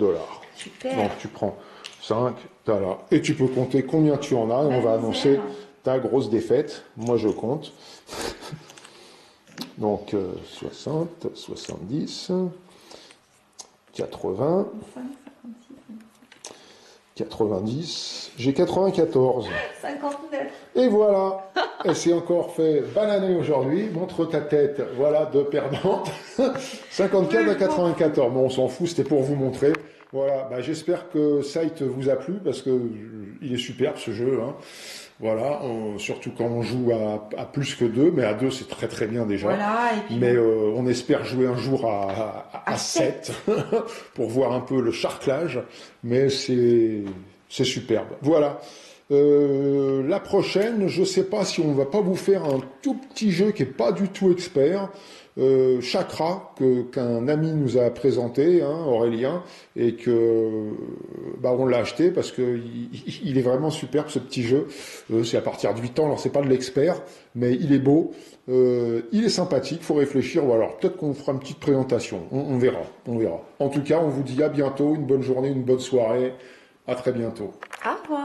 Speaker 2: Super.
Speaker 1: Donc tu prends 5, voilà. Et tu peux compter combien tu en as et on va annoncer ta grosse défaite. Moi je compte. Donc 60, 70, 80, 90, j'ai 94.
Speaker 2: 59.
Speaker 1: Et voilà, elle s'est encore fait bananer aujourd'hui. Montre ta tête, voilà, de perdante. 54 à 94. Bon, on s'en fout, c'était pour vous montrer. Voilà, bah, j'espère que Sight vous a plu parce que il est superbe ce jeu. Hein. Voilà, surtout quand on joue à plus que 2, mais à 2 c'est très très bien déjà.
Speaker 2: Voilà, et puis
Speaker 1: mais on espère jouer un jour à 7 pour voir un peu le charclage, mais c'est superbe. Voilà. La prochaine, je sais pas si on va pas vous faire un tout petit jeu qui est pas du tout expert. Chakra qu'un ami nous a présenté, hein, Aurélien, et que bah, on l'a acheté parce que il est vraiment superbe ce petit jeu. C'est à partir de 8 ans, alors c'est pas de l'expert, mais il est beau, il est sympathique, faut réfléchir. Ou alors peut-être qu'on fera une petite présentation, on verra, on verra. En tout cas, on vous dit à bientôt, une bonne journée, une bonne soirée, à très bientôt.
Speaker 2: au revoir.